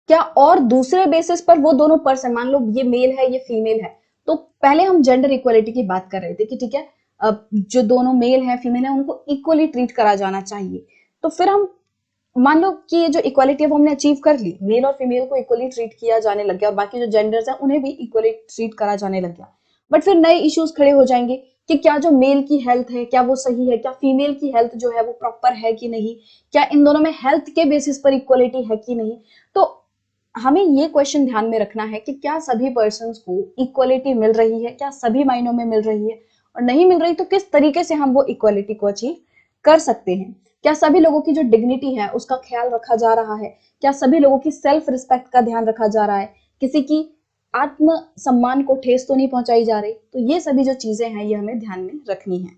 A: क्या और दूसरे बेसिस पर वो दोनों पर्सन, मान लो ये मेल है ये फीमेल है, तो पहले हम जेंडर इक्वलिटी की बात कर रहे थे कि ठीक है, अब जो दोनों मेल है फीमेल है उनको इक्वली ट्रीट करा जाना चाहिए। तो फिर हम मान लो कि ये जो इक्वालिटी है वो हमने अचीव कर ली, मेल और फीमेल को इक्वली ट्रीट किया जाने लग गया और बाकी जो जेंडर्स हैं उन्हें भी इक्वली ट्रीट करा जाने लग गया। बट फिर नए इश्यूज खड़े हो जाएंगे कि क्या जो मेल की हेल्थ है क्या वो सही है, क्या फीमेल की हेल्थ जो है वो प्रॉपर है कि नहीं, क्या इन दोनों में हेल्थ के बेसिस पर इक्वलिटी है कि नहीं। तो हमें ये क्वेश्चन ध्यान में रखना है कि क्या सभी पर्सन्स को इक्वलिटी मिल रही है, क्या सभी मायनों में मिल रही है, और नहीं मिल रही तो किस तरीके से हम वो इक्वलिटी को अचीव कर सकते हैं। क्या सभी लोगों की जो डिग्निटी है उसका ख्याल रखा जा रहा है, क्या सभी लोगों की सेल्फ रिस्पेक्ट का ध्यान रखा जा रहा है, किसी की आत्म सम्मान को ठेस तो नहीं पहुंचाई जा रही। तो ये सभी जो चीजें हैं ये हमें ध्यान में रखनी है।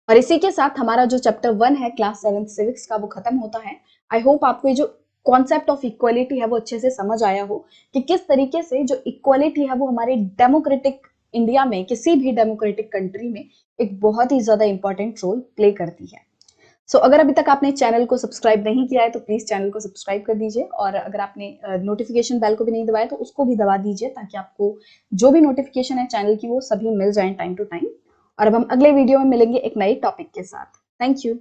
A: और इसी के साथ हमारा जो चैप्टर 1 है क्लास 7 सिविक्स का वो खत्म होता है। आई होप आपको ये जो कॉन्सेप्ट ऑफ इक्वलिटी है वो अच्छे से समझ आया हो कि किस तरीके से जो इक्वलिटी है वो हमारे डेमोक्रेटिक इंडिया में, किसी भी डेमोक्रेटिक कंट्री में एक बहुत ही ज्यादा इंपॉर्टेंट रोल प्ले करती है। अगर अभी तक आपने चैनल को सब्सक्राइब नहीं किया है तो प्लीज चैनल को सब्सक्राइब कर दीजिए, और अगर आपने नोटिफिकेशन बेल को भी नहीं दबाया तो उसको भी दबा दीजिए, ताकि आपको जो भी नोटिफिकेशन है चैनल की वो सभी मिल जाए टाइम टू टाइम। और अब हम अगले वीडियो में मिलेंगे एक नए टॉपिक के साथ। Thank you.